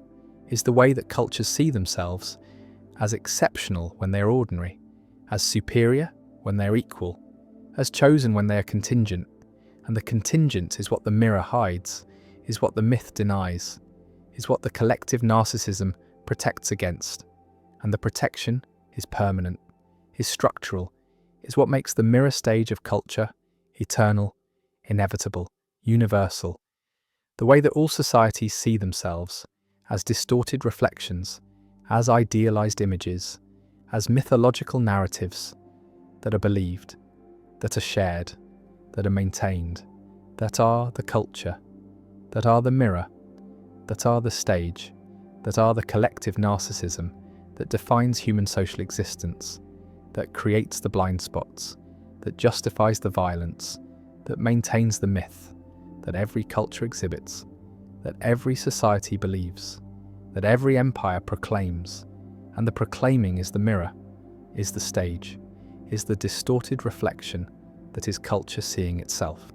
is the way that cultures see themselves as exceptional when they are ordinary, as superior when they are equal, as chosen when they are contingent. And the contingent is what the mirror hides, is what the myth denies, is what the collective narcissism protects against. And the protection is permanent, is structural, is what makes the mirror stage of culture eternal, inevitable, universal. The way that all societies see themselves as distorted reflections, as idealized images, as mythological narratives that are believed, that are shared, that are maintained, that are the culture, that are the mirror, that are the stage, that are the collective narcissism that defines human social existence, that creates the blind spots, that justifies the violence, that maintains the myth, that every culture exhibits, that every society believes, that every empire proclaims. And the proclaiming is the mirror, is the stage, is the distorted reflection that is culture seeing itself.